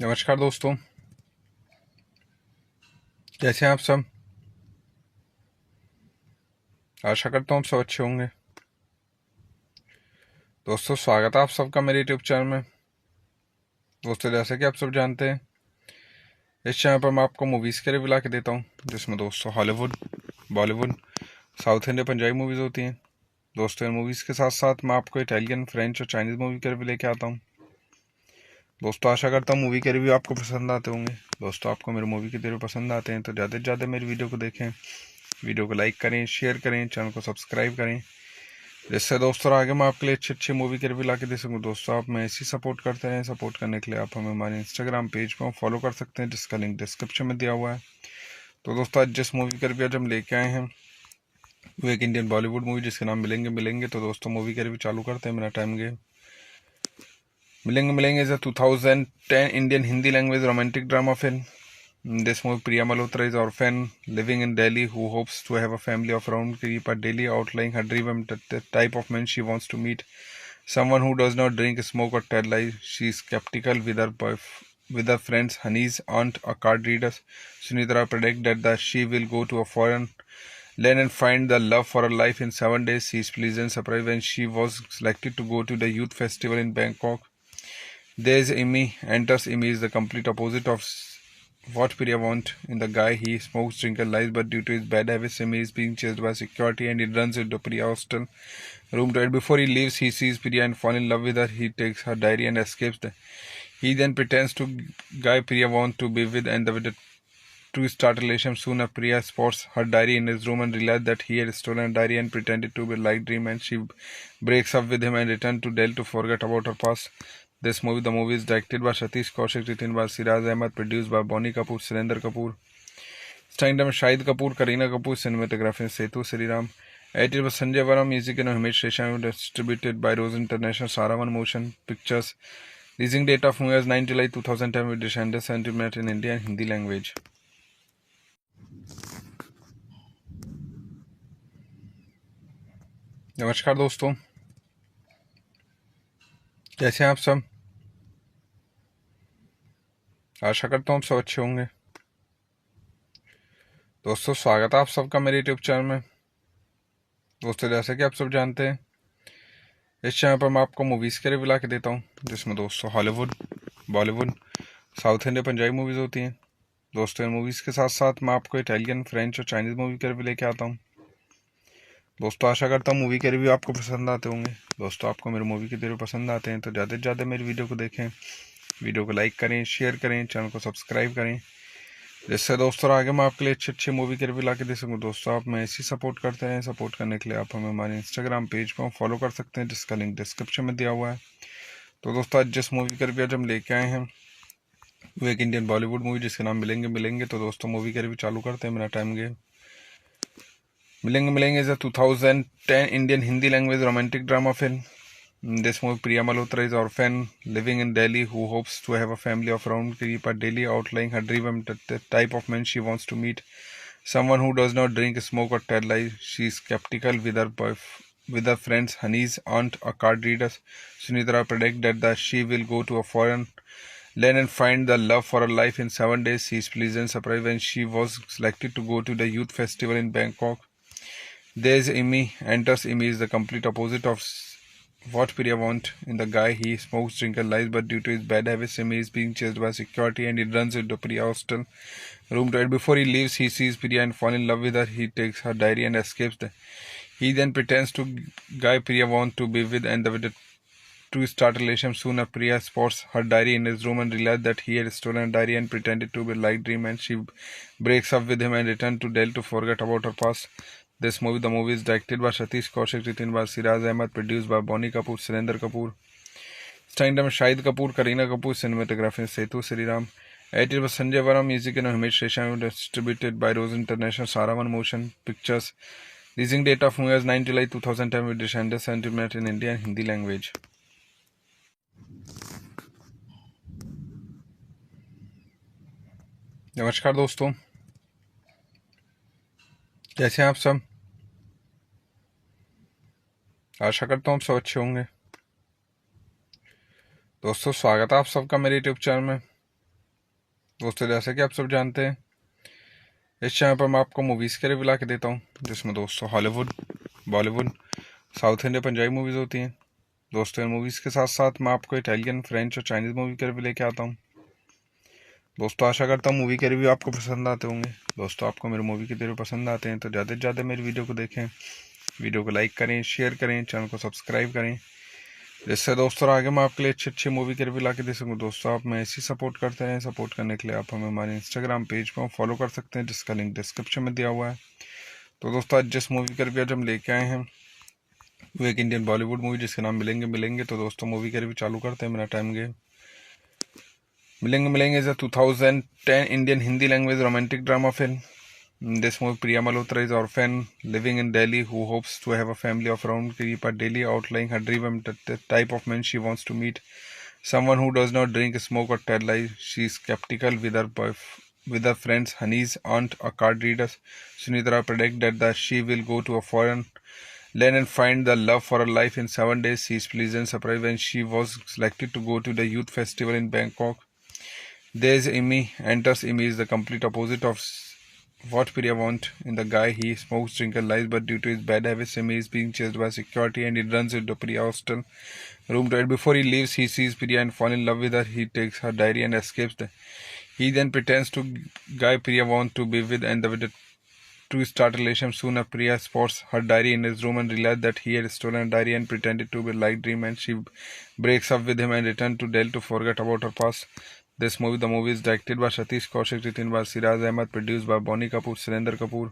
नमस्कार दोस्तों, कैसे हैं आप सब। आशा करता हूँ आप सब अच्छे होंगे। दोस्तों, स्वागत है आप सबका मेरे यूट्यूब चैनल में। दोस्तों, जैसे कि आप सब जानते हैं, इस चैनल पर मैं आपको मूवीज़ के रिव्यू ला के देता हूँ, जिसमें दोस्तों Hollywood, Bollywood, south Indian, Punjabi movies होती हैं। दोस्तों, इन मूवीज़ के साथ साथ मैं आपको इटालियन, फ्रेंच और चाइनीज़ मूवी के रिव्यू लेके आता हूँ। दोस्तों, आशा करता हूँ मूवी के रिव्यू आपको पसंद आते होंगे। दोस्तों, आपको मेरे मूवी के रिव्यू पसंद आते हैं तो ज़्यादा से ज़्यादा मेरी वीडियो को देखें, वीडियो को लाइक करें, शेयर करें, चैनल को सब्सक्राइब करें, जिससे दोस्तों आगे मैं आपके लिए अच्छी मूवी के रिव्यू ला के दे सकूँ। दोस्तों, आप मैं ऐसी सपोर्ट करते रहें। सपोर्ट करने के लिए आप हमें हमारे इंस्टाग्राम पेज पर फॉलो कर सकते हैं, जिसका लिंक डिस्क्रिप्शन में दिया हुआ है। तो दोस्तों, आज जिस मूवी का रिव्यू आज हम लेके आए हैं वो एक इंडियन बॉलीवुड मूवी जिसके नाम मिलेंगे मिलेंगे। तो दोस्तों, मूवी का रिव्यू चालू करते हैं, मेरा टाइम गए। मिलेंगे मिलेंगे is a 2010 Indian Hindi language romantic drama film. In this movie, Priya Malhotra is an orphan living in Delhi who hopes to have a family of her own. Keep her daily outlining her dream and the type of man she wants to meet. Someone who does not drink, smoke, or tell lies. She is skeptical with her friends. Honey's aunt, a card reader, Sunitra, predict that she will go to a foreign land and find the love for her life in 7 days. She is pleasant surprised when she was selected to go to the youth festival in Bangkok. There's Amy. Enters Amy is the complete opposite of what Priya wants in the guy. He smokes, drinks, and lies, but due to his bad habits, Amy is being chased by security and he runs into Priya hostel room. Right before he leaves, he sees Priya and falls in love with her. He takes her diary and escapes. He then pretends to guy Priya wants to be with, and with the two start relationship. Soon, Priya spots her diary in his room and realizes that he had stolen a diary and pretended to be like dream, and she breaks up with him and returns to Delhi to forget about her past. The movie is directed by Satish Kaushik, written by Siraj Ahmed, produced by Bonnie Kapoor, Surender Kapoor, starring Shahid Kapoor, Kareena Kapoor, cinematography Setu Sriram, edited by Sanjay Vara, music and Himesh Resha, distributed by Rose International, Saravan Motion Pictures. Releasing date of movie is 9 July 2010 with Descender sentiment in India and Hindi language. नमस्कार दोस्तों, कैसे हैं आप सब। आशा करता हूँ आप सब अच्छे होंगे। दोस्तों, स्वागत है आप सबका मेरे यूट्यूब चैनल में। दोस्तों, जैसे कि आप सब जानते हैं, इस चैनल पर मैं आपको मूवीज़ के रिव्यू ला के देता हूँ, जिसमें दोस्तों Hollywood, Bollywood, south Indian, Punjabi movies होती हैं दोस्तों। इन मूवीज़ के साथ साथ मैं आपको इटालियन, फ्रेंच और चाइनीज़ मूवी के रिव्यू लेके आता हूँ दोस्तों। आशा करता हूँ मूवी के रिव्यू आपको पसंद आते होंगे दोस्तों। आपको मेरे मूवी के रिव्यू पसंद आते हैं तो ज़्यादा से ज़्यादा मेरी वीडियो को देखें, वीडियो को लाइक करें, शेयर करें, चैनल को सब्सक्राइब करें, जिससे दोस्तों आगे मैं आपके लिए अच्छे मूवी के रिव्यू ला के दे सकूँ दोस्तों। आप मैं ऐसी सपोर्ट करते हैं। सपोर्ट करने के लिए आप हमें हमारे इंस्टाग्राम पेज पर फॉलो कर सकते हैं, जिसका लिंक डिस्क्रिप्शन में दिया हुआ है। तो दोस्तों आज जिस मूवी का रिव्यू आज हम लेके आए हैं वो एक इंडियन बॉलीवुड मूवी जिसके नाम मिलेंगे मिलेंगे। तो दोस्तों मूवी का रिव्यू चालू करते हैं, मेरा टाइम गए। मिलेंगे मिलेंगे is a 2010 Indian Hindi language romantic drama film. In this movie, Priya Malhotra is an orphan living in Delhi who hopes to have a family of her own, keep her daily outlying her dream and the type of man she wants to meet. Someone who does not drink, smoke or tell lies. She is skeptical with her friends Hani's aunt, a card reader. Sunitra predict that she will go to a foreign land and find the love for her life in 7 days. She is pleasant surprised when she was selected to go to the youth festival in Bangkok. There's Amy. Enters Amy is the complete opposite of what Priya wants in the guy. He smokes, drinks, and lies, but due to his bad habits, Amy is being chased by security and he runs into Priya hostel room to hide. Before he leaves, he sees Priya and falls in love with her. He takes her diary and escapes. He then pretends to guy Priya wants to be with and with the two start relationship. Soon Priya spots her diary in his room and realizes that he had stolen a diary and pretended to be like dream, and she breaks up with him and returns to Delhi to forget about her past. The movie is directed by Satish Kaushik, written by Siraj Ahmed, produced by Bonnie Kapoor, Surendra Kapoor, starring by Shahid Kapoor, Kareena Kapoor, cinematography Setu Sriram, edited by Sanjay Varam, music and Himesh Resha, distributed by Rose International, Saravan Motion Pictures. Releasing date of movie is 9 July 2010 with Descendant sentiment in India and Hindi language. नमस्कार दोस्तों, कैसे हैं आप सब। आशा करता हूँ आप सब अच्छे होंगे दोस्तों। स्वागत है आप सबका मेरे यूट्यूब चैनल में दोस्तों। जैसे कि आप सब जानते हैं इस चैनल पर मैं आपको मूवीज़ के रिव्यू ला के देता हूँ, जिसमें दोस्तों Hollywood, Bollywood, south Indian, Punjabi movies होती हैं दोस्तों। इन मूवीज़ के साथ साथ मैं आपको इटालियन, फ्रेंच और चाइनीज़ मूवी के रिव्यू लेके आता हूँ दोस्तों। आशा करता हूँ मूवी के रिव्यू आपको पसंद आते होंगे दोस्तों। आपको मेरे मूवी के रिव्यू पसंद आते हैं तो ज़्यादा से ज़्यादा मेरी वीडियो को देखें, वीडियो को लाइक करें, शेयर करें, चैनल को सब्सक्राइब करें, जिससे दोस्तों आगे मैं आपके लिए अच्छे मूवी के रिव्यू ला के दे सकूँ दोस्तों। आप मैं ऐसी सपोर्ट करते हैं। सपोर्ट करने के लिए आप हमें हमारे इंस्टाग्राम पेज पर फॉलो कर सकते हैं, जिसका लिंक डिस्क्रिप्शन में दिया हुआ है। तो दोस्तों आज जिस मूवी का रिव्यू आज हम लेके आए हैं वो एक इंडियन बॉलीवुड मूवी जिसके नाम मिलेंगे मिलेंगे। तो दोस्तों मूवी का रिव्यू चालू करते हैं, मेरा टाइम गए। मिलेंगे मिलेंगे is a 2010 Indian Hindi language romantic drama film. In this movie, Priya Malhotra is an orphan living in Delhi who hopes to have a family of her own, keep her daily outlying her dream and the type of man she wants to meet. Someone who does not drink, smoke or tell lies. She is skeptical with her friends Hani's aunt, a card reader. Sunitra predict that she will go to a foreign land and find the love for her life in 7 days. She is pleasant surprised when she was selected to go to the youth festival in Bangkok. There's Amy. Enters Amy is the complete opposite of what Priya wants in the guy. He smokes, drinks, and lies, but due to his bad habits, Amy is being chased by security and he runs into Priya hostel room to hide. Before he leaves, he sees Priya and falls in love with her. He takes her diary and escapes. He then pretends to guy Priya wants to be with and with the two start relationship. Soon Priya spots her diary in his room and realizes that he had stolen a diary and pretended to be like dream, and she breaks up with him and returns to Delhi to forget about her past. The movie is directed by Satish Kaushik, written by Siraj Ahmed, produced by Bonnie Kapoor, Surendra Kapoor,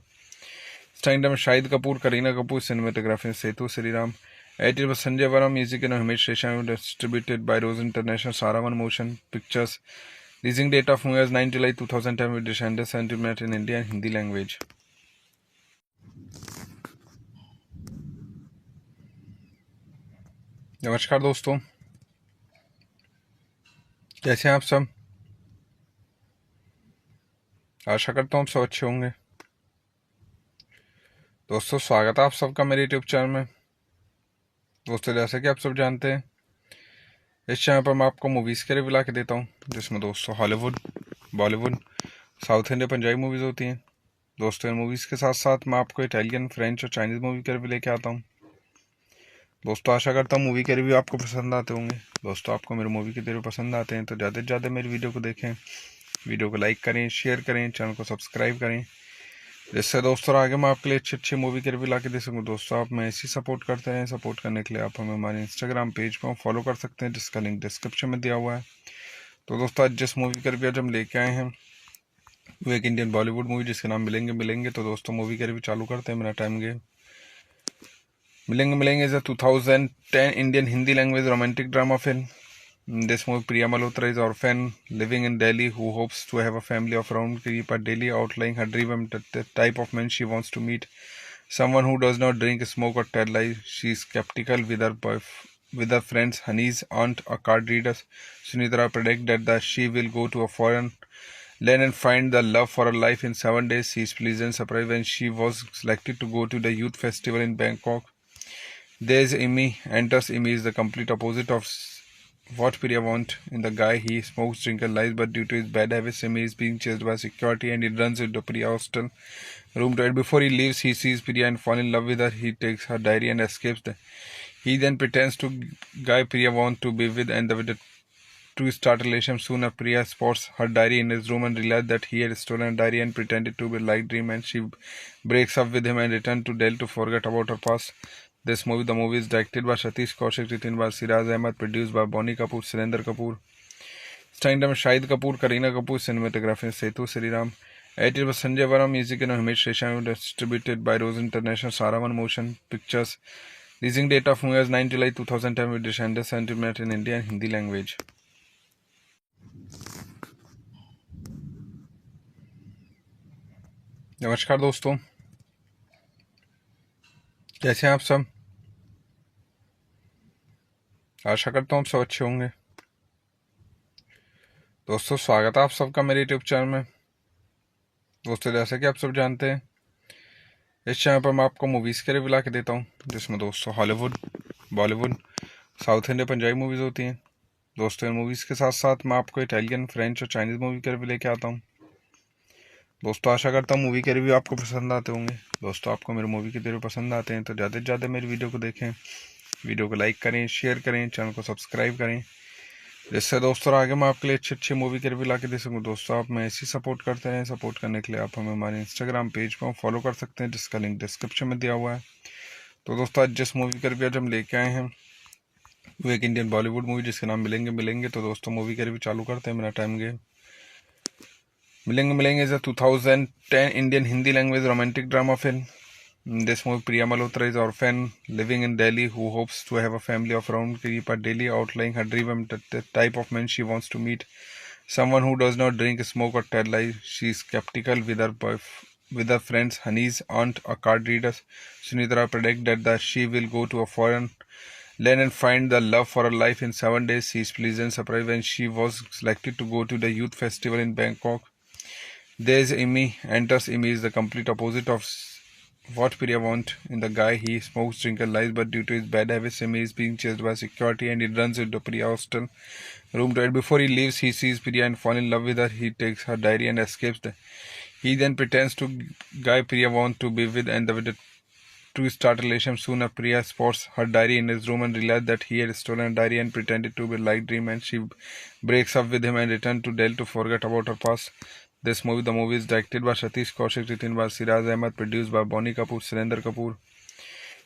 starring by Shahid Kapoor, Kareena Kapoor, cinematography Setu Sriram, edited by Sanjay Varam, music and Himesh Resha, distributed by Rose International, Saravan Motion Pictures. Releasing date of movie is 9 July 2010 with Descendant sentiment in India and Hindi language. नमस्कार दोस्तों, कैसे हैं आप सब। आशा करता हूँ आप सब अच्छे होंगे दोस्तों। स्वागत है आप सबका मेरे यूट्यूब चैनल में दोस्तों। जैसे कि आप सब जानते हैं इस चैनल पर मैं आपको मूवीज़ के रिव्यू ला के देता हूँ, जिसमें दोस्तों Hollywood, Bollywood, south Indian, Punjabi movies होती हैं दोस्तों। इन मूवीज़ के साथ साथ मैं आपको इटालियन, फ्रेंच और चाइनीज़ मूवी के रिव्यू लेके आता हूँ दोस्तों आशा करता हूँ मूवी के रिव्यू आपको पसंद आते होंगे। दोस्तों आपको मेरे मूवी के रिव्यू पसंद आते हैं तो ज़्यादा से ज़्यादा मेरी वीडियो को देखें, वीडियो को लाइक करें, शेयर करें, चैनल को सब्सक्राइब करें, जिससे दोस्तों आगे मैं आपके लिए अच्छे मूवी के रिव्यू ला के दे सकूँ। दोस्तों आप मैं ऐसी सपोर्ट करते हैं। सपोर्ट करने के लिए आप हमें हमारे इंस्टाग्राम पेज पर फॉलो कर सकते हैं, जिसका लिंक डिस्क्रिप्शन में दिया हुआ है। तो दोस्तों आज जिस मूवी का रिव्यू आज हम लेके आए हैं वो एक इंडियन बॉलीवुड मूवी जिसके नाम मिलेंगे मिलेंगे। तो दोस्तों मूवी का रिव्यू चालू करते हैं मेरा टाइम गए। मिलेंगे मिलेंगे is a 2010 Indian Hindi language romantic drama film. In this movie, Priya Malhotra is orphan living in Delhi who hopes to have a family of her own. Keep her daily outlying her dream and the type of man she wants to meet. Someone who does not drink, smoke, or tell lies. She is skeptical with her friends. Honey's aunt, a card reader, Sunitra, predict that she will go to a foreign land and find the love for her life in 7 days. She is pleasant surprised when she was selected to go to the youth festival in Bangkok. There's Amy. Enters Amy is the complete opposite of what Priya wants in the guy. He smokes, drinks, and lies, but due to his bad habits, Amy is being chased by security and he runs into Priya hostel room to hide. Before he leaves, he sees Priya and falls in love with her. He takes her diary and escapes. He then pretends to guy Priya wants to be with and with the two start relationship. Soon Priya spots her diary in his room and realizes that he had stolen a diary and pretended to be like dream, and she breaks up with him and returns to Delhi to forget about her past. The movie is directed by Satish Kaushik, written by Siraj Ahmed, produced by Bonnie Kapoor, Surendra Kapoor, starring Shahid Kapoor, Kareena Kapoor, cinematography Setu Sriram, edited by Sanjay Varam, music and Himesh Reshammy, distributed by Rose International, Saravan Motion Pictures. Releasing date of movie is 9 July 2010 with Descendants sentiment in Indian and Hindi language. नमस्कार दोस्तों, कैसे हैं आप सब। आशा करता हूँ आप सब अच्छे होंगे। दोस्तों स्वागत है आप सबका मेरे यूट्यूब चैनल में। दोस्तों जैसे कि आप सब जानते हैं इस चैनल पर मैं आपको मूवीज़ के रिव्यू ला के देता हूँ, जिसमें दोस्तों Hollywood, Bollywood, south India, Punjabi movies होती हैं। दोस्तों इन मूवीज़ के साथ साथ मैं आपको इटालियन, फ्रेंच और चाइनीज़ मूवी के रिव्यू लेके आता हूँ। दोस्तों आशा करता हूँ मूवी के रिव्यू आपको पसंद आते होंगे। दोस्तों आपको मेरे मूवी के रिव्यू पसंद आते हैं तो ज़्यादा से ज़्यादा मेरी वीडियो को देखें, वीडियो को लाइक करें, शेयर करें, चैनल को सब्सक्राइब करें, जिससे दोस्तों आगे मैं आपके लिए अच्छे मूवी के रिव्यू ला के दे सकूँ। दोस्तों आप मैं ऐसी सपोर्ट करते हैं। सपोर्ट करने के लिए आप हमें हमारे इंस्टाग्राम पेज पर फॉलो कर सकते हैं, जिसका लिंक डिस्क्रिप्शन में दिया हुआ है। तो दोस्तों आज जिस मूवी का रिव्यू आज हम लेके आए हैं वो एक इंडियन बॉलीवुड मूवी जिसके नाम मिलेंगे मिलेंगे। तो दोस्तों मूवी का रिव्यू चालू करते हैं मेरा टाइम गए। मिलेंगे मिलेंगे is a 2010 Indian Hindi language romantic drama film. In this movie, Priya Malhotra is orphan living in Delhi who hopes to have a family of her own. Keep her daily outlying her dream and the type of man she wants to meet. Someone who does not drink, smoke, or tell lies. She is skeptical with her friends. Honey's aunt, a card reader, Sunitra, predict that she will go to a foreign land and find the love for her life in 7 days. She is pleasant surprised when she was selected to go to the youth festival in Bangkok. There's Amy. Enters Amy is the complete opposite of what Priya wants in the guy. He smokes, drinks, and lies, but due to his bad habits, Amy is being chased by security and he runs into Priya hostel room to hide. Before he leaves, he sees Priya and falls in love with her. He takes her diary and escapes. He then pretends to guy Priya wants to be with and with the two start relationship. Soon Priya spots her diary in his room and realizes that he had stolen a diary and pretended to be like dream, and she breaks up with him and returns to Delhi to forget about her past. The movie is directed by Satish Kaushik, written by Siraj Ahmed, produced by Bonnie Kapoor, Surendra Kapoor,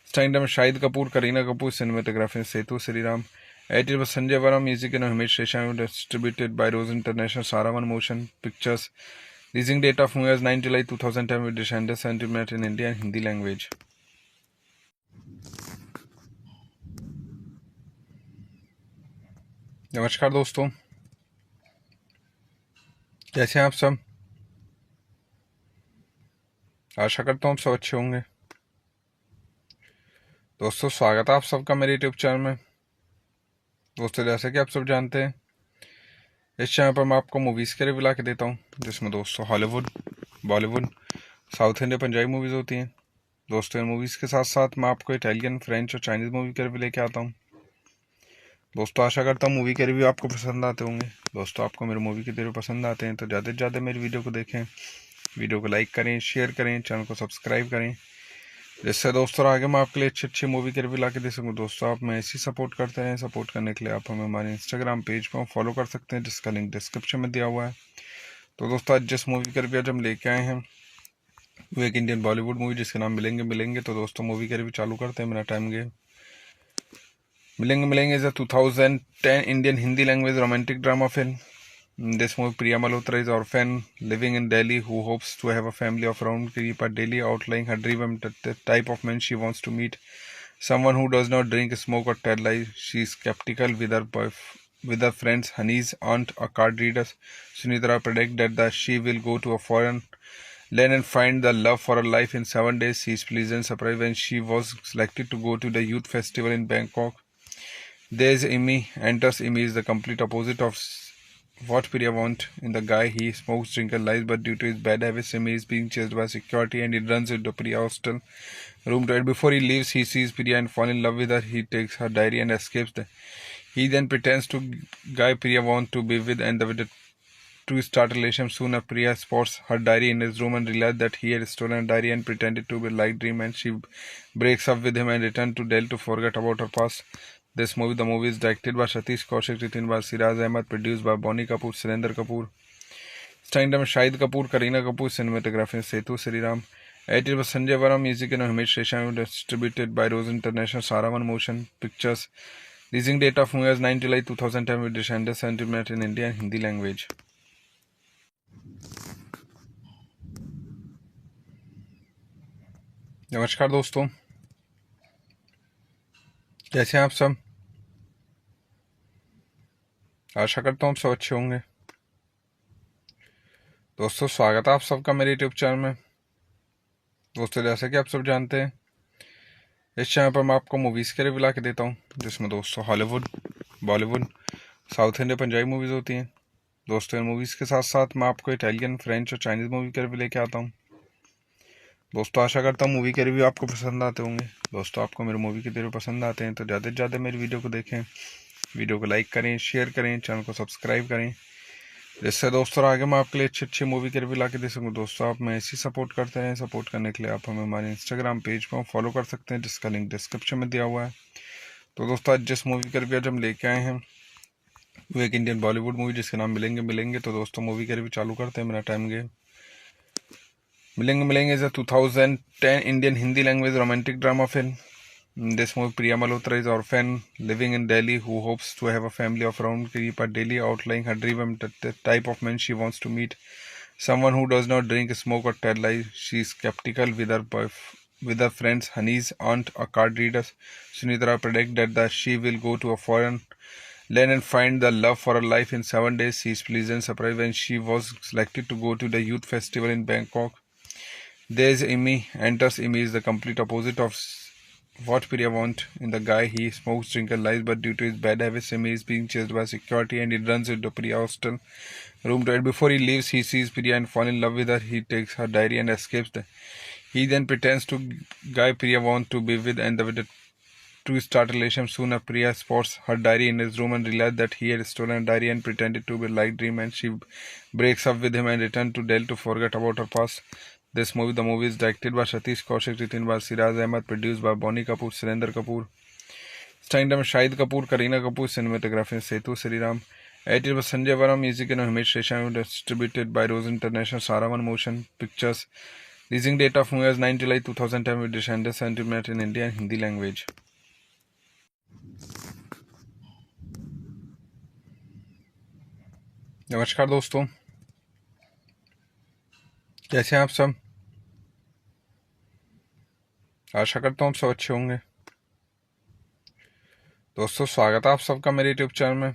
starring Shahid Kapoor, Kareena Kapoor, cinematography Setu Sriram, edited by Sanjay Varam, music and Himesh Reshammy, distributed by Rose International, Saravan Motion Pictures. Releasing date of movie is 9 July 2010 with Descendants sentiment in Indian and Hindi language. नमस्कार दोस्तों, कैसे हैं आप सब। आशा करता हूँ आप सब अच्छे होंगे। दोस्तों स्वागत है आप सबका मेरे यूट्यूब चैनल में। दोस्तों जैसे कि आप सब जानते हैं इस चैनल पर मैं आपको मूवीज़ के रिव्यू ला के देता हूँ, जिसमें दोस्तों Hollywood, Bollywood, south India, Punjabi movies होती हैं। दोस्तों इन मूवीज़ के साथ साथ मैं आपको इटालियन, फ्रेंच और चाइनीज़ मूवी के रिव्यू लेके आता हूँ। दोस्तों आशा करता हूँ मूवी के रिव्यू आपको पसंद आते होंगे। दोस्तों आपको मेरे मूवी के रिव्यू पसंद आते हैं तो ज़्यादा से ज़्यादा मेरी वीडियो को देखें, वीडियो को लाइक करें, शेयर करें, चैनल को सब्सक्राइब करें, जिससे दोस्तों आगे मैं आपके लिए अच्छी अच्छी मूवी के रिव्यू ला के दे सकूँ। दोस्तों आप मैं ऐसी सपोर्ट करते हैं, सपोर्ट करने के लिए आप हमें हमारे इंस्टाग्राम पेज पर फॉलो कर सकते हैं, जिसका लिंक डिस्क्रिप्शन में दिया हुआ है। तो दोस्तों आज जिस मूवी का रिव्यू आज हम लेके आए हैं वो एक इंडियन बॉलीवुड मूवी जिसका नाम मिलेंगे मिलेंगे। तो दोस्तों मूवी का रिव्यू चालू करते हैं, मेरा टाइम गए। मिलेंगे मिलेंगे is a 2010 Indian Hindi language romantic drama film. In this movie, Priya Malhotra is an orphan living in Delhi who hopes to have a family of her own. Keep her daily outlining her dream and the type of man she wants to meet. Someone who does not drink, smoke, or tell lies. She is skeptical with her friends. Hani's aunt, a card reader, Sunitra, predict that she will go to a foreign land and find the love for her life in 7 days. She is pleasant surprised when she was selected to go to the youth festival in Bangkok. There's Amy. Enters Amy is the complete opposite of what Priya wants in the guy. He smokes, drinks, and lies, but due to his bad habits, Amy is being chased by security and he runs into Priya hostel room. Right before he leaves, he sees Priya and falls in love with her. He takes her diary and escapes. He then pretends to guy Priya wants to be with and with the two start relationship. Soon, Priya spots her diary in his room and realizes that he had stolen a diary and pretended to be like dream. And she breaks up with him and returns to Delhi to forget about her past. The movie is directed by Satish Kaushik, written by Siraj Ahmed, produced by Bonnie Kapoor, Surendra Kapoor, starring Shahid Kapoor, Kareena Kapoor, cinematography Setu Sriram, edited by Sanjay Varma, music and Himesh Reshammy, distributed by Rose International, Saravan Motion Pictures. Releasing date of movie is 9 July 2010 with Descendants Sentiment in India and Hindi language. नमस्कार दोस्तों, कैसे हैं आप सब। आशा करता हूँ आप सब अच्छे होंगे। दोस्तों स्वागत है आप सबका मेरे यूट्यूब चैनल में। दोस्तों जैसे कि आप सब जानते हैं इस चैनल पर मैं आपको मूवीज़ के रिव्यू ला के देता हूँ, जिसमें दोस्तों Hollywood, Bollywood, south Indian, Punjabi movies होती हैं। दोस्तों इन मूवीज़ के साथ साथ मैं आपको इटालियन, फ्रेंच और चाइनीज़ मूवी के रिव्यू लेके आता हूँ। दोस्तों आशा करता हूँ मूवी के रिव्यू आपको पसंद आते होंगे। दोस्तों आपको मेरे मूवी के रिव्यू पसंद आते हैं तो ज़्यादा से ज़्यादा मेरी वीडियो को देखें, वीडियो को लाइक करें, शेयर करें, चैनल को सब्सक्राइब करें, जिससे दोस्तों आगे मैं आपके लिए अच्छी अच्छी मूवी के रिव्यू ला के दे सकूँ। दोस्तों आप मैं ऐसी सपोर्ट करते हैं, सपोर्ट करने के लिए आप हमें हमारे इंस्टाग्राम पेज पर फॉलो कर सकते हैं, जिसका लिंक डिस्क्रिप्शन में दिया हुआ है। तो दोस्तों आज जिस मूवी का रिव्यू आज हम लेके आए हैं वो एक इंडियन बॉलीवुड मूवी जिसका नाम मिलेंगे मिलेंगे। तो दोस्तों मूवी का रिव्यू चालू करते हैं, मेरा टाइम गए। मिलेंगे मिलेंगे is a 2010 Indian Hindi language romantic drama film. In this movie, Priya Malhotra is an orphan living in Delhi who hopes to have a family of her own. Keep her daily outlining her dream and the type of man she wants to meet. Someone who does not drink, smoke, or tell lies. She is skeptical with her friends. Hani's aunt, a card reader, Sunitra, predict that she will go to a foreign land and find the love for her life in 7 days. She is pleasant surprised when she was selected to go to the youth festival in Bangkok. There's Amy. Enters Amy is the complete opposite of what Priya wants in the guy. He smokes, drinks, and lies, but due to his bad habits, Amy is being chased by security and he runs into Priya hostel room. Right before he leaves, he sees Priya and falls in love with her. He takes her diary and escapes. He then pretends to guy Priya wants to be with and with the two start relationship. Soon, Priya spots her diary in his room and realizes that he had stolen a diary and pretended to be like dream. And she breaks up with him and returns to Delhi to forget about her past. The movie is directed by Satish Kaushik, written by Siraj Ahmed, produced by Bonnie Kapoor, Surendra Kapoor, starring Shahid Kapoor, Kareena Kapoor, cinematography Setu Sriram, edited by Sanjay Varma, music and Himesh Reshammy, distributed by Rose International, Saravan Motion Pictures. Releasing date of movie is 9 July 2010 with Descendants Sentiment in India and Hindi language. नमस्कार दोस्तों, कैसे हैं आप सब। आशा करता हूँ आप सब अच्छे होंगे। दोस्तों स्वागत है आप सबका मेरे यूट्यूब चैनल में।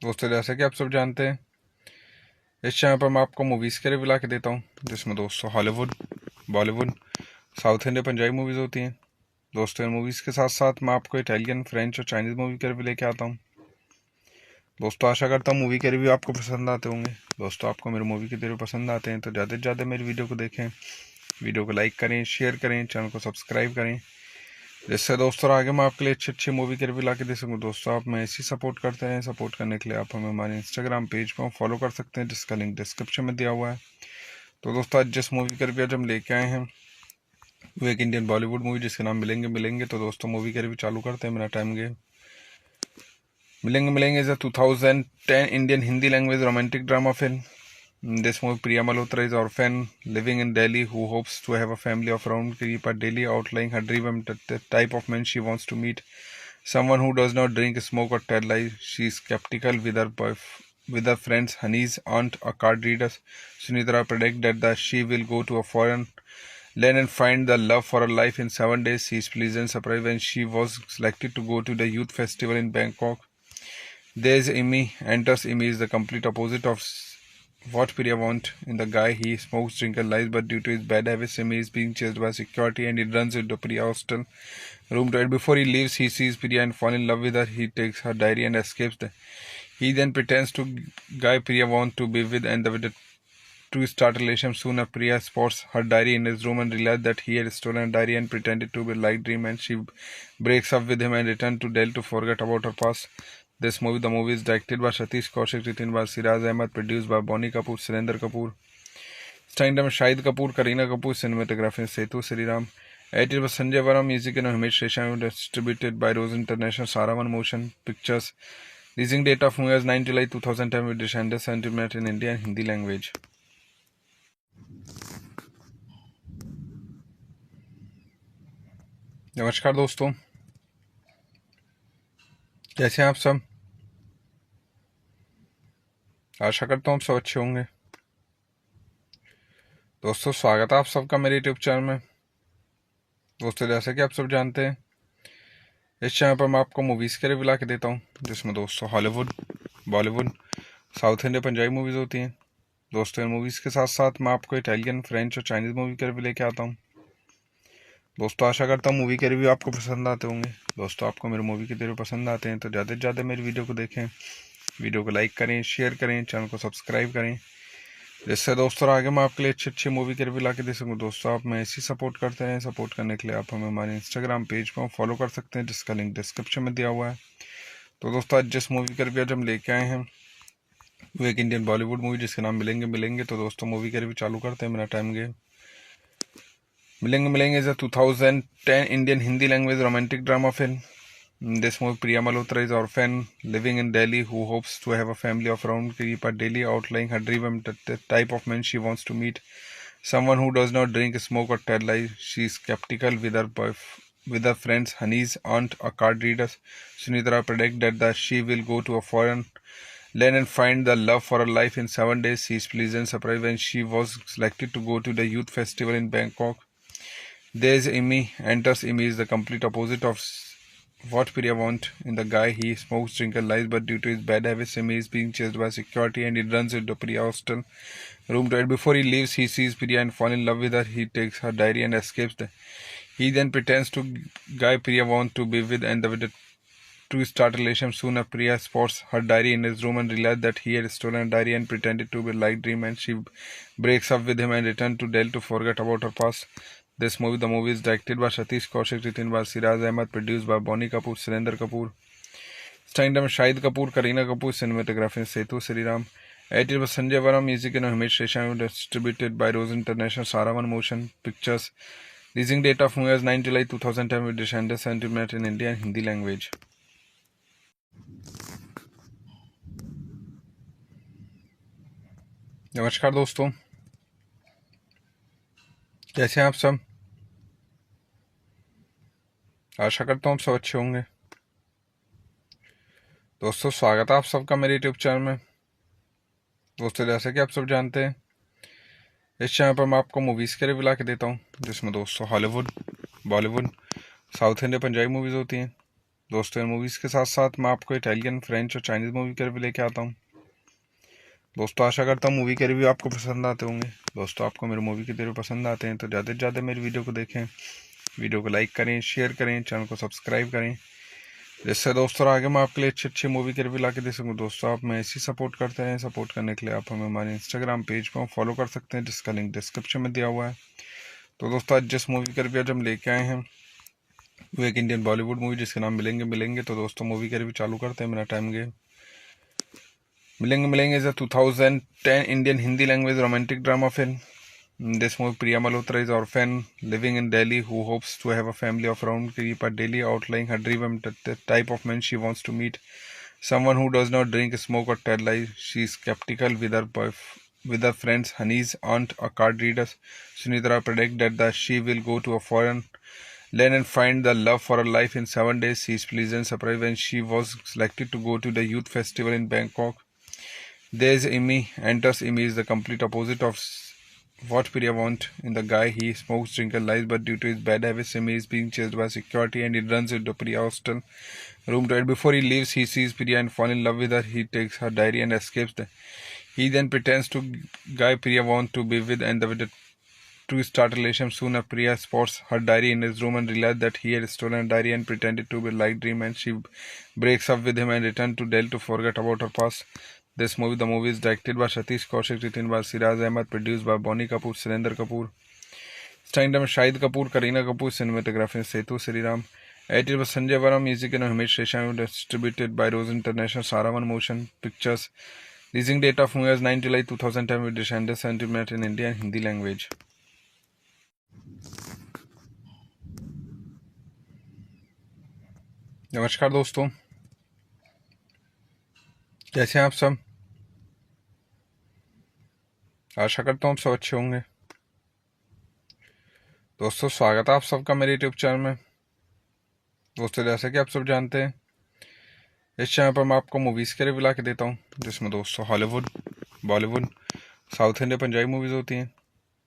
दोस्तों जैसे कि आप सब जानते हैं इस चैनल पर मैं आपको मूवीज़ के रिव्यू ला के देता हूँ, जिसमें दोस्तों Hollywood, Bollywood, south Indian, Punjabi movies होती हैं। दोस्तों इन मूवीज़ के साथ साथ मैं आपको इटालियन, फ्रेंच और चाइनीज़ मूवी के रिव्यू लेके आता हूँ। दोस्तों आशा करता हूँ मूवी के रिव्यू आपको पसंद आते होंगे। दोस्तों आपको मेरे मूवी के रिव्यू पसंद आते हैं तो ज़्यादा से ज़्यादा मेरी वीडियो को देखें, वीडियो को लाइक करें, शेयर करें, चैनल को सब्सक्राइब करें, जिससे दोस्तों आगे मैं आपके लिए अच्छी अच्छी मूवी के रिव्यू ला के दे सकूँ। दोस्तों आप मैं ऐसी सपोर्ट करते हैं, सपोर्ट करने के लिए आप हमें हमारे इंस्टाग्राम पेज पर फॉलो कर सकते हैं, जिसका लिंक डिस्क्रिप्शन में दिया हुआ है। तो दोस्तों आज जिस मूवी के रिव्यू आज हम लेके आए हैं वो एक इंडियन बॉलीवुड मूवी जिसका नाम मिलेंगे मिलेंगे। तो दोस्तों मूवी का रिव्यू चालू करते हैं, मेरा टाइम गया। मिलेंगे मिलेंगे is a 2010 Indian Hindi language romantic drama film. In this movie, Priya Malhotra is orphan living in Delhi who hopes to have a family of her own, keep her daily outlying her dream and the type of man she wants to meet. Someone who does not drink, smoke or tell lies. She is skeptical with her friends Hani's aunt, a card reader. Sunitra predict that she will go to a foreign land and find the love for her life in 7 days. She is pleasant surprised when she was selected to go to the youth festival in Bangkok. There's Amy. Enters Amy is the complete opposite of what Priya wants in the guy. He smokes, drinks, and lies, but due to his bad habits, Amy is being chased by security and he runs into Priya hostel room to it. Before he leaves, he sees Priya and falls in love with her. He takes her diary and escapes. He then pretends to guy Priya wants to be with and with the to start a relationship. Soon, Priya spots her diary in his room and realizes that he had stolen a diary and pretended to be like dream, and she breaks up with him and returns to Delhi to forget about her past. The movie is directed by Satish Kaushik, written by Siraj Ahmed, produced by Bonnie Kapoor, Surendra Kapoor, starring by Shahid Kapoor, Kareena Kapoor, cinematography Setu Sriram, edited by Sanjay Varam, music and Himesh Resha, distributed by Rose International, Saravan Motion Pictures. Releasing date of movie is 9 July 2010 with Descendant sentiment in India and Hindi language. नमस्कार दोस्तों, कैसे हैं आप सब। आशा करता हूँ आप सब अच्छे होंगे। दोस्तों स्वागत है आप सबका मेरे यूट्यूब चैनल में। दोस्तों जैसे कि आप सब जानते हैं, इस चैनल पर मैं आपको मूवीज़ के रिव्यू ला के देता हूँ, जिसमें दोस्तों Hollywood, Bollywood, south India, Punjabi movies होती हैं। दोस्तों इन मूवीज़ के साथ साथ मैं आपको इटालियन, फ्रेंच और चाइनीज़ मूवी के रिव्यू लेके आता हूँ। दोस्तों आशा करता हूँ मूवी के रिव्यू आपको पसंद आते होंगे। दोस्तों आपको मेरे मूवी के रिव्यू पसंद आते हैं तो ज़्यादा से ज़्यादा मेरी वीडियो को देखें, वीडियो को लाइक करें, शेयर करें, चैनल को सब्सक्राइब करें, जिससे दोस्तों आगे मैं आपके लिए अच्छी मूवी के रिव्यू ला के दे सकूँ। दोस्तों आप मैं ऐसी सपोर्ट करते हैं। सपोर्ट करने के लिए आप हमें हमारे इंस्टाग्राम पेज पर फॉलो कर सकते हैं, जिसका लिंक डिस्क्रिप्शन में दिया हुआ है। तो दोस्तों आज जिस मूवी का रिव्यू आज हम लेके आए हैं वो एक इंडियन बॉलीवुड मूवी जिसका नाम मिलेंगे मिलेंगे। तो दोस्तों मूवी का रिव्यू चालू करते हैं, मेरा टाइम गया। मिलेंगे मिलेंगे is a 2010 Indian Hindi language romantic drama film. In this movie, Priya Malhotra is orphan living in Delhi who hopes to have a family of her own, keep her daily outlying her dream and the type of man she wants to meet. Someone who does not drink, smoke or tell lies. She is skeptical with her friends Hani's aunt, a card reader. Sunitra predict that she will go to a foreign land and find the love for her life in 7 days. She is pleasant surprised when she was selected to go to the youth festival in Bangkok. There's Amy. Enters Amy is the complete opposite of what Priya wants in the guy. He smokes, drinks, and lies, but due to his bad habits, Amy is being chased by security and he runs into Priya hostel room to it. Before he leaves, he sees Priya and falls in love with her. He takes her diary and escapes. He then pretends to guy Priya wants to be with and with the to start a relationship. Soon, Priya spots her diary in his room and realizes that he had stolen a diary and pretended to be like dream, and she breaks up with him and returns to Delhi to forget about her past. The movie is directed by Satish Kaushik, written by Siraj Ahmed, produced by Bonnie Kapoor, Surendra Kapoor, starring by Shahid Kapoor, Kareena Kapoor, cinematography Setu Sriram, edited by Sanjay Varam, music and Himesh Resha, distributed by Rose International, Saravan Motion Pictures. Releasing date of movie is 9 July 2010 with Descendant sentiment in India and Hindi language. नमस्कार दोस्तों, कैसे हैं आप सब। आशा करता हूँ आप सब अच्छे होंगे। दोस्तों स्वागत है आप सबका मेरे यूट्यूब चैनल में। दोस्तों जैसे कि आप सब जानते हैं, इस चैनल पर मैं आपको मूवीज़ के रिव्यू ला के देता हूँ, जिसमें दोस्तों Hollywood, Bollywood, south India, Punjabi movies होती हैं। दोस्तों इन मूवीज़ के साथ साथ मैं आपको इटालियन, फ्रेंच और चाइनीज़ मूवी के रिव्यू लेके आता हूँ। दोस्तों आशा करता हूँ मूवी के रिव्यू आपको पसंद आते होंगे। दोस्तों आपको मेरे मूवी के रिव्यू पसंद आते हैं तो ज़्यादा से ज़्यादा मेरी वीडियो को देखें, वीडियो को लाइक करें, शेयर करें, चैनल को सब्सक्राइब करें, जिससे दोस्तों आगे मैं आपके लिए अच्छी मूवी के रिव्यू ला के दे सकूँ। दोस्तों आप मैं ऐसी सपोर्ट करते हैं। सपोर्ट करने के लिए आप हमें हमारे इंस्टाग्राम पेज पर फॉलो कर सकते हैं, जिसका लिंक डिस्क्रिप्शन में दिया हुआ है। तो दोस्तों आज जिस मूवी का रिव्यू आज हम लेके आए हैं वो एक इंडियन बॉलीवुड मूवी जिसका नाम मिलेंगे मिलेंगे। तो दोस्तों मूवी का रिव्यू चालू करते हैं, मेरा टाइम गया। मिलेंगे मिलेंगे is a 2010 Indian Hindi language romantic drama film. In this movie, Priya Malhotra is orphan living in Delhi who hopes to have a family of around 3 per daily, outlining her dream and the type of man she wants to meet. Someone who does not drink, smoke, or tell lies. She is skeptical with her friends Hani's aunt, a card reader. Sunitra predict that she will go to a foreign land and find the love for her life in 7 days. She is pleasant surprised when she was selected to go to the youth festival in Bangkok. There's Imi. Enters Imi is the complete opposite of what Priya wants in the guy. He smokes, drinks, and lies, but due to his bad habits, Imi is being chased by security and he runs into Priya hostel room to it. Before he leaves, he sees Priya and falls in love with her. He takes her diary and escapes. He then pretends to guy Priya wants to be with and with the two start relationship. Soon Priya spots her diary in his room and realizes that he had stolen a diary and pretended to be like dream, and she breaks up with him and returns to Delhi to forget about her past. The movie is directed by Satish Kaushik, written by Siraj Ahmed, produced by Bonnie Kapoor, Surendra Kapoor, starring Shahid Kapoor, Kareena Kapoor, cinematography Setu Sriram, edited by Sanjay Varam, music and Himesh Reshammy, distributed by Rose International, Saravan Motion Pictures. Releasing date of movie is 9 July 2010 with Descendants sentiment in Indian and Hindi language. नमस्कार दोस्तों, कैसे हैं आप सब। आशा करता हूँ आप सब अच्छे होंगे। दोस्तों, स्वागत है आप सबका मेरे यूट्यूब चैनल में। दोस्तों, जैसे कि आप सब जानते हैं, इस चैनल पर मैं आपको मूवीज़ के रिव्यू ला के देता हूँ, जिसमें दोस्तों Hollywood, Bollywood, south India, Punjabi movies होती हैं।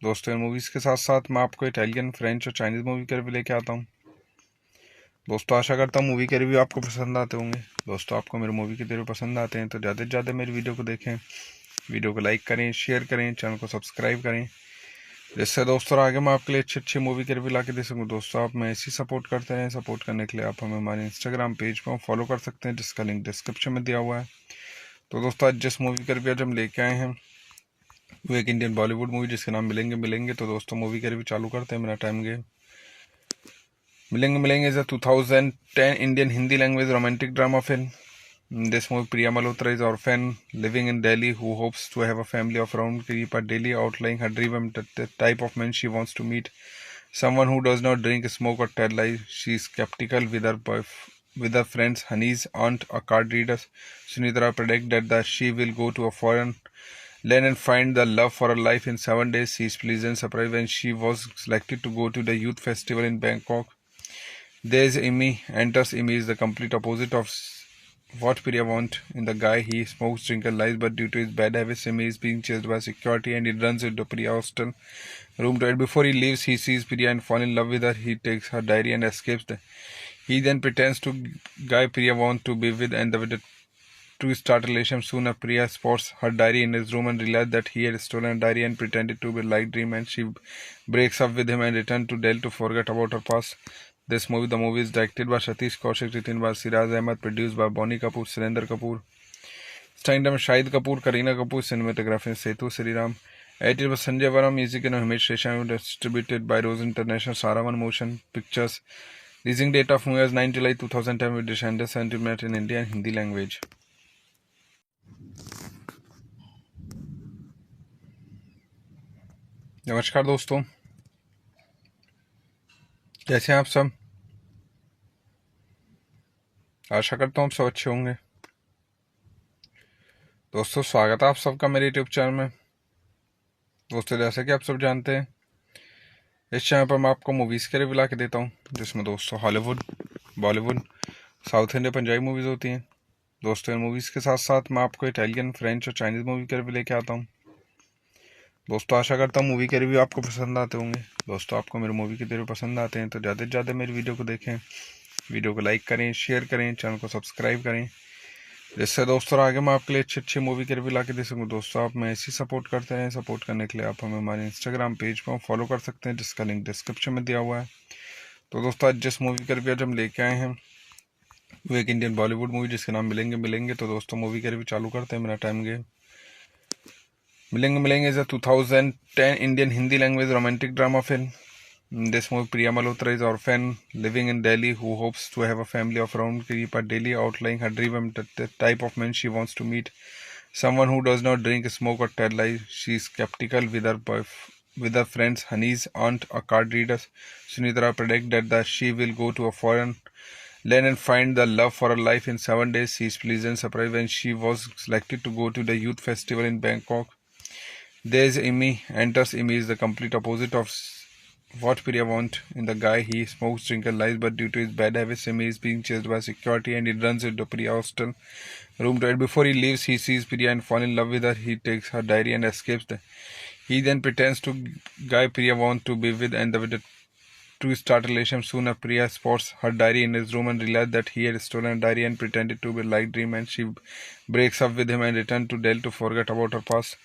दोस्तों, इन मूवीज़ के साथ साथ मैं आपको इटालियन, फ्रेंच और चाइनीज़ मूवी के रिव्यू लेके आता हूँ। दोस्तों, आशा करता हूँ मूवी के रिव्यू आपको पसंद आते होंगे। दोस्तों, आपको मेरे मूवी के रिव्यू पसंद आते हैं तो ज़्यादा से ज़्यादा मेरी वीडियो को देखें, वीडियो को लाइक करें, शेयर करें, चैनल को सब्सक्राइब करें, जिससे दोस्तों आगे मैं आपके लिए अच्छी मूवी के रिव्यू ला के दे सकूँ। दोस्तों, आप मैं ऐसी सपोर्ट करते रहें। सपोर्ट करने के लिए आप हमें हमारे इंस्टाग्राम पेज पर फॉलो कर सकते हैं, जिसका लिंक डिस्क्रिप्शन में दिया हुआ है। तो दोस्तों, आज जिस मूवी का रिव्यू आज हम लेके आए हैं वो एक इंडियन बॉलीवुड मूवी जिसके नाम मिलेंगे। तो दोस्तों, मूवी का रिव्यू चालू करते हैं, मेरा टाइम गए। मिलेंगे is a 2010 Indian Hindi language romantic drama film. In this movie, Priya Malhotra is orphan living in Delhi who hopes to have a family of around 3 per daily, outlining her dream and the type of man she wants to meet. Someone who does not drink, smoke, or tell lies. She is skeptical with her friends Hani's aunt, a card reader. Sunitra predict that she will go to a foreign land and find the love for her life in 7 days. She is pleasant surprised when she was selected to go to the youth festival in Bangkok. There's Imi. Enters Imi is the complete opposite of what Priya wants in the guy. He smokes, drinks, and lies, but due to his bad habits, Imi is being chased by security and he runs into Priya hostel room to it. Before he leaves, he sees Priya and falls in love with her. He takes her diary and escapes. He then pretends to guy Priya wants to be with and with the two start relationship. Soon Priya spots her diary in his room and realizes that he had stolen a diary and pretended to be like dream, and she breaks up with him and returns to Delhi to forget about her past. The movie is directed by Satish Kaushik, written by Siraj Ahmed, produced by Bonnie Kapoor, Surendra Kapoor, starring Shahid Kapoor, Kareena Kapoor, cinematography Setu Sriram, edited by Sanjay Varam, music and Himesh Reshammy, distributed by Rose International, Saravan Motion Pictures. Releasing date of movie is 9 July 2010 with Descendants sentiment in Hindi and Hindi language. नमस्कार दोस्तों, कैसे हैं आप सब। आशा करता हूँ आप सब अच्छे होंगे। दोस्तों, स्वागत है आप सबका मेरे यूट्यूब चैनल में। दोस्तों, जैसे कि आप सब जानते हैं, इस चैनल पर मैं आपको मूवीज़ के रिव्यू ला के देता हूँ, जिसमें दोस्तों Hollywood, Bollywood, south India, Punjabi movies होती हैं। दोस्तों, इन मूवीज़ के साथ साथ मैं आपको इटालियन, फ्रेंच और चाइनीज़ मूवी के रिव्यू लेके आता हूँ। दोस्तों, आशा करता हूँ मूवी के रिव्यू आपको पसंद आते होंगे। दोस्तों, आपको मेरे मूवी के रिव्यू पसंद आते हैं तो ज़्यादा से ज़्यादा मेरी वीडियो को देखें, वीडियो को लाइक करें, शेयर करें, चैनल को सब्सक्राइब करें, जिससे दोस्तों आगे मैं आपके लिए अच्छी मूवी के रिव्यू ला के दे सकूँ। दोस्तों, आप मैं ऐसी सपोर्ट करते रहें। सपोर्ट करने के लिए आप हमें हमारे इंस्टाग्राम पेज पर फॉलो कर सकते हैं, जिसका लिंक डिस्क्रिप्शन में दिया हुआ है। तो दोस्तों, आज जिस मूवी का रिव्यू आज हम लेके आए हैं वो एक इंडियन बॉलीवुड मूवी जिसके नाम मिलेंगे। तो दोस्तों, मूवी का रिव्यू चालू करते हैं, मेरा टाइम गए। मिलेंगे is a 2010 Indian Hindi language romantic drama film. In this movie, Priya Malhotra is orphan living in Delhi who hopes to have a family of around 3 per daily, outlining her dream and the type of man she wants to meet. Someone who does not drink, smoke, or tell lies. She is skeptical with with her friends Honey's aunt, a card reader. Sunitra predict that she will go to a foreign land and find the love for her life in 7 days. She is pleasant surprised when she was selected to go to the youth festival in Bangkok. There's Imi. Enters Imi is the complete opposite of what Priya wants in the guy. He smokes, drinks, and lies, but due to his bad habits, Imi is being chased by security and he runs into Priya hostel room. Right before he leaves, he sees Priya and falls in love with her. He takes her diary and escapes. He then pretends to guy Priya wants to be with and with the two start relationship. Soon Priya spots her diary in his room and realizes that he had stolen a diary and pretended to be a light dream, and she breaks up with him and returns to Delhi to forget about her past.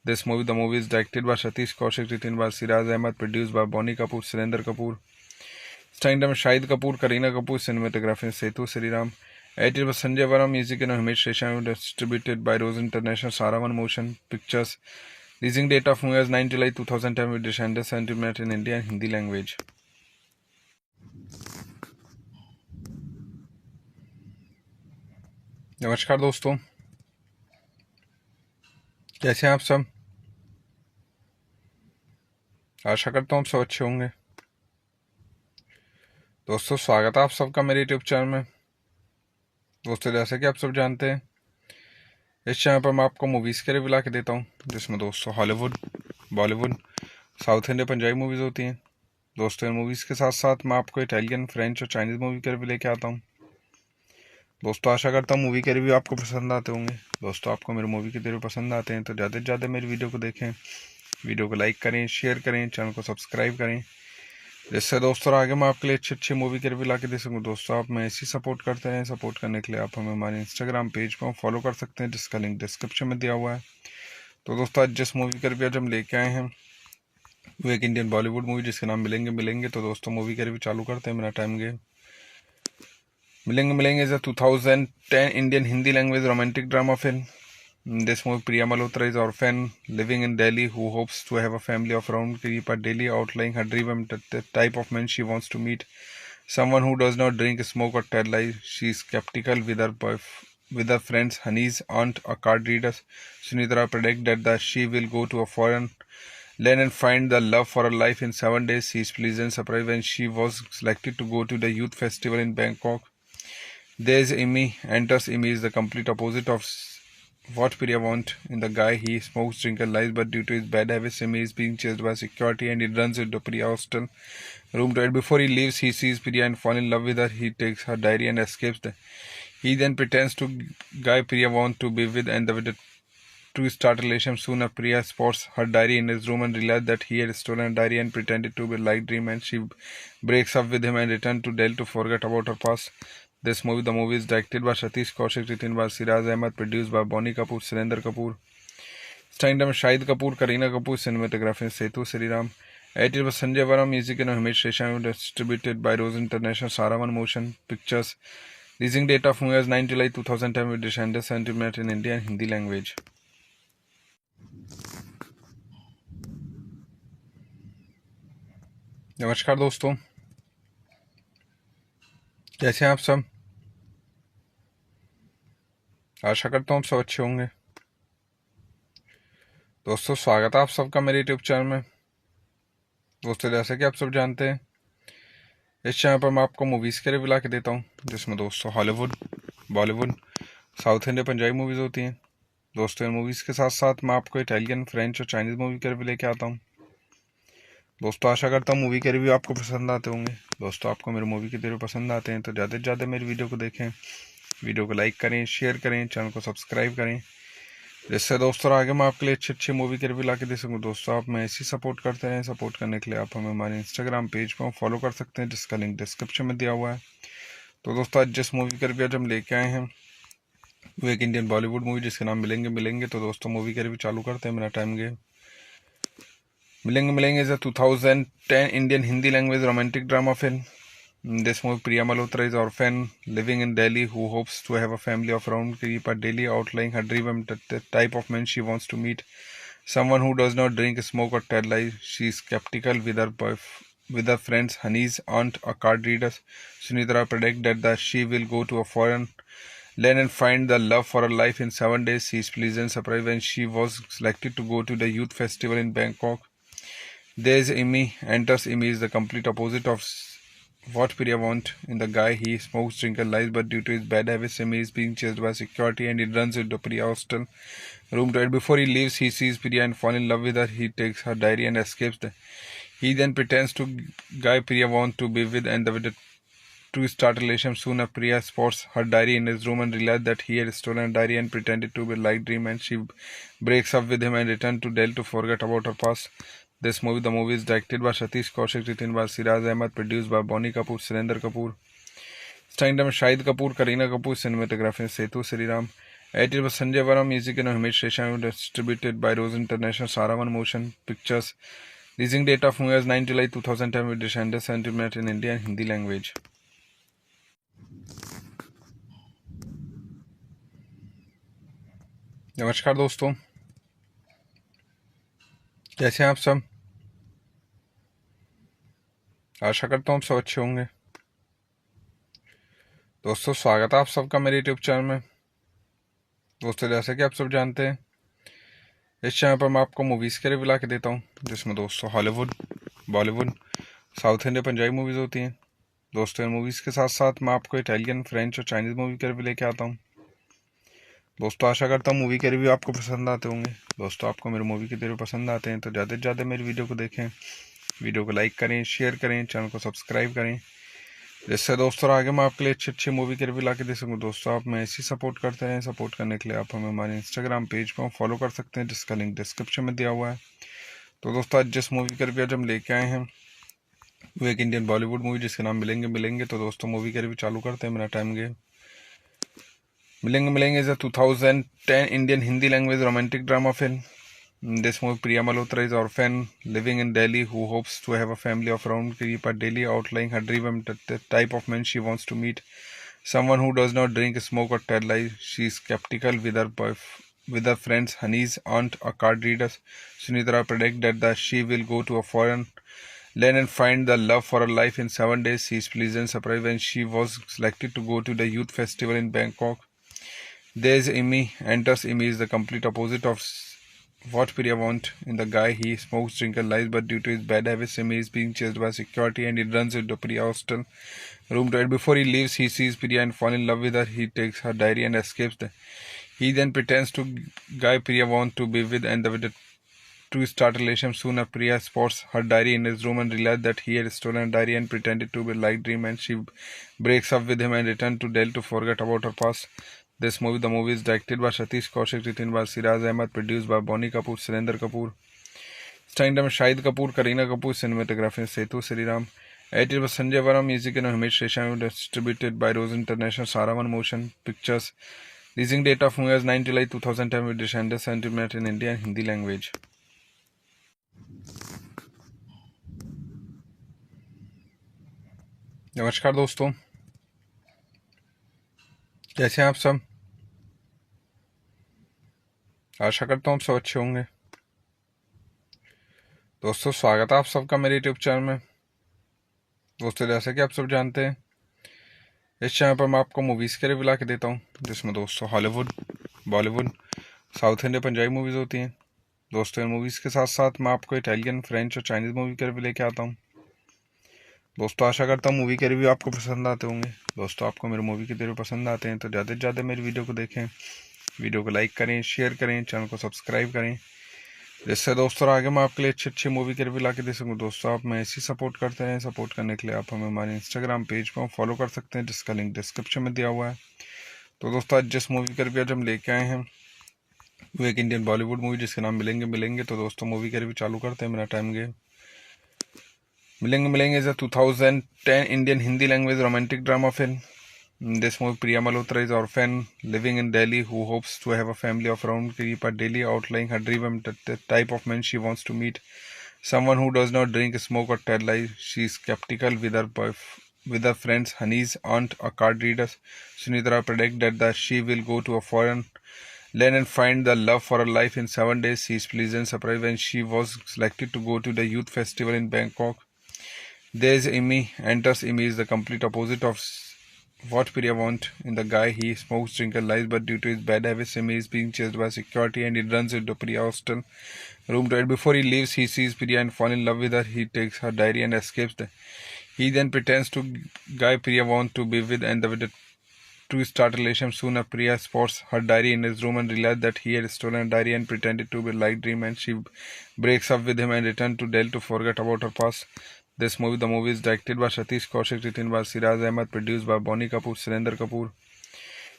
The movie is directed by Satish Kaushik, written by Siraj Ahmed, produced by Bonnie Kapoor, Surendra Kapoor, starring Shahid Kapoor, Kareena Kapoor, cinematography Setu Sriram, edited by Sanjay Varma, music and Himesh Resha, distributed by Rose International, Saravan Motion Pictures. Releasing date of movie is 9 July 2010 with Descendants Sentiment in India and Hindi language. नमस्कार दोस्तों, कैसे हैं आप सब। आशा करता हूँ आप सब अच्छे होंगे। दोस्तों स्वागत है आप सबका मेरे यूट्यूब चैनल में। दोस्तों जैसे कि आप सब जानते हैं, इस चैनल पर मैं आपको मूवीज़ के रिव्यू ला के देता हूँ, जिसमें दोस्तों Hollywood, Bollywood, south India, Punjabi movies होती हैं। दोस्तों इन मूवीज़ के साथ साथ मैं आपको इटालियन, फ्रेंच और चाइनीज़ मूवी के रिव्यू लेके आता हूँ। दोस्तों आशा करता हूँ मूवी के रिव्यू आपको पसंद आते होंगे। दोस्तों आपको मेरे मूवी के रिव्यू पसंद आते हैं तो ज़्यादा से ज़्यादा मेरी वीडियो को देखें, वीडियो को लाइक करें, शेयर करें, चैनल को सब्सक्राइब करें, जिससे दोस्तों आगे मैं आपके लिए अच्छी मूवी के रिव्यू ला के दे सकूँ। दोस्तों आप मैं ऐसी सपोर्ट करते हैं। सपोर्ट करने के लिए आप हमें हमारे इंस्टाग्राम पेज पर फॉलो कर सकते हैं, जिसका लिंक डिस्क्रिप्शन में दिया हुआ है। तो दोस्तों आज जिस मूवी का रिव्यू आज हम लेके आए हैं वो एक इंडियन बॉलीवुड मूवी जिसके नाम मिलेंगे। तो दोस्तों मूवी का रिव्यू चालू करते हैं, मेरा टाइम गए। मिलेंगे is a 2010 Indian Hindi language romantic drama film. In this movie, Priya Malhotra is an orphan living in Delhi who hopes to have a family of her own. Keep her daily outlining her dream and the type of man she wants to meet. Someone who does not drink, smoke, or tell lies. She is skeptical with her friends Honey's aunt, a card reader. Sunitra predict that she will go to a foreign land and find the love for her life in 7 days. She is pleasant surprised when she was selected to go to the youth festival in Bangkok. There's Imi. Enters Imi is the complete opposite of what Priya wants in the guy. He smokes, drinks, and lies, but due to his bad habits, Imi is being chased by security and he runs into Priya hostel room. Right before he leaves, he sees Priya and falls in love with her. He takes her diary and escapes. He then pretends to guy Priya wants to be with and with the two start relationship. Soon Priya spots her diary in his room and realizes that he had stolen a diary and pretended to be a light dream, and she breaks up with him and returns to Delhi to forget about her past. The movie is directed by Satish Kaushik, written by Siraj Ahmed, produced by Bonnie Kapoor, Surendra Kapoor, starring Shahid Kapoor, Kareena Kapoor, cinematography Setu Sriram, edited by Sanjay Varma, music and Himesh Resha, distributed by Rose International, Saravan Motion Pictures. Releasing date of movie is 9 July 2010 with Descendants Sentiment in India and Hindi language. नमस्कार दोस्तों, कैसे हैं आप सब। आशा करता हूँ आप सब अच्छे होंगे। दोस्तों स्वागत है आप सबका मेरे यूट्यूब चैनल में। दोस्तों जैसे कि आप सब जानते हैं, इस चैनल पर मैं आपको मूवीज़ के रिव्यू ला के देता हूँ, जिसमें दोस्तों Hollywood, Bollywood, south India, Punjabi movies होती हैं। दोस्तों इन मूवीज़ के साथ साथ मैं आपको इटालियन, फ्रेंच और चाइनीज़ मूवी के रिव्यू लेके आता हूँ। दोस्तों आशा करता हूँ मूवी के रिव्यू आपको पसंद आते होंगे। दोस्तों आपको मेरे मूवी के रिव्यू पसंद आते हैं तो ज़्यादा से ज़्यादा मेरी वीडियो को देखें, वीडियो को लाइक करें, शेयर करें, चैनल को सब्सक्राइब करें, जिससे दोस्तों आगे मैं आपके लिए अच्छी मूवी के रिव्यू ला के दे सकूँ। दोस्तों आप मैं ऐसी सपोर्ट करते हैं। सपोर्ट करने के लिए आप हमें हमारे इंस्टाग्राम पेज पर फॉलो कर सकते हैं, जिसका लिंक डिस्क्रिप्शन में दिया हुआ है। तो दोस्तों आज जिस मूवी का रिव्यू आज हम लेके आए हैं वो एक इंडियन बॉलीवुड मूवी जिसके नाम मिलेंगे। तो दोस्तों मूवी का रिव्यू चालू करते हैं, मेरा टाइम गए। मिलेंगे is a 2010 Indian Hindi language romantic drama film. In this movie, Priya Malhotra is an orphan living in Delhi who hopes to have a family of her own. Keep her daily outlining her dream and the type of man she wants to meet. Someone who does not drink, smoke, or tell lies. She is skeptical with her friends Honey's aunt, a card reader. Sunitra predict that she will go to a foreign land and find the love for her life in 7 days. She is pleasant surprised when she was selected to go to the youth festival in Bangkok. There's Imi, enters Imi is the complete opposite of what Priya wants in the guy. He smokes, drinks, and lies, but due to his bad habits, Imi is being chased by security and he runs into Priya hostel room. Right before he leaves, he sees Priya and falls in love with her. He takes her diary and escapes. He then pretends to guy Priya wants to be with, and with the two start relationship. Soon, Priya spots her diary in his room and realizes that he had stolen a diary and pretended to be a light dream, and she breaks up with him and returns to Delhi to forget about her past. The movie is directed by Satish Kaushik, written by Siraj Ahmed, produced by Bonnie Kapoor, Surendra Kapoor, starring में Shahid Kapoor, Kareena Kapoor, cinematography Setu Sriram, edited by Sanjay Varma, music and Himesh Reshan, distributed by Rose International, Saravan Motion Pictures. Releasing date of movie is 9 July 2010 with Descender sentiment in India and Hindi language. नमस्कार दोस्तों, कैसे हैं आप सब। आशा करता हूँ आप सब अच्छे होंगे। दोस्तों, स्वागत है आप सबका मेरे यूट्यूब चैनल में। दोस्तों, जैसे कि आप सब जानते हैं, इस चैनल पर मैं आपको मूवीज़ के रिव्यू ला के देता हूँ, जिसमें दोस्तों Hollywood, Bollywood, south India, Punjabi movies होती हैं। दोस्तों, इन मूवीज़ के साथ साथ मैं आपको इटालियन, फ्रेंच और चाइनीज़ मूवी के रिव्यू लेके आता हूँ। दोस्तों, आशा करता हूँ मूवी के रिव्यू आपको पसंद आते होंगे। दोस्तों, आपको मेरे मूवी के रिव्यू पसंद आते हैं तो ज़्यादा से ज़्यादा मेरी वीडियो को देखें, वीडियो को लाइक करें, शेयर करें, चैनल को सब्सक्राइब करें, जिससे दोस्तों आगे मैं आपके लिए अच्छे मूवी के रिव्यू ला के दे सकूँ। दोस्तों, आप मैं ऐसी सपोर्ट करते रहें। सपोर्ट करने के लिए आप हमें हमारे इंस्टाग्राम पेज पर फॉलो कर सकते हैं, जिसका लिंक डिस्क्रिप्शन में दिया हुआ है। तो दोस्तों, आज जिस मूवी का रिव्यू आज हम लेके आए हैं वो एक इंडियन बॉलीवुड मूवी जिसके नाम मिलेंगे। तो दोस्तों, मूवी का रिव्यू चालू करते हैं, मेरा टाइम गए। मिलेंगे is a 2010 Indian Hindi language romantic drama film. In this movie, Priya Malhotra is an orphan living in Delhi who hopes to have a family of her own. Keep her daily outlying her dream and the type of man she wants to meet. Someone who does not drink, smoke, or tell lies. She is skeptical with her friends. Honey's aunt, a card reader, Sunitra, predict that she will go to a foreign land and find the love for her life in 7 days. She is pleasant surprised when she was selected to go to the youth festival in Bangkok. There's Imi, enters Imi is the complete opposite of what Priya wants in the guy. He smokes, drinks, and lies, but due to his bad habits, Imi is being chased by security and he runs into Priya hostel room. Right before he leaves, he sees Priya and falls in love with her. He takes her diary and escapes. He then pretends to guy Priya wants to be with, and with the two start relationship. Soon, Priya spots her diary in his room and realizes that he had stolen a diary and pretended to be a light dream, and she breaks up with him and returns to Delhi to forget about her past. The movie is directed by Satish Kaushik, written by Siraj Ahmed, produced by Bonnie Kapoor, Surendra Kapoor, starring में Shahid Kapoor, Kareena Kapoor, cinematography Setu Sriram, edited by Sanjay Varma, music and Himesh Reshan, distributed by Rose International, Saravan Motion Pictures. Releasing date of movie is 9 July 2010 with Descender sentiment in India and Hindi language. नमस्कार दोस्तों, कैसे हैं आप सब। आशा करता हूँ आप सब अच्छे होंगे। दोस्तों, स्वागत है आप सबका मेरे यूट्यूब चैनल में। दोस्तों, जैसे कि आप सब जानते हैं, इस चैनल पर मैं आपको मूवीज़ के रिव्यू ला के देता हूँ, जिसमें दोस्तों Hollywood, Bollywood, south India, Punjabi movies होती हैं। दोस्तों, इन मूवीज़ के साथ साथ मैं आपको इटालियन, फ्रेंच और चाइनीज़ मूवी के रिव्यू लेके आता हूँ। दोस्तों, आशा करता हूँ मूवी के रिव्यू आपको पसंद आते होंगे। दोस्तों, आपको मेरे मूवी के रिव्यू पसंद आते हैं तो ज़्यादा से ज़्यादा मेरी वीडियो को देखें, वीडियो को लाइक करें, शेयर करें, चैनल को सब्सक्राइब करें, जिससे दोस्तों आगे मैं आपके लिए अच्छे मूवी के रिव्यू ला के दे सकूँ। दोस्तों, आप मैं ऐसी सपोर्ट करते रहें। सपोर्ट करने के लिए आप हमें हमारे इंस्टाग्राम पेज पर फॉलो कर सकते हैं, जिसका लिंक डिस्क्रिप्शन में दिया हुआ है। तो दोस्तों, आज जिस मूवी का रिव्यू आज हम लेके आए हैं वो एक इंडियन बॉलीवुड मूवी जिसके नाम मिलेंगे। तो दोस्तों, मूवी का रिव्यू चालू करते हैं, मेरा टाइम गए। मिलेंगे is a 2010 Indian Hindi language romantic drama film. In this movie, Priya Malhotra is an orphan living in Delhi who hopes to have a family of her own. Keep her daily outlying her dream and the type of man she wants to meet. Someone who does not drink, smoke, or tell lies. She is skeptical with her friends. Honey's aunt, a card reader, Sunitra, predict that she will go to a foreign land and find the love for her life in 7 days. She is pleasant surprised when she was selected to go to the youth festival in Bangkok. There's Imi, enters Imi is the complete opposite of what Priya want in the guy. He smokes, drinks, and lies, but due to his bad habits, Simi is being chased by security and he runs into Priya hostel room to it. Before he leaves, he sees Priya and falls in love with her. He takes her diary and escapes. He then pretends to guy Priya wants to be with and with the two start relationship. Soon Priya spots her diary in his room and realizes that he had stolen her diary and pretended to be a light dream, and she breaks up with him and returns to Delhi to forget about her past. The movie is directed by Satish Kaushik, written by Siraj Ahmed, produced by Bonnie Kapoor, Surendra Kapoor,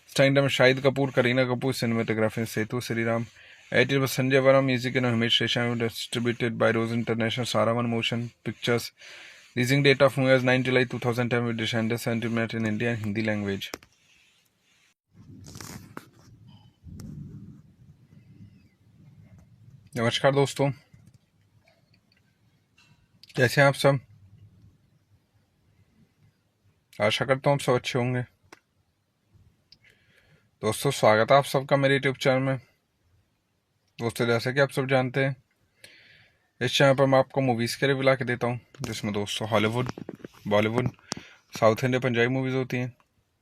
starring Shahid Kapoor, Kareena Kapoor, cinematography Setu Sriram, edited by Sanjay Varma, music and Hamish Resham, distributed by Rose International, Saravan Motion Pictures. Releasing date of movie is 9 July 2010 with Descendant sentiment in India and Hindi language. नमस्कार दोस्तों, कैसे हैं आप सब। आशा करता हूँ आप सब अच्छे होंगे। दोस्तों स्वागत है आप सबका मेरे यूट्यूब चैनल में। दोस्तों जैसे कि आप सब जानते हैं, इस चैनल पर मैं आपको मूवीज़ के रिव्यू ला के देता हूँ, जिसमें दोस्तों Hollywood, Bollywood, south India, Punjabi movies होती हैं।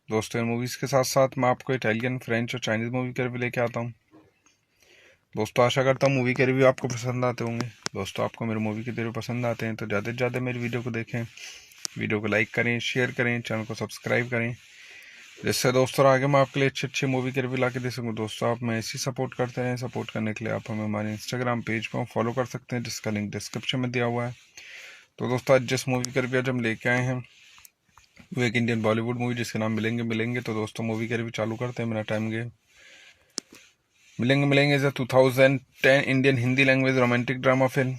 दोस्तों इन मूवीज़ के साथ साथ मैं आपको इटालियन, फ्रेंच और चाइनीज़ मूवी के रिव्यू लेके आता हूँ। दोस्तों आशा करता हूँ मूवी के रिव्यू आपको पसंद आते होंगे। दोस्तों आपको मेरे मूवी के रिव्यू पसंद आते हैं तो ज़्यादा से ज़्यादा मेरी वीडियो को देखें, वीडियो को लाइक करें, शेयर करें, चैनल को सब्सक्राइब करें, जिससे दोस्तों आगे मैं आपके लिए अच्छे मूवी के रिव्यू ला के दे सकूँ। दोस्तों आप मैं ऐसी सपोर्ट करते हैं। सपोर्ट करने के लिए आप हमें हमारे इंस्टाग्राम पेज पर फॉलो कर सकते हैं, जिसका लिंक डिस्क्रिप्शन में दिया हुआ है। तो दोस्तों आज जिस मूवी का रिव्यू आज हम लेके आए हैं वो एक इंडियन बॉलीवुड मूवी जिसके नाम मिलेंगे। तो दोस्तों मूवी का रिव्यू चालू करते हैं, मेरा टाइम गए। मिलेंगे is a 2010 Indian Hindi language romantic drama film.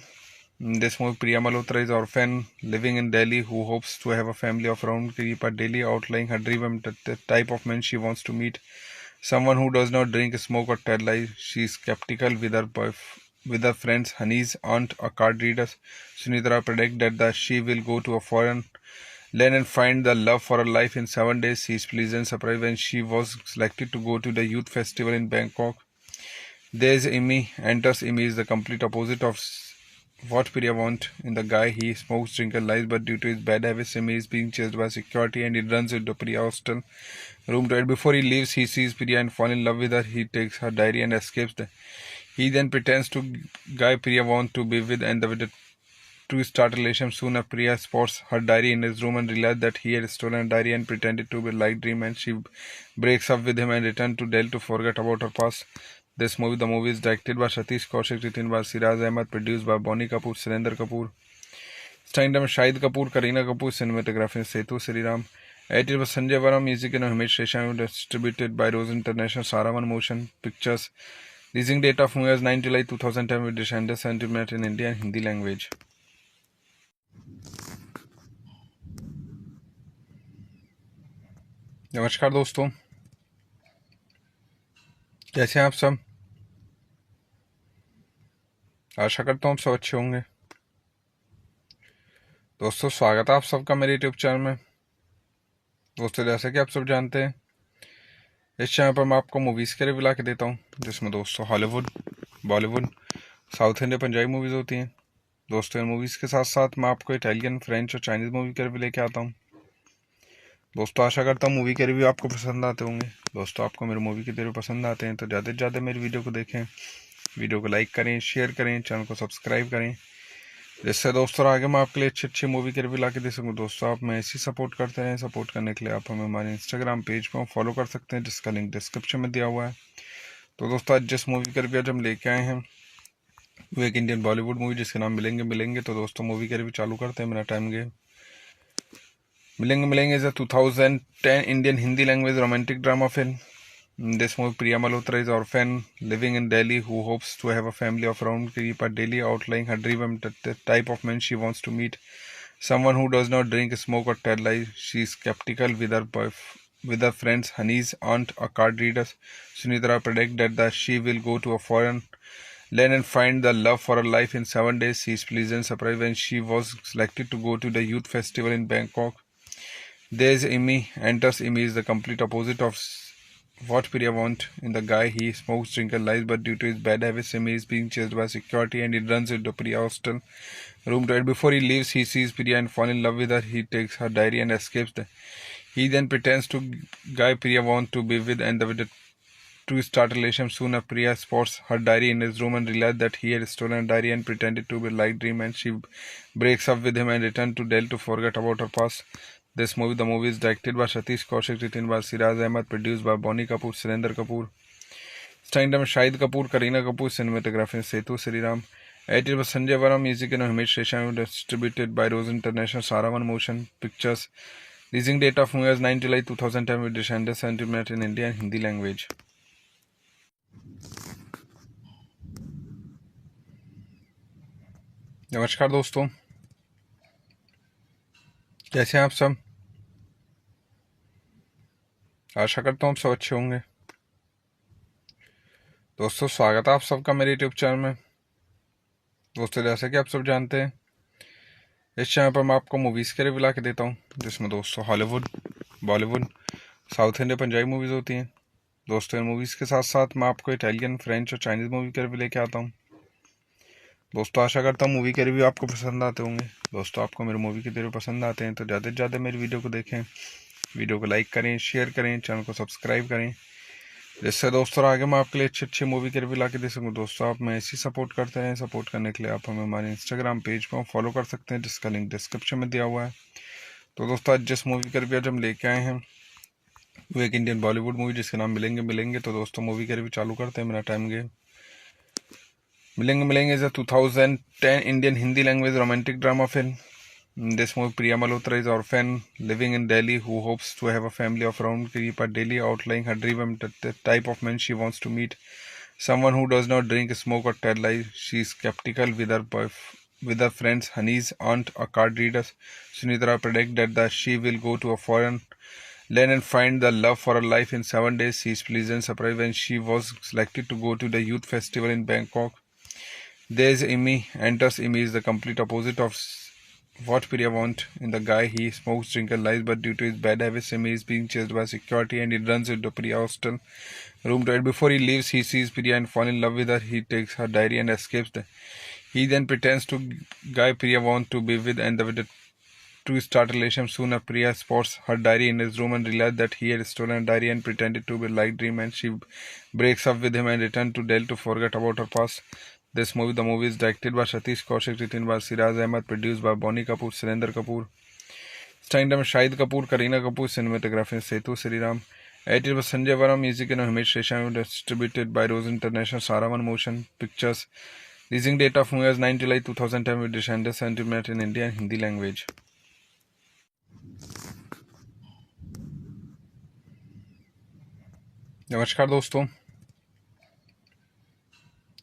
In this movie, Priya Malhotra is an orphan living in Delhi who hopes to have a family of her own. Keep her daily outlying her dream and the type of man she wants to meet. Someone who does not drink, smoke, or tell lies. She is skeptical with her friends. Honey's aunt, a card reader, Sunitra, predict that she will go to a foreign land and find the love for her life in 7 days. She is pleased and surprised when she was selected to go to the youth festival in Bangkok. There's Amy. Enters Amy is the complete opposite of what Priya wants in the guy. He smokes, drinks, and lies, but due to his bad habits, Amy is being chased by security and he runs into Priya hostel room to it. Before he leaves, he sees Priya and falls in love with her. He takes her diary and escapes. He then pretends to guy Priya wants to be with and with the two start relationship. Soon Priya spots her diary in his room and realizes that he had stolen her diary and pretended to be a light dream, and she breaks up with him and returns to Delhi to forget about her past. The movie is directed by Satish Kaushik, written by Siraj Ahmed, produced by Bonnie Kapoor, Surendra Kapoor, starring Shahid Kapoor, Kareena Kapoor, cinematography Setu Sriram, edited by Sanjay Varma, music and Hamish Resham, distributed by Rose International, Saravan Motion Pictures. Releasing date of movie is 9 July 2010 with Descendant sentiment in India and Hindi language. नमस्कार दोस्तों, कैसे हैं आप सब। आशा करता हूँ आप सब अच्छे होंगे। दोस्तों स्वागत है आप सबका मेरे यूट्यूब चैनल में। दोस्तों जैसे कि आप सब जानते हैं, इस चैनल पर मैं आपको मूवीज़ के रिव्यू ला के देता हूँ, जिसमें दोस्तों Hollywood, Bollywood, south India, Punjabi movies होती हैं। दोस्तों इन मूवीज़ के साथ साथ मैं आपको इटालियन, फ्रेंच और चाइनीज़ मूवी के रिव्यू लेके आता हूँ। दोस्तों आशा करता हूँ मूवी के रिव्यू आपको पसंद आते होंगे। दोस्तों आपको मेरे मूवी के रिव्यू पसंद आते हैं तो ज़्यादा से ज़्यादा मेरी वीडियो को देखें, वीडियो को लाइक करें, शेयर करें, चैनल को सब्सक्राइब करें, जिससे दोस्तों आगे मैं आपके लिए अच्छे मूवी के रिव्यू ला के दे सकूँ। दोस्तों आप मैं ऐसी सपोर्ट करते हैं। सपोर्ट करने के लिए आप हमें हमारे इंस्टाग्राम पेज पर फॉलो कर सकते हैं, जिसका लिंक डिस्क्रिप्शन में दिया हुआ है। तो दोस्तों आज जिस मूवी का रिव्यू आज हम लेके आए हैं वो एक इंडियन बॉलीवुड मूवी जिसके नाम मिलेंगे। तो दोस्तों मूवी का रिव्यू चालू करते हैं, मेरा टाइम गए। मिलेंगे is a 2010 Indian Hindi language romantic drama film. In this movie, Priya Malhotra is an orphan living in Delhi who hopes to have a family of her own. Keep her daily outlying her dream and the type of man she wants to meet. Someone who does not drink, smoke, or tell lies. She is skeptical with her friends. Honey's aunt, a card reader, Sunitra, predict that she will go to a foreign land and find the love for her life in 7 days. She is pleased and surprised when she was selected to go to the youth festival in Bangkok. There's Amy. Enters Amy is the complete opposite of what Priya wants in the guy. He smokes, drinks, and lies, but due to his bad habits, Amy is being chased by security and he runs into Priya hostel room to it. Before he leaves, he sees Priya and falls in love with her. He takes her diary and escapes. He then pretends to guy Priya want to be with and with the two start relationship. Soon after, Priya spots her diary in his room and realizes that he had stolen a diary and pretended to be a light dream, and she breaks up with him and returns to Delhi to forget about her past. The movie is directed by Satish Kaushik, written by Siraj Ahmed, produced by Bonnie Kapoor, Surendra Kapoor, starring Shahid Kapoor, Kareena Kapoor, cinematography Setu Sriram. Edited by Sanjay Varma, music and Himesh Reshammy, distributed by Rose International, Saravan Motion Pictures. Releasing date of movie was 9 July 2010 with Descendants 70 minutes in India and Hindi language. नमस्कार दोस्तों, कैसे हैं आप सब। आशा करता हूँ आप सब अच्छे होंगे। दोस्तों, स्वागत है आप सबका मेरे यूट्यूब चैनल में। दोस्तों, जैसे कि आप सब जानते हैं, इस चैनल पर मैं आपको मूवीज़ के रिव्यू ला के देता हूँ, जिसमें दोस्तों Hollywood, Bollywood, south India, Punjabi movies होती हैं। दोस्तों, इन मूवीज़ के साथ साथ मैं आपको इटालियन, फ्रेंच और चाइनीज़ मूवी के रिव्यू लेके आता हूँ। दोस्तों, आशा करता हूँ मूवी के रिव्यू आपको पसंद आते होंगे। दोस्तों, आपको मेरे मूवी के रिव्यू पसंद आते हैं तो ज़्यादा से ज़्यादा मेरी वीडियो को देखें, वीडियो को लाइक करें, शेयर करें, चैनल को सब्सक्राइब करें, जिससे दोस्तों आगे मैं आपके लिए अच्छे मूवी के रिव्यू ला के दे सकूँ। दोस्तों, आप मैं ऐसी सपोर्ट करते हैं। सपोर्ट करने के लिए आप हमें हमारे इंस्टाग्राम पेज पर फॉलो कर सकते हैं, जिसका लिंक डिस्क्रिप्शन में दिया हुआ है। तो दोस्तों, आज जिस मूवी का रिव्यू आज हम लेके आए हैं वो एक इंडियन बॉलीवुड मूवी जिसका नाम मिलेंगे। तो दोस्तों, मूवी का रिव्यू चालू करते हैं, मेरा टाइम गए। मिलेंगे is a 2010 Indian Hindi language romantic drama film. In this movie, Priya Malhotra is an orphan living in Delhi who hopes to have a family of her own. Kripa Delhi outlining her dream and the type of man she wants to meet. Someone who does not drink, smoke or tell lies. She is skeptical with her friends Hani's aunt, a card reader. Sunitra predicts that she will go to a foreign land and find the love for her life in 7 days. She is pleasant surprised when she was selected to go to the youth festival in Bangkok. There's Amy. Enters Amy is the complete opposite of what Priya wants in the guy. He smokes, drinks, and lies, but due to his bad habits, Amy is being chased by security and he runs into Priya hostel room to it. Before he leaves, he sees Priya and falls in love with her. He takes her diary and escapes. He then pretends to guy Priya wants to be with and with the two start relationship. Soon after, Priya spots her diary in his room and realizes that he had stolen a diary and pretended to be a light dream, and she breaks up with him and returns to Delhi to forget about her past. The movie is directed by Satish Kaushik, written by Siraj Ahmed, produced by Bonnie Kapoor, Surendra Kapoor, starring Shahid Kapoor, Kareena Kapoor, cinematography Setu Sriram. Edited by Sanjay Varma, music and Himesh Reshammy, distributed by Rose International, Saravan Motion Pictures. Releasing date of movie was 9 July 2010 with Descendants 70 minutes in India and Hindi language. नमस्कार दोस्तों,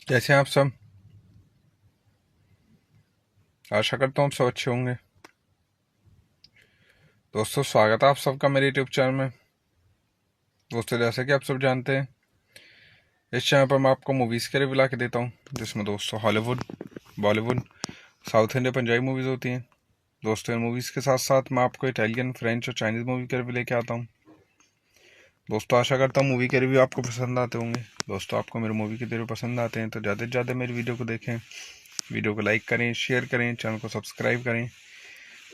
कैसे हैं आप सब। आशा करता हूँ आप सब अच्छे होंगे। दोस्तों, स्वागत है आप सबका मेरे यूट्यूब चैनल में। दोस्तों, जैसे कि आप सब जानते हैं, इस चैनल पर मैं आपको मूवीज़ के रिव्यू ला के देता हूँ, जिसमें दोस्तों Hollywood, Bollywood, south India, Punjabi movies होती हैं। दोस्तों, इन मूवीज़ के साथ साथ मैं आपको इटालियन, फ्रेंच और चाइनीज़ मूवी के रिव्यू लेके आता हूँ। दोस्तों, आशा करता हूँ मूवी के रिव्यू आपको पसंद आते होंगे। दोस्तों, आपको मेरे मूवी के रिव्यू पसंद आते हैं तो ज़्यादा से ज़्यादा मेरी वीडियो को देखें, वीडियो को लाइक करें, शेयर करें, चैनल को सब्सक्राइब करें,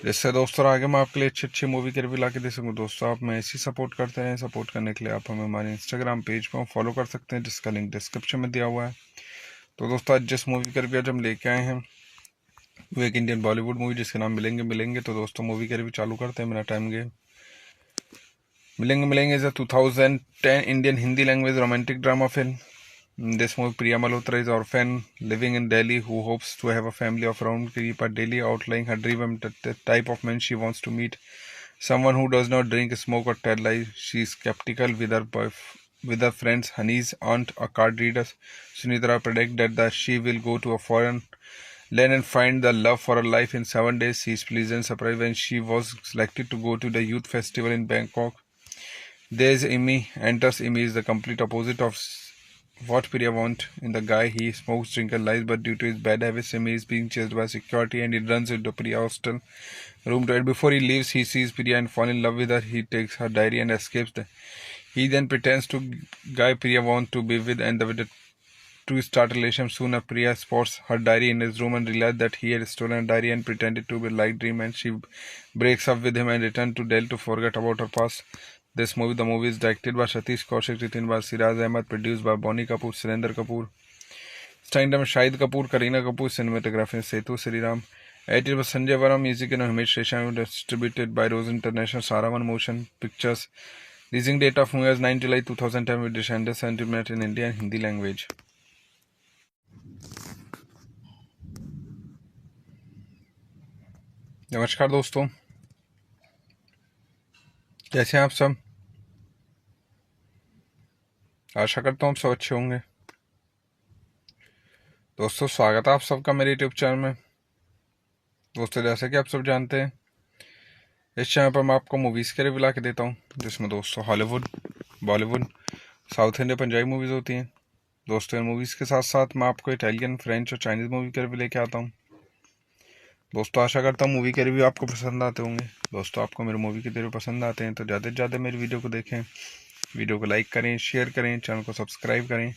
जिससे दोस्तों आगे मैं आपके लिए अच्छे मूवी के रिव्यू ला के दे सकूँ। दोस्तों, आप मैं ऐसी सपोर्ट करते हैं। सपोर्ट करने के लिए आप हमें हमारे इंस्टाग्राम पेज पर फॉलो कर सकते हैं, जिसका लिंक डिस्क्रिप्शन में दिया हुआ है। तो दोस्तों, आज जिस मूवी का रिव्यू आज हम लेके आए हैं वो एक इंडियन बॉलीवुड मूवी जिसका नाम मिलेंगे। तो दोस्तों, मूवी का रिव्यू चालू करते हैं, मेरा टाइम गए। मिलेंगे is a 2010 Indian Hindi language romantic drama film. In this movie, Priya Malhotra is an orphan living in Delhi who hopes to have a family of her own. Kripa Delhi outlining her dream and the type of man she wants to meet. Someone who does not drink, smoke or tell lies. She is skeptical with her friends Hani's aunt, a card reader. Sunitra predicts that she will go to a foreign land and find the love for her life in 7 days. She is pleasant surprised when she was selected to go to the youth festival in Bangkok. There's Amy. Enters Amy is the complete opposite of what Priya wants in the guy. He smokes, drinks, and lies, but due to his bad habits, Amy is being chased by security and he runs into Priya hostel room to it. Before he leaves, he sees Priya and falls in love with her. He takes her diary and escapes. He then pretends to guy Priya wants to be with and with the to start a relationship. Soon, Priya spots her diary in his room and realizes that he had stolen a diary and pretended to be a light dream. And she breaks up with him and returns to Delhi to forget about her past. The movie is directed by Satish Kaushik, written by Siraj Ahmed, produced by Bonnie Kapoor, Surendra Kapoor. Starring में Shahid Kapoor, Kareena Kapoor, cinematography Setu Shriram, edited by Sanjay Varma, music and Himesh Reshammy, distributed by Rose International, Saravan Motion Pictures. Releasing date of movie is 9 July 2010 with Descendant sentiment in India and Hindi language. नमस्कार दोस्तों, कैसे हैं आप सब। आशा करता हूँ आप सब अच्छे होंगे। दोस्तों, स्वागत है आप सबका मेरे यूट्यूब चैनल में। दोस्तों, जैसे कि आप सब जानते हैं, इस चैनल पर मैं आपको मूवीज़ के रिव्यू ला के देता हूँ, जिसमें दोस्तों Hollywood, Bollywood, south India, Punjabi movies होती हैं। दोस्तों, इन मूवीज़ के साथ साथ मैं आपको इटालियन, फ्रेंच और चाइनीज़ मूवी के रिव्यू लेके आता हूँ। दोस्तों, आशा करता हूँ मूवी के रिव्यू आपको पसंद आते होंगे। दोस्तों, आपको मेरे मूवी के रिव्यू पसंद आते हैं तो ज़्यादा से ज़्यादा मेरी वीडियो को देखें, वीडियो को लाइक करें, शेयर करें, चैनल को सब्सक्राइब करें,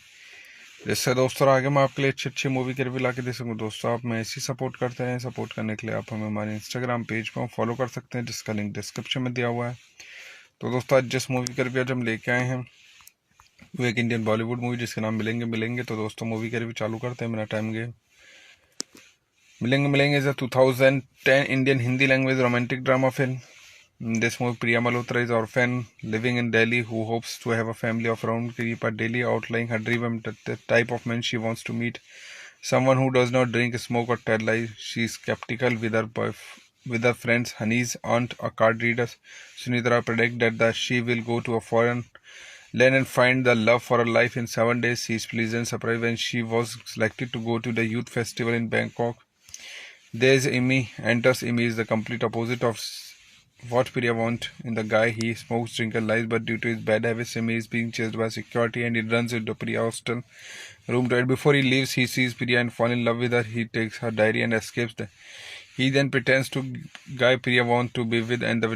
जिससे दोस्तों आगे मैं आपके लिए अच्छी मूवी के रिव्यू ला के दे सकूँ। दोस्तों, आप मैं ऐसी सपोर्ट करते हैं। सपोर्ट करने के लिए आप हमें हमारे इंस्टाग्राम पेज पर फॉलो कर सकते हैं, जिसका लिंक डिस्क्रिप्शन में दिया हुआ है। तो दोस्तों, आज जिस मूवी के रिव्यू आज हम लेके आए हैं वो एक इंडियन बॉलीवुड मूवी जिसके नाम मिलेंगे। तो दोस्तों, मूवी के रिव्यू चालू करते हैं, मेरा टाइम गए। मिलेंगे is a 2010 Indian Hindi language romantic drama film. In this movie, Priya Malhotra is an orphan living in Delhi who hopes to have a family of her own. Keep her daily outlying her dream and the type of man she wants to meet. Someone who does not drink, smoke, or tell lies. She is skeptical with her friends. Honey's aunt, a card reader, Sunitra, predict that she will go to a foreign land and find the love for her life in 7 days. She is pleasant surprised when she was selected to go to the youth festival in Bangkok. There's Amy. Enters Amy is the complete opposite of what Priya wants in the guy. He smokes, drinks, and lies, but due to his bad habits, Amy is being chased by security and he runs into Priya hostel room. Right before he leaves, he sees Priya and falls in love with her. He takes her diary and escapes. He then pretends to guy Priya wants to be with and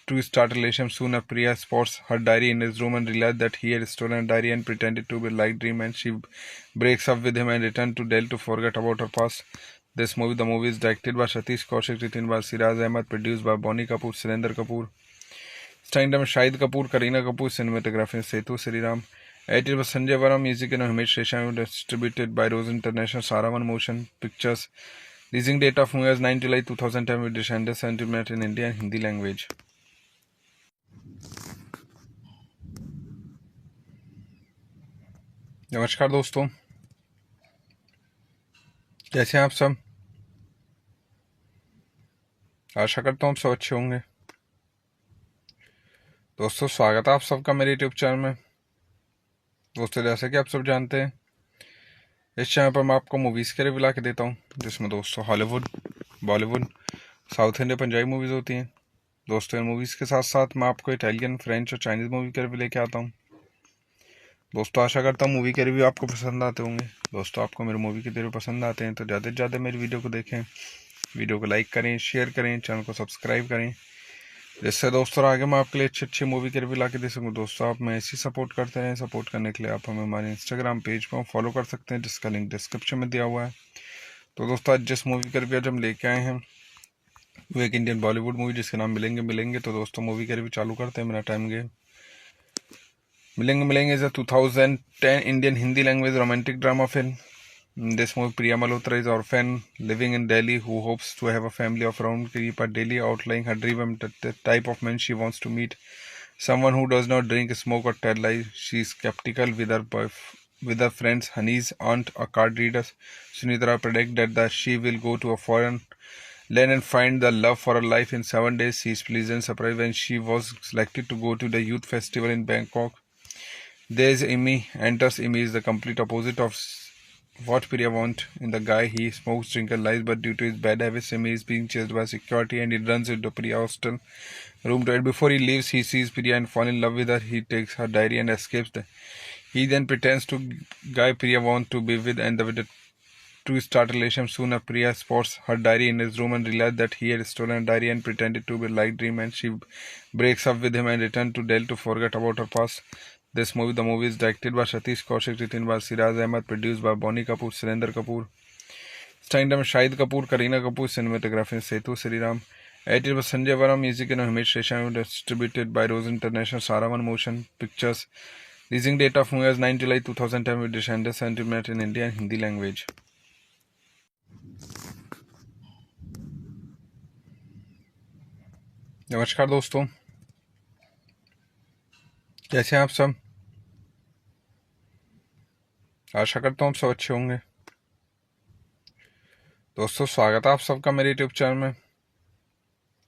to start a relationship. Soon, Priya spots her diary in his room and realizes that he had stolen a diary and pretended to be a light dream. And she breaks up with him and returns to Delhi to forget about her past. The movie is directed by Satish Kaushik, written by Siraj Ahmed, produced by Bonnie Kapoor, Surendra Kapoor. Starring में Shahid Kapoor, Kareena Kapoor, cinematography Setu Shriram, edited by Sanjay Varma, music and Himesh Reshammy, distributed by Rose International, Saravan Motion Pictures. Releasing date of movie is 9 July 2010 with Descendant sentiment in India and Hindi language. नमस्कार दोस्तों, कैसे हैं आप सब। आशा करता हूँ आप सब अच्छे होंगे। दोस्तों, स्वागत है आप सबका मेरे यूट्यूब चैनल में। दोस्तों, जैसे कि आप सब जानते हैं, इस चैनल पर मैं आपको मूवीज़ के रिव्यू ला के देता हूँ, जिसमें दोस्तों Hollywood, Bollywood, south India, Punjabi movies होती हैं। दोस्तों, इन मूवीज़ के साथ साथ मैं आपको इटालियन, फ्रेंच और चाइनीज़ मूवी के रिव्यू लेके आता हूँ। दोस्तों, आशा करता हूँ मूवी के रिव्यू आपको पसंद आते होंगे। दोस्तों, आपको मेरे मूवी के रिव्यू पसंद आते हैं तो ज़्यादा से ज़्यादा मेरी वीडियो को देखें, वीडियो को लाइक करें, शेयर करें, चैनल को सब्सक्राइब करें, जिससे दोस्तों आगे मैं आपके लिए अच्छी मूवी के रिव्यू ला के दे सकूँ। दोस्तों, आप मैं ऐसी सपोर्ट करते हैं। सपोर्ट करने के लिए आप हमें हमारे इंस्टाग्राम पेज पर फॉलो कर सकते हैं, जिसका लिंक डिस्क्रिप्शन में दिया हुआ है। तो दोस्तों, आज जिस मूवी के रिव्यू आज हम लेके आए हैं वो एक इंडियन बॉलीवुड मूवी जिसके नाम मिलेंगे। तो दोस्तों, मूवी के रिव्यू चालू करते हैं, मेरा टाइम गए। मिलेंगे is a 2010 Indian Hindi language romantic drama film. In this movie, Priya Malhotra is an orphan living in Delhi who hopes to have a family of her own. Keep her daily outlying her dream and the type of man she wants to meet. Someone who does not drink, smoke, or tell lies. She is skeptical with her friends. Honey's aunt, a card reader, Sunitra, predict that she will go to a foreign land and find the love for her life in 7 days. She is pleasant surprised when she was selected to go to the youth festival in Bangkok. There's Amy. Enters Amy is the complete opposite of what Priya wants in the guy. He smokes, drinks, and lies, but due to his bad habits, Amy is being chased by security and he runs into Priya hostel room. Right before he leaves, he sees Priya and falls in love with her. He takes her diary and escapes. He then pretends to guy Priya wants to be with and to start a relationship. Soon, Priya spots her diary in his room and realizes that he had stolen a diary and pretended to be a light dream. And she breaks up with him and returns to Delhi to forget about her past. This movie is directed by Satish Kaushik, written by Siraj Ahmed, produced by Bonnie Kapoor, Surendra Kapoor, starring Shahid Kapoor, Kareena Kapoor, cinematography Setu Sriram, edited by Sanjay Vara, music and Himesh Resha, distributed by Rose International, Saravan Motion Pictures. Releasing date of movie is 9 July 2010 with Descendant sentiment in India and Hindi language. नमस्कार दोस्तों, कैसे हैं आप सब। आशा करता हूँ आप सब अच्छे होंगे। दोस्तों स्वागत है आप सबका मेरे यूट्यूब चैनल में।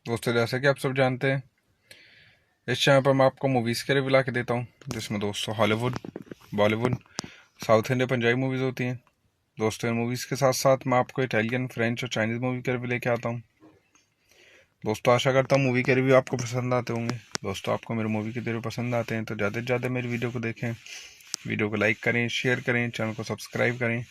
दोस्तों जैसे कि आप सब जानते हैं, इस चैनल पर मैं आपको मूवीज़ के रिव्यू ला के देता हूँ, जिसमें दोस्तों Hollywood, Bollywood, south India, Punjabi movies होती हैं। दोस्तों इन मूवीज़ के साथ साथ मैं आपको इटालियन, फ्रेंच और चाइनीज़ मूवी के रिव्यू लेके आता हूँ। दोस्तों आशा करता हूँ मूवी के रिव्यू आपको पसंद आते होंगे। दोस्तों आपको मेरे मूवी के रिव्यू पसंद आते हैं तो ज़्यादा से ज़्यादा मेरी वीडियो को देखें, वीडियो को लाइक करें, शेयर करें, चैनल को सब्सक्राइब करें,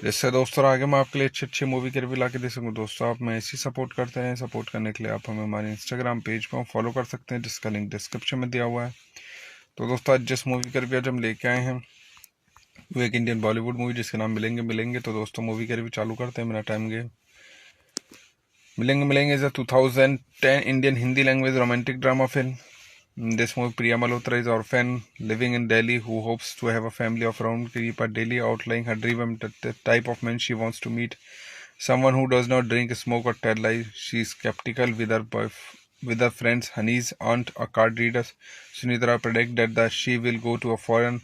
जिससे दोस्तों आगे मैं आपके लिए अच्छे मूवी के रिव्यू ला के दे सकूँ। दोस्तों आप मैं ऐसी सपोर्ट करते हैं। सपोर्ट करने के लिए आप हमें हमारे इंस्टाग्राम पेज पर फॉलो कर सकते हैं, जिसका लिंक डिस्क्रिप्शन में दिया हुआ है। तो दोस्तों आज जिस मूवी का रिव्यू आज हम लेके आए हैं वो एक इंडियन बॉलीवुड मूवी जिसके नाम मिलेंगे। तो दोस्तों मूवी का रिव्यू चालू करते हैं, मेरा टाइम गए। मिलेंगे is a 2010 Indian Hindi language romantic drama film. In this movie, Priya Malhotra is an orphan living in Delhi who hopes to have a family of her own. Keep her daily outlying her dream and the type of man she wants to meet. Someone who does not drink, smoke, or tell lies. She is skeptical with her friends. Honey's aunt, a card reader, Sunitra, predict that she will go to a foreign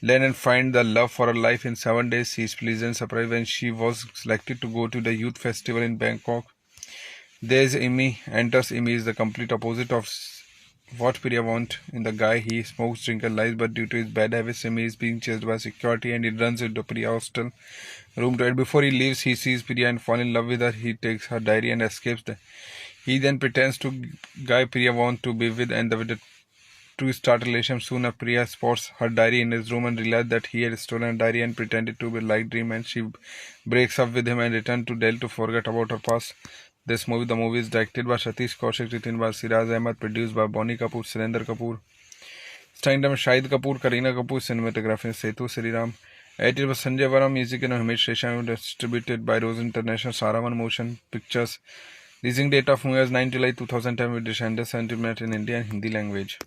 land and find the love for her life in 7 days. She is pleasant surprised when she was selected to go to the youth festival in Bangkok. There's Amy. Enters Amy is the complete opposite of what Priya wants in the guy. He smokes, drinks, and lies, but due to his bad habits, Amy is being chased by security and he runs into Priya hostel room to hide. Before he leaves, he sees Priya and falls in love with her. He takes her diary and escapes. He then pretends to guy Priya wants to be with and with the two start relationship. Soon Priya spots her diary in his room and realizes that he had stolen her diary and pretended to be a light dream, and she breaks up with him and returns to Delhi to forget about her past. This movie is directed by Satish Kaushik, written by Siraj Ahmed, produced by Bonnie Kapoor, Surendra Kapoor, starring Shahid Kapoor, Kareena Kapoor, cinematography Setu Sriram, edited by Sanjay Vara, music and Himesh Resha, distributed by Rose International, Saravan Motion Pictures. Releasing date of movie is 9 July 2010 with Descendant sentiment in India and Hindi language.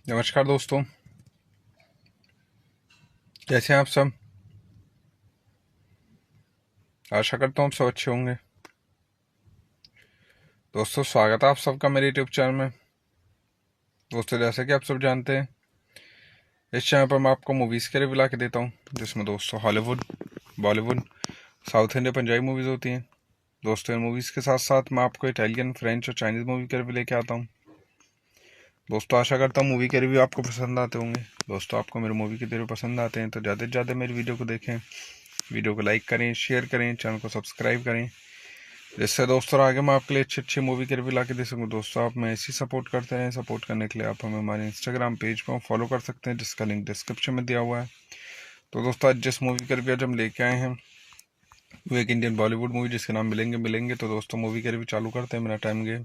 नमस्कार दोस्तों, कैसे हैं आप सब। आशा करता हूँ आप सब अच्छे होंगे। दोस्तों स्वागत है आप सबका मेरे यूट्यूब चैनल में। दोस्तों जैसे कि आप सब जानते हैं, इस चैनल पर मैं आपको मूवीज़ के रिव्यू ला के देता हूँ, जिसमें दोस्तों Hollywood, Bollywood, south India, Punjabi movies होती हैं। दोस्तों इन मूवीज़ के साथ साथ मैं आपको इटालियन, फ्रेंच और चाइनीज़ मूवी के रिव्यू लेके आता हूँ। दोस्तों आशा करता हूँ मूवी के रिव्यू आपको पसंद आते होंगे। दोस्तों आपको मेरे मूवी के रिव्यू पसंद आते हैं तो ज़्यादा से ज़्यादा मेरी वीडियो को देखें, वीडियो को लाइक करें, शेयर करें, चैनल को सब्सक्राइब करें, जिससे दोस्तों आगे मैं आपके लिए अच्छे मूवी के रिव्यू ला के दे सकूँ। दोस्तों आप मैं ऐसी सपोर्ट करते हैं। सपोर्ट करने के लिए आप हमें हमारे इंस्टाग्राम पेज पर फॉलो कर सकते हैं, जिसका लिंक डिस्क्रिप्शन में दिया हुआ है। तो दोस्तों आज जिस मूवी का रिव्यू आज हम लेके आए हैं वो एक इंडियन बॉलीवुड मूवी जिसके नाम मिलेंगे। तो दोस्तों मूवी का रिव्यू चालू करते हैं, मेरा टाइम गए।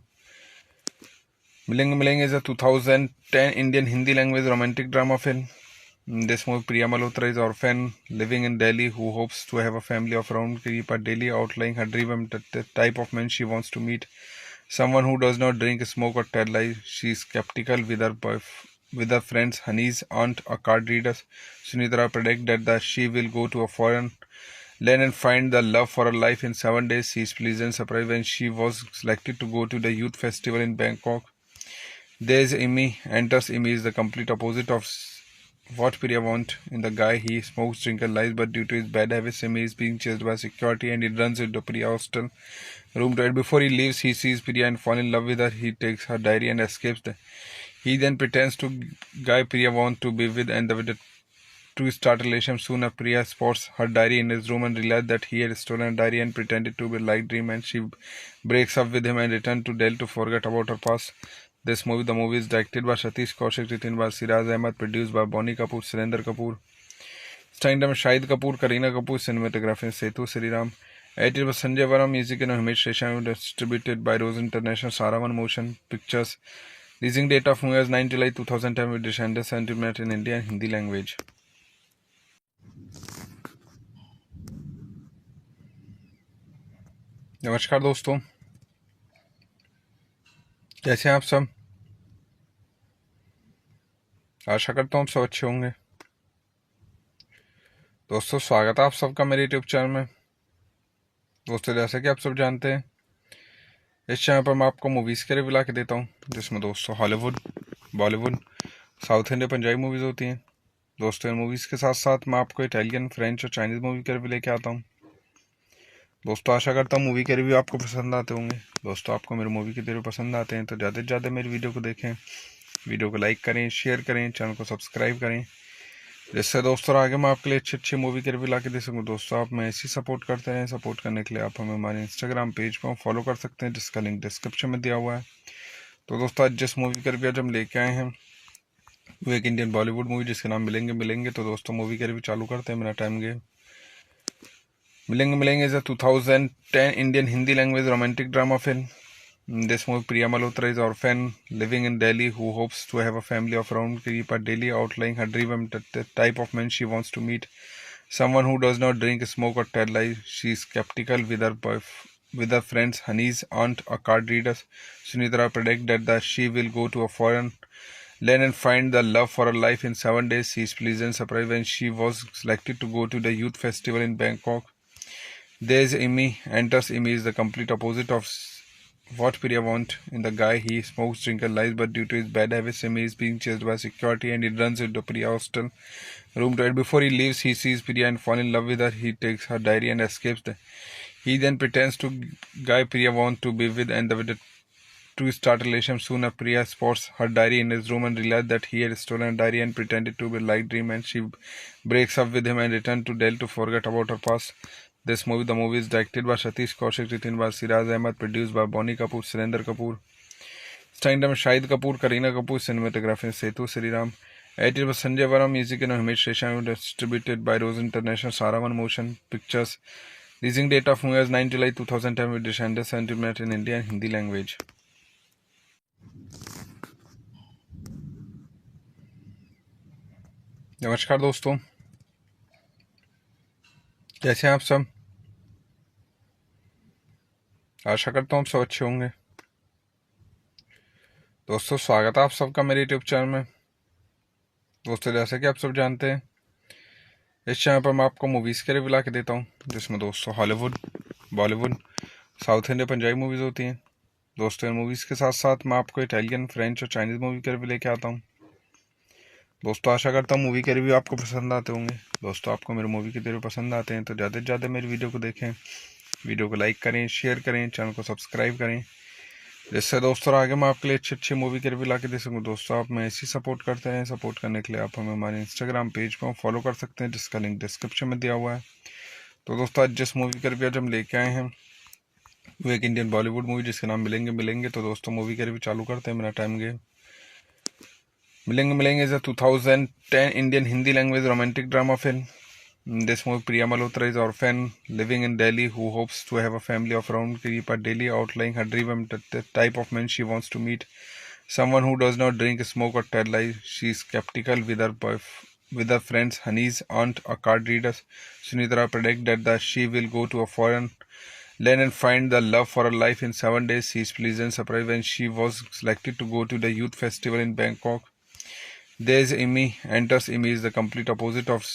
मिलेंगे is a 2010 Indian Hindi language romantic drama film. In this movie, Priya Malhotra is an orphan living in Delhi who hopes to have a family of her own. Keep her daily outlying her dream and the type of man she wants to meet. Someone who does not drink, smoke, or tell lies. She is skeptical with her friends. Honey's aunt, a card reader, Sunitra, predict that she will go to a foreign land and find the love for her life in 7 days. She is pleasant surprised when she was selected to go to the youth festival in Bangkok. There's Amy. Enters Amy is the complete opposite of what Priya wants in the guy. He smokes, drinks, and lies, but due to his bad habits, Amy is being chased by security and he runs into Priya hostel room to hide. Before he leaves, he sees Priya and falls in love with her. He takes her diary and escapes. He then pretends to guy Priya wants to be with and with the two start relationship. Soon Priya spots her diary in his room and realizes that he had stolen her diary and pretended to be a light dream, and she breaks up with him and returns to Delhi to forget about her past. This movie is directed by Satish Kaushik, written by Siraj Ahmed, produced by Bonnie Kapoor, Surendra Kapoor, starring Shahid Kapoor, Kareena Kapoor, cinematography Setu Sriram, Edited by Sanjay Varma, music and Himesh Reshan, distributed by Rose International, Saravan Motion Pictures. Releasing date of movie was 9 July 2010 with Descendants Sentiment in India and Hindi language. नमस्कार दोस्तों, कैसे हैं आप सब। आशा करता हूँ आप सब अच्छे होंगे। दोस्तों स्वागत है आप सबका मेरे यूट्यूब चैनल में। दोस्तों जैसे कि आप सब जानते हैं, इस चैनल पर मैं आपको मूवीज़ के रिव्यू ला के देता हूँ, जिसमें दोस्तों Hollywood, Bollywood, south India, Punjabi movies होती हैं। दोस्तों इन मूवीज़ के साथ साथ मैं आपको इटालियन, फ्रेंच और चाइनीज़ मूवी के रिव्यू लेके आता हूँ। दोस्तों आशा करता हूँ मूवी के रिव्यू आपको पसंद आते होंगे। दोस्तों आपको मेरे मूवी के रिव्यू पसंद आते हैं तो ज़्यादा से ज़्यादा मेरी वीडियो को देखें, वीडियो को लाइक करें, शेयर करें, चैनल को सब्सक्राइब करें, जिससे दोस्तों आगे मैं आपके लिए अच्छी मूवी के रिव्यू ला के दे सकूँ। दोस्तों आप मैं ऐसी सपोर्ट करते हैं। सपोर्ट करने के लिए आप हमें हमारे इंस्टाग्राम पेज पर फॉलो कर सकते हैं, जिसका लिंक डिस्क्रिप्शन में दिया हुआ है। तो दोस्तों आज जिस मूवी का रिव्यू आज हम लेके आए हैं वो एक इंडियन बॉलीवुड मूवी जिसके नाम मिलेंगे। तो दोस्तों मूवी का रिव्यू चालू करते हैं बिना टाइम गए। मिलेंगे is a 2010 Indian Hindi language romantic drama film. In this movie, Priya Malhotra is an orphan living in Delhi who hopes to have a family of her own. Keep her daily outlying her dream and the type of man she wants to meet. Someone who does not drink, smoke, or tell lies. She is skeptical with her friends. Honey's aunt, a card reader, Sunitra, predict that she will go to a foreign land and find the love for her life in 7 days. She is pleasant surprised when she was selected to go to the youth festival in Bangkok. There's Amy. Enters Amy is the complete opposite of what Priya wants in the guy. He smokes, drinks, and lies, but due to his bad habits, Amy is being chased by security and he runs into Priya hostel room to hide. Before he leaves, he sees Priya and falls in love with her. He takes her diary and escapes. He then pretends to guy Priya wants to be with and with the two start relationship. Soon Priya spots her diary in his room and realizes that he had stolen her diary and pretended to be a light dream, and she breaks up with him and returns to Delhi to forget about her past. The movie is directed by Satish Kaushik, written by Siraj Ahmed, produced by Bonnie Kapoor, Surendra Kapoor, starring Shahid Kapoor, Kareena Kapoor, cinematography Setu Sriram, edited by Sanjay Varma, music and Himesh Reshan, distributed by Rose International, Saravan Motion Pictures. Releasing date of movie was 9 July 2010 with Descendants Sentiment in India and Hindi language. नमस्कार दोस्तों, कैसे हैं आप सब। आशा करता हूँ आप सब अच्छे होंगे। दोस्तों स्वागत है आप सबका मेरे यूट्यूब चैनल में। दोस्तों जैसे कि आप सब जानते हैं, इस चैनल पर मैं आपको मूवीज़ के रिव्यू ला के देता हूँ, जिसमें दोस्तों Hollywood, Bollywood, south India, Punjabi movies होती हैं। दोस्तों इन मूवीज़ के साथ साथ मैं आपको इटालियन, फ्रेंच और चाइनीज़ मूवी के रिव्यू लेके आता हूँ। दोस्तों आशा करता हूँ मूवी के रिव्यू आपको पसंद आते होंगे। दोस्तों आपको मेरे मूवी के रिव्यू पसंद आते हैं तो ज़्यादा से ज़्यादा मेरी वीडियो को देखें, वीडियो को लाइक करें, शेयर करें, चैनल को सब्सक्राइब करें, जिससे दोस्तों आगे मैं आपके लिए अच्छी मूवी के रिव्यू ला के दे सकूँ। दोस्तों आप मैं ऐसी सपोर्ट करते हैं। सपोर्ट करने के लिए आप हमें हमारे इंस्टाग्राम पेज पर फॉलो कर सकते हैं, जिसका लिंक डिस्क्रिप्शन में दिया हुआ है। तो दोस्तों आज जिस मूवी का रिव्यू आज हम लेके आए हैं वो एक इंडियन बॉलीवुड मूवी जिसके नाम मिलेंगे। तो दोस्तों मूवी का रिव्यू चालू करते हैं बिना टाइम गए। मिलेंगे is a 2010 Indian Hindi language romantic drama film. In this movie, Priya Malhotra is an orphan living in Delhi who hopes to have a family of her own. Keep her daily outlying her dream and the type of man she wants to meet. Someone who does not drink, smoke, or tell lies. She is skeptical with her friends. Honey's aunt, a card reader, Sunitra, predict that she will go to a foreign land and find the love for her life in 7 days. She is pleasant surprised when she was selected to go to the youth festival in Bangkok. There's Amy. Enters Amy is the complete opposite of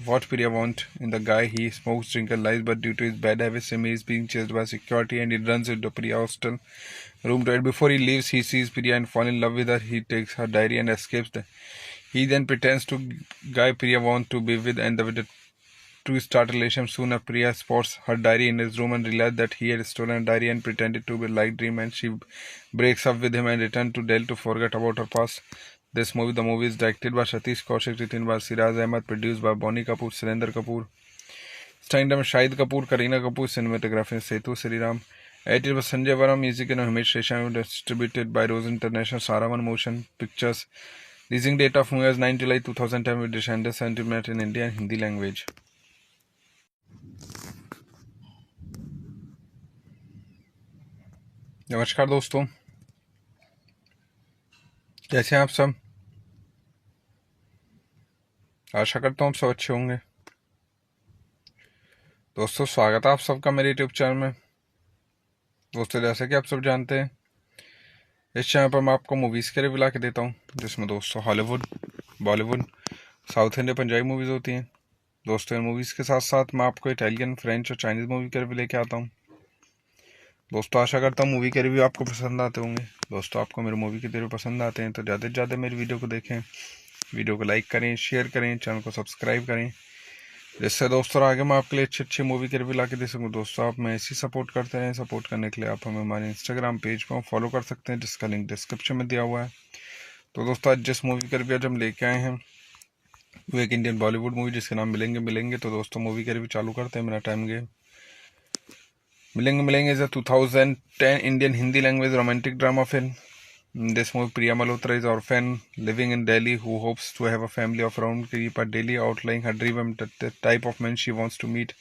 what Priya wants in the guy. He smokes, drinks, and lies, but due to his bad habits, Amy is being chased by security and he runs into Priya hostel room to hide. Before he leaves, he sees Priya and falls in love with her. He takes her diary and escapes. He then pretends to guy Priya wants to be with and with the two start relationship. Soon Priya spots her diary in his room and realizes that he had stolen her diary and pretended to be a light dream, and she breaks up with him and returns to Delhi to forget about her past. The movie is directed by Satish Kaushik, written by Siraj Ahmed, produced by Bonnie Kapoor, Surendra Kapoor, starring Shahid Kapoor, Kareena Kapoor, cinematography Setu Sriram, edited by Sanjay Varma, music and Himesh Reshan, distributed by Rose International, Saravan Motion Pictures. Releasing date of movie was 9 July 2010 with Descendants Sentiment in India and Hindi language. नमस्कार दोस्तों, कैसे हैं आप सब। आशा करता हूँ आप सब अच्छे होंगे। दोस्तों, स्वागत है आप सबका मेरे यूट्यूब चैनल में। दोस्तों, जैसे कि आप सब जानते हैं, इस चैनल पर मैं आपको मूवीज़ के रिव्यू ला के देता हूँ, जिसमें दोस्तों Hollywood, Bollywood, south Indian, Punjabi movies होती हैं। दोस्तों, इन मूवीज़ के साथ साथ मैं आपको इटालियन, फ्रेंच और चाइनीज़ मूवी के रिव्यू लेके आता हूँ। दोस्तों, आशा करता हूँ मूवी के रिव्यू आपको पसंद आते होंगे। दोस्तों, आपको मेरे मूवी के रिव्यू पसंद आते हैं तो ज़्यादा से ज़्यादा मेरी वीडियो को देखें, वीडियो को लाइक करें, शेयर करें, चैनल को सब्सक्राइब करें, जिससे दोस्तों आगे मैं आपके लिए अच्छी अच्छी मूवी के रिव्यू ला के दे सकूँ। दोस्तों, आप मैं ऐसी सपोर्ट करते रहें। सपोर्ट करने के लिए आप हमें हमारे इंस्टाग्राम पेज पर फॉलो कर सकते हैं, जिसका लिंक डिस्क्रिप्शन में दिया हुआ है। तो दोस्तों, आज जिस मूवी का रिव्यू आज हम लेके आए हैं वो एक इंडियन बॉलीवुड मूवी जिसके नाम मिलेंगे मिलेंगे। तो दोस्तों, मूवी का रिव्यू चालू करते हैं, मेरा टाइम गए। मिलेंगे मिलेंगे is a 2010 Indian Hindi language romantic drama film. In this movie, Priya Malhotra is an orphan living in Delhi who hopes to have a family of her own, keep her daily outlying her dream and the type of man she wants to meet.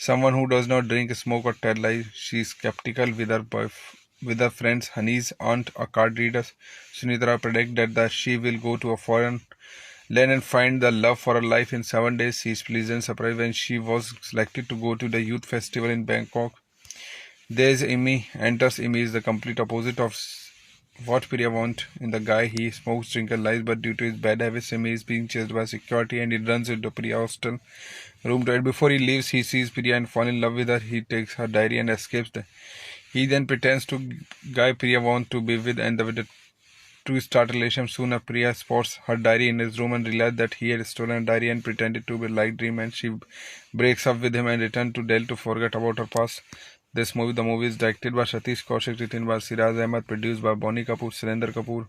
Someone who does not drink, smoke or tell lies. She is skeptical with her friends Hani's aunt, a card reader. Sunitra predict that she will go to a foreign land and find the love for her life in 7 days. She is pleasant surprised when she was selected to go to the youth festival in Bangkok. There's Amy. Enters Amy is the complete opposite of what Priya wants in the guy. He smokes, drinks, and lies, but due to his bad habits, Amy is being chased by security and he runs into Priya hostel room. Right before he leaves, he sees Priya and falls in love with her. He takes her diary and escapes. He then pretends to guy Priya wants to be with, and with the two start relationship. Soon, Priya spots her diary in his room and realizes that he had stolen a diary and pretended to be like dream. And she breaks up with him and returns to Delhi to forget about her past. The movie is directed by Satish Kaushik, written by Siraj Ahmed, produced by Bonnie Kapoor, Surendra Kapoor,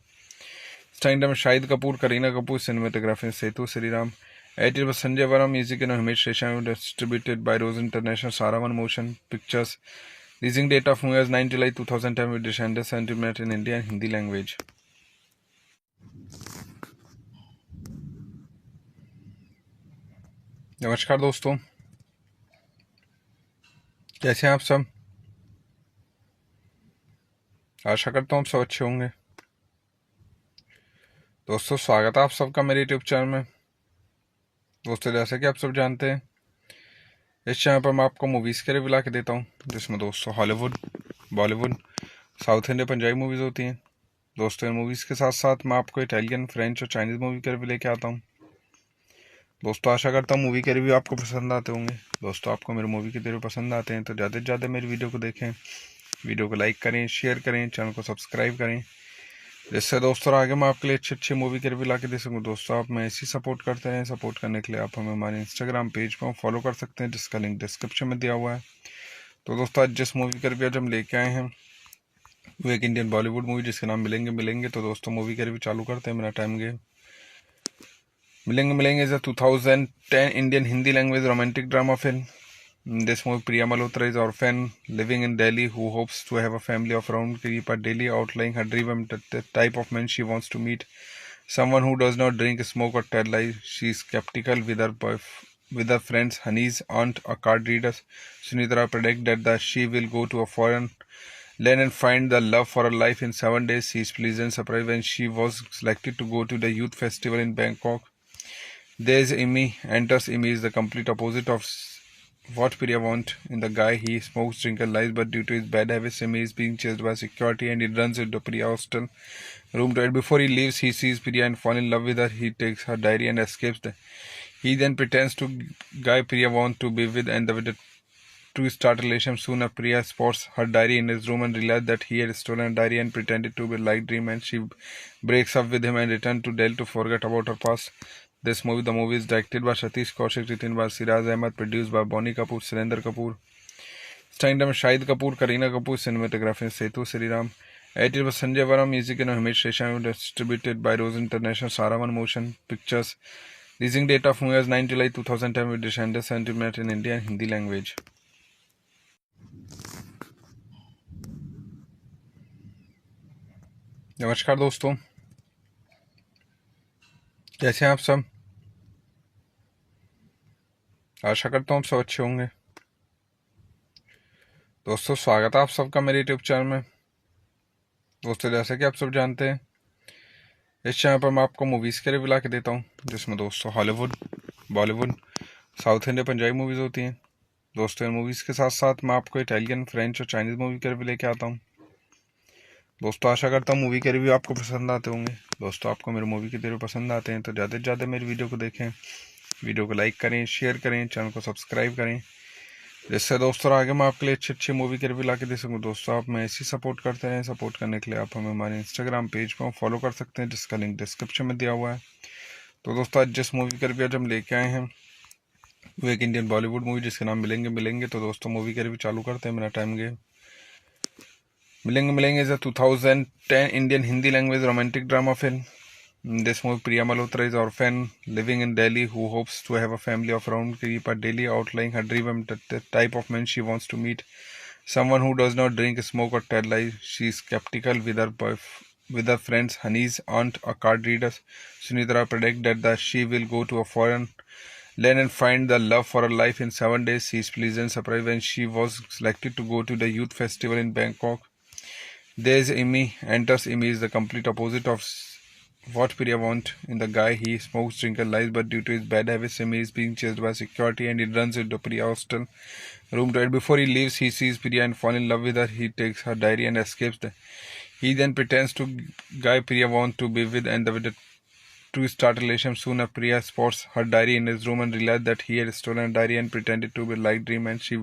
starring by Shahid Kapoor, Kareena Kapoor, cinematography Setu Sriram, edited by Sanjay Varma, music and Himesh Reshan, distributed by Rose International, Saravan Motion Pictures. Releasing date of movie is 9 July 2010 with Descender sentiment in India and Hindi language. नमस्कार दोस्तों, कैसे हैं आप सब। आशा करता हूँ आप सब अच्छे होंगे। दोस्तों, स्वागत है आप सबका मेरे यूट्यूब चैनल में। दोस्तों, जैसे कि आप सब जानते हैं, इस चैनल पर मैं आपको मूवीज़ के रिव्यू ला के देता हूँ, जिसमें दोस्तों Hollywood, Bollywood, south Indian, Punjabi movies होती हैं। दोस्तों, इन मूवीज़ के साथ साथ मैं आपको इटालियन, फ्रेंच और चाइनीज़ मूवी के रिव्यू लेके आता हूँ। दोस्तों, आशा करता हूँ मूवी के रिव्यू आपको पसंद आते होंगे। दोस्तों, आपको मेरे मूवी के रिव्यू पसंद आते हैं तो ज़्यादा से ज़्यादा मेरी वीडियो को देखें, वीडियो को लाइक करें, शेयर करें, चैनल को सब्सक्राइब करें, जिससे दोस्तों आगे मैं आपके लिए अच्छी अच्छी मूवी के रिव्यू ला के दे सकूँ। दोस्तों, आप मैं ऐसी सपोर्ट करते रहें। सपोर्ट करने के लिए आप हमें हमारे इंस्टाग्राम पेज पर फॉलो कर सकते हैं, जिसका लिंक डिस्क्रिप्शन में दिया हुआ है। तो दोस्तों, आज जिस मूवी का रिव्यू आज हम लेके आए हैं वो एक इंडियन बॉलीवुड मूवी जिसके नाम मिलेंगे मिलेंगे। तो दोस्तों, मूवी का रिव्यू चालू करते हैं, मेरा टाइम गए। मिलेंगे मिलेंगे is a 2010 Indian Hindi language romantic drama film. In this movie, Priya Malhotra is an orphan living in Delhi who hopes to have a family of her own, keep her daily outlying her dream and the type of man she wants to meet. Someone who does not drink, smoke or tell lies. She is skeptical with her friends Hani's aunt, a card reader. Sunitra predict that she will go to a foreign land and find the love for her life in 7 days. She is pleasant surprised when she was selected to go to the youth festival in Bangkok. There's Amy. Enters Amy is the complete opposite of what Priya wants in the guy. He smokes, drinks, and lies, but due to his bad habits, Amy is being chased by security and he runs into Priya hostel room. Right before he leaves, he sees Priya and falls in love with her. He takes her diary and escapes. He then pretends to guy Priya wants to be with, and with the two start relationship. Soon, Priya spots her diary in his room and realizes that he had stolen a diary and pretended to be like dream. And she breaks up with him and returns to Delhi to forget about her past. The movie is directed by Satish Kaushik, written by Siraj Ahmed, produced by Bonnie Kapoor, Surendra Kapoor, starring by Shahid Kapoor, Kareena Kapoor, cinematography Setu Sriram, edited by Sanjay Varma, music and Himesh Reshan, distributed by Rose International, Saravan Motion Pictures. Releasing date of movie is 9 July 2010 with Descender sentiment in India and Hindi language. नमस्कार दोस्तों, कैसे हैं आप सब। आशा करता हूँ आप सब अच्छे होंगे। दोस्तों, स्वागत है आप सबका मेरे यूट्यूब चैनल में। दोस्तों जैसे कि आप सब जानते हैं इस चैनल पर मैं आपको मूवीज़ के रिव्यू ला के देता हूँ, जिसमें दोस्तों Hollywood, Bollywood, south India, Punjabi movies होती हैं। दोस्तों इन मूवीज़ के साथ साथ मैं आपको इटालियन, फ्रेंच और चाइनीज़ मूवी के रिव्यू लेके आता हूँ। दोस्तों आशा करता हूँ मूवी के रिव्यू आपको पसंद आते होंगे। दोस्तों आपको मेरे मूवी के रिव्यू पसंद आते हैं तो ज़्यादा से ज़्यादा मेरी वीडियो को देखें, वीडियो को लाइक करें, शेयर करें, चैनल को सब्सक्राइब करें, जिससे दोस्तों आगे मैं आपके लिए अच्छी मूवी के रिव्यू ला के दे सकूँ। दोस्तों आप मैं ऐसी सपोर्ट करते रहें। सपोर्ट करने के लिए आप हमें हमारे इंस्टाग्राम पेज पर फॉलो कर सकते हैं, जिसका लिंक डिस्क्रिप्शन में दिया हुआ है। तो दोस्तों आज जिस मूवी का रिव्यू आज हम लेके आए हैं वो एक इंडियन बॉलीवुड मूवी जिसके नाम मिलेंगे। तो दोस्तों मूवी का रिव्यू चालू करते हैं, मेरा टाइम गए। मिलेंगे is a 2010 Indian Hindi language romantic drama film. In this movie, Priya Malhotra is an orphan living in Delhi who hopes to have a family of her own. Keep her daily outlying her dream and the type of man she wants to meet. Someone who does not drink, smoke, or tell lies. She is skeptical with her friends. Honey's aunt, a card reader, Sunitra, predict that she will go to a foreign land and find the love for her life in 7 days. She is pleasant surprised when she was selected to go to the youth festival in Bangkok. There's Amy. Enters Amy is the complete opposite of what Priya wants in the guy. He smokes, drinks, and lies, but due to his bad habits, Amy is being chased by security and he runs into Priya hostel room to it. Before he leaves, he sees Priya and falls in love with her. He takes her diary and escapes. He then pretends to guy Priya wants to be with and with the two start relationship. Soon Priya spots her diary in his room and realizes that he had stolen her diary and pretended to be like dream, and she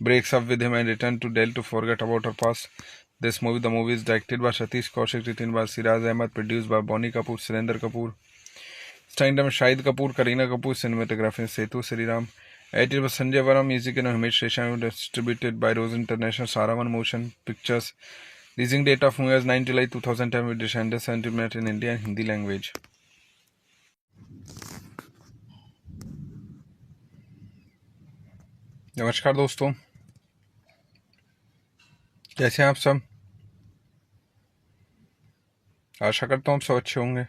breaks up with him and returns to Delhi to forget about her past. The movie is directed by Satish Kaushik, written by Siraj Ahmed, produced by Bonnie Kapoor, Surendra Kapoor, starring Shahid Kapoor, Kareena Kapoor, cinematography Setu Sriram, edited by Sanjay Varam, music and Himesh Reshan, distributed by Rose International, Saravan Motion Pictures. Releasing date of movie is 9 July 2010 with Descendant sentiment in India and Hindi language. नमस्कार दोस्तों, कैसे हैं आप सब। आशा करता हूँ आप सब अच्छे होंगे।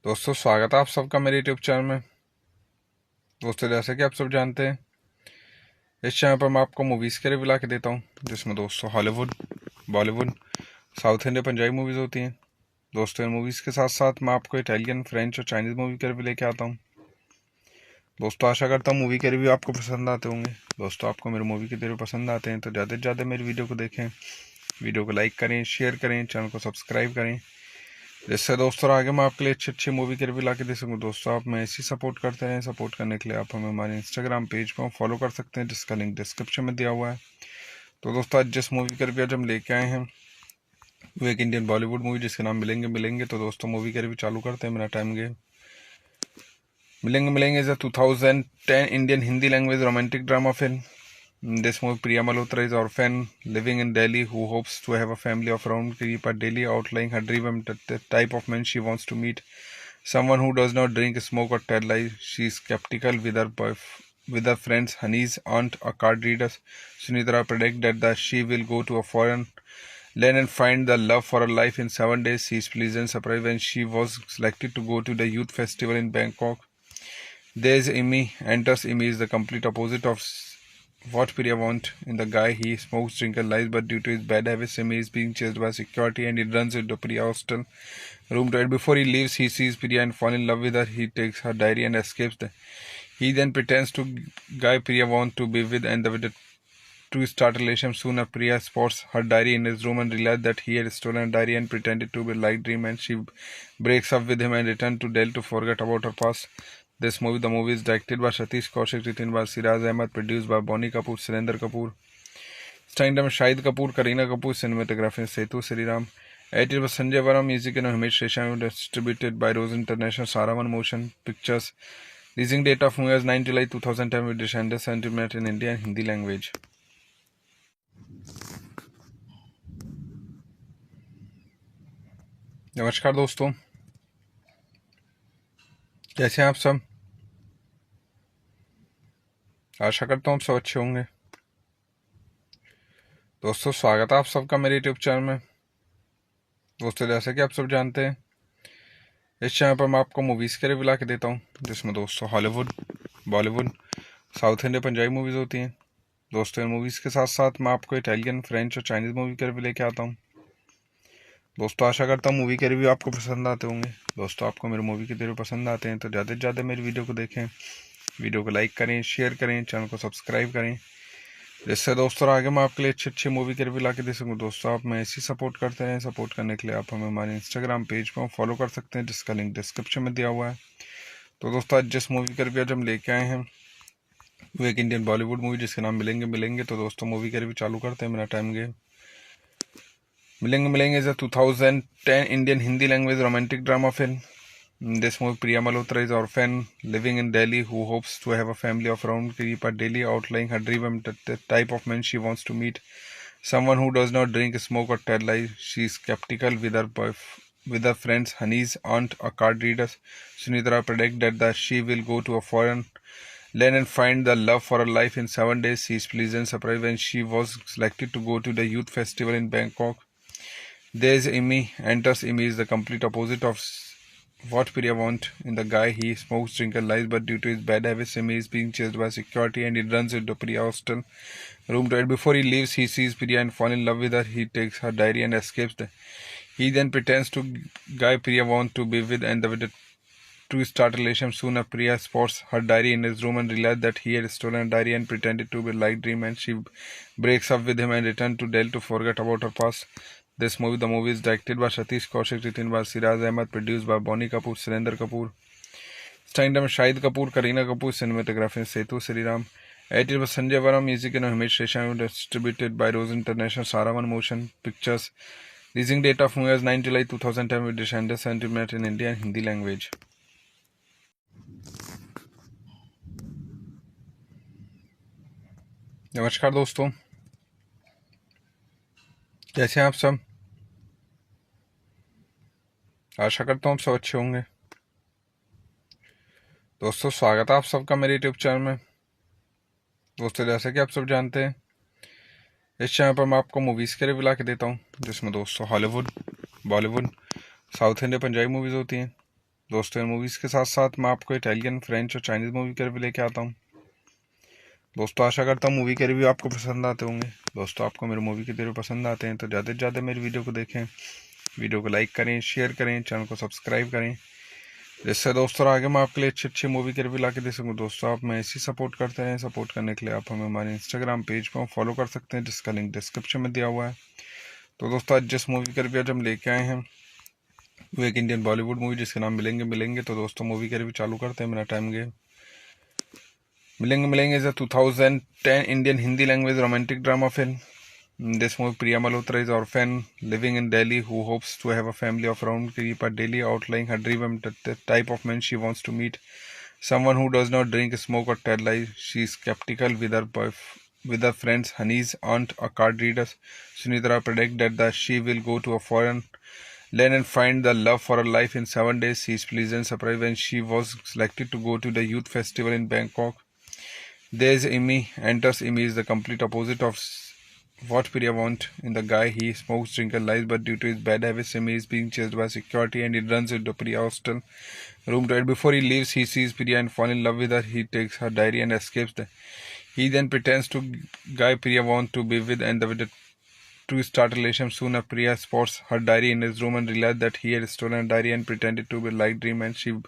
दोस्तों स्वागत है आप सबका मेरे यूट्यूब चैनल में। दोस्तों जैसे कि आप सब जानते हैं इस चैनल पर मैं आपको मूवीज़ के रिव्यू ला के देता हूँ, जिसमें दोस्तों Hollywood, Bollywood, south India, Punjabi movies होती हैं। दोस्तों इन मूवीज़ के साथ साथ मैं आपको इटालियन, फ्रेंच और चाइनीज़ मूवी के रिव्यू लेके आता हूँ। दोस्तों आशा करता हूँ मूवी के रिव्यू आपको पसंद आते होंगे। दोस्तों आपको मेरे मूवी के रिव्यू पसंद आते हैं तो ज़्यादा से ज़्यादा मेरी वीडियो को देखें, वीडियो को लाइक करें, शेयर करें, चैनल को सब्सक्राइब करें, जिससे दोस्तों आगे मैं आपके लिए अच्छी मूवी के रिव्यू ला के दे सकूँ। दोस्तों आप मैं ऐसी सपोर्ट करते रहें। सपोर्ट करने के लिए आप हमें हमारे इंस्टाग्राम पेज पर फॉलो कर सकते हैं, जिसका लिंक डिस्क्रिप्शन में दिया हुआ है। तो दोस्तों आज जिस मूवी का रिव्यू आज हम लेके आए हैं वो एक इंडियन बॉलीवुड मूवी जिसके नाम मिलेंगे। तो दोस्तों मूवी का रिव्यू चालू करते हैं, मेरा टाइम गए। मिलेंगे is a 2010 Indian Hindi language romantic drama film. In this movie, Priya Malhotra is an orphan living in Delhi who hopes to have a family of her own. Keep her daily outlying her dream and the type of man she wants to meet. Someone who does not drink, smoke, or tell lies. She is skeptical with her friends. Honey's aunt, a card reader, Sunitra, predict that she will go to a foreign land and find the love for her life in 7 days. She is pleasant surprised when she was selected to go to the youth festival in Bangkok. There's Amy. Enters Amy is the complete opposite of what Priya wants in the guy. He smokes, drinks, and lies, but due to his bad habits, Amy is being chased by security and he runs into Priya hostel room to it. Before he leaves, he sees Priya and falls in love with her. He takes her diary and escapes. He then pretends to guy Priya wants to be with and with the two start relationship. Soon Priya spots her diary in his room and realizes that he had stolen her diary and pretended to be like dream, and she breaks up with him and returns to Delhi to forget about her past. The movie is directed by Satish Kaushik, written by Siraj Ahmed, produced by Bonnie Kapoor, Surendra Kapoor, starring Shahid Kapoor, Kareena Kapoor, cinematography Setu Sriram, edited by Sanjay Varam, music and Himesh Reshan, distributed by Rose International, Saravan Motion Pictures. Releasing date of movie is 9 July 2010 with Descendant sentiment in India and Hindi language. नमस्कार दोस्तों, कैसे हैं आप सब। आशा करता हूँ आप सब अच्छे होंगे। दोस्तों स्वागत है आप सबका मेरे यूट्यूब चैनल में। दोस्तों जैसे कि आप सब जानते हैं इस चैनल पर मैं आपको मूवीज़ के रिव्यू ला के देता हूँ, जिसमें दोस्तों Hollywood, Bollywood, south India, Punjabi movies होती हैं। दोस्तों इन मूवीज़ के साथ साथ मैं आपको इटालियन, फ्रेंच और चाइनीज़ मूवी के रिव्यू लेके आता हूँ। दोस्तों आशा करता हूँ मूवी के रिव्यू आपको पसंद आते होंगे। दोस्तों आपको मेरे मूवी के रिव्यू पसंद आते हैं तो ज़्यादा से ज़्यादा मेरी वीडियो को देखें, वीडियो को लाइक करें, शेयर करें, चैनल को सब्सक्राइब करें, जिससे दोस्तों आगे मैं आपके लिए अच्छी मूवी के रिव्यू ला के दे सकूँ। दोस्तों आप मैं ऐसी सपोर्ट करते रहें। सपोर्ट करने के लिए आप हमें हमारे इंस्टाग्राम पेज पर फॉलो कर सकते हैं, जिसका लिंक डिस्क्रिप्शन में दिया हुआ है। तो दोस्तों आज जिस मूवी का रिव्यू आज हम लेके आए हैं वो एक इंडियन बॉलीवुड मूवी जिसके नाम मिलेंगे। तो दोस्तों मूवी का रिव्यू चालू करते हैं बिना टाइम गए। मिलेंगे is a 2010 Indian Hindi language romantic drama film. In this movie, Priya Malhotra is an orphan living in Delhi who hopes to have a family of her own. Keep her daily outlying her dream and the type of man she wants to meet. Someone who does not drink, smoke, or tell lies. She is skeptical with her friends. Honey's aunt, a card reader, Sunitra, predict that she will go to a foreign land and find the love for her life in 7 days. She is pleasant surprised when she was selected to go to the youth festival in Bangkok. There's Imi. Enters Imi is the complete opposite of what Priya wants in the guy. He smokes, drinks, and lies, but due to his bad habits, Imi is being chased by security and he runs into Priya hostel room. Right before he leaves, he sees Priya and falls in love with her. He takes her diary and escapes. He then pretends to guy Priya wants to be with and with the two start relationship. Soon Priya spots her diary in his room and realizes that he had stolen her diary and pretended to be like dream, and she breaks up with him and returns to Delhi to forget about her past. The movie is directed by Satish Kaushik, written by Siraj Ahmed, produced by Bonnie Kapoor, Surendra Kapoor, starring Shahid Kapoor, Kareena Kapoor, cinematography Setu Sriram, edited by Sanjay Varma, music and Himesh Reshammy, distributed by Rose International, Saravan Motion Pictures. Releasing date of movie is 9 July 2010 with Descendants Sentiment in India and Hindi language. नमस्कार दोस्तों, कैसे हैं आप सब। आशा करता हूँ आप सब अच्छे होंगे। दोस्तों स्वागत है आप सबका मेरे यूट्यूब चैनल में। दोस्तों जैसे कि आप सब जानते हैं इस चैनल पर मैं आपको मूवीज़ के रिव्यू ला के देता हूँ, जिसमें दोस्तों Hollywood, Bollywood, south India, Punjabi movies होती हैं। दोस्तों इन मूवीज़ के साथ साथ मैं आपको इटालियन, फ्रेंच और चाइनीज़ मूवी के रिव्यू लेके आता हूँ। दोस्तों आशा करता हूँ मूवी के रिव्यू आपको पसंद आते होंगे। दोस्तों आपको मेरे मूवी के रिव्यू पसंद आते हैं तो ज़्यादा से ज़्यादा मेरी वीडियो को देखें, वीडियो को लाइक करें, शेयर करें, चैनल को सब्सक्राइब करें, जिससे दोस्तों आगे मैं आपके लिए अच्छी मूवी के रिव्यू ला के दे सकूँ। दोस्तों आप मैं ऐसी सपोर्ट करते हैं। सपोर्ट करने के लिए आप हमें हमारे इंस्टाग्राम पेज पर फॉलो कर सकते हैं, जिसका लिंक डिस्क्रिप्शन में दिया हुआ है। तो दोस्तों आज जिस मूवी का रिव्यू आज हम लेके आए हैं वो एक इंडियन बॉलीवुड मूवी जिसके नाम मिलेंगे। तो दोस्तों मूवी का रिव्यू चालू करते हैं बिना टाइम गए। मिलेंगे is a 2010 Indian Hindi language romantic drama film. In this movie, Priya Malhotra is an orphan living in Delhi who hopes to have a family of her own. Keep her daily outlying her dream and the type of man she wants to meet. Someone who does not drink, smoke, or tell lies. She is skeptical with her friends. Honey's aunt, a card reader, Sunitra, predict that she will go to a foreign land and find the love for her life in 7 days. She is pleasant surprised when she was selected to go to the youth festival in Bangkok. There's Imi. Enters Imi is the complete opposite of what Priya wants in the guy. He smokes, drinks, and lies, but due to his bad habits, Imi is being chased by security and he runs into Priya hostel room. Right before he leaves, he sees Priya and falls in love with her. He takes her diary and escapes. He then pretends to guy Priya wants to be with and with the two start relationship. Soon Priya spots her diary in his room and realizes that he had stolen her diary and pretended to be like dream, and she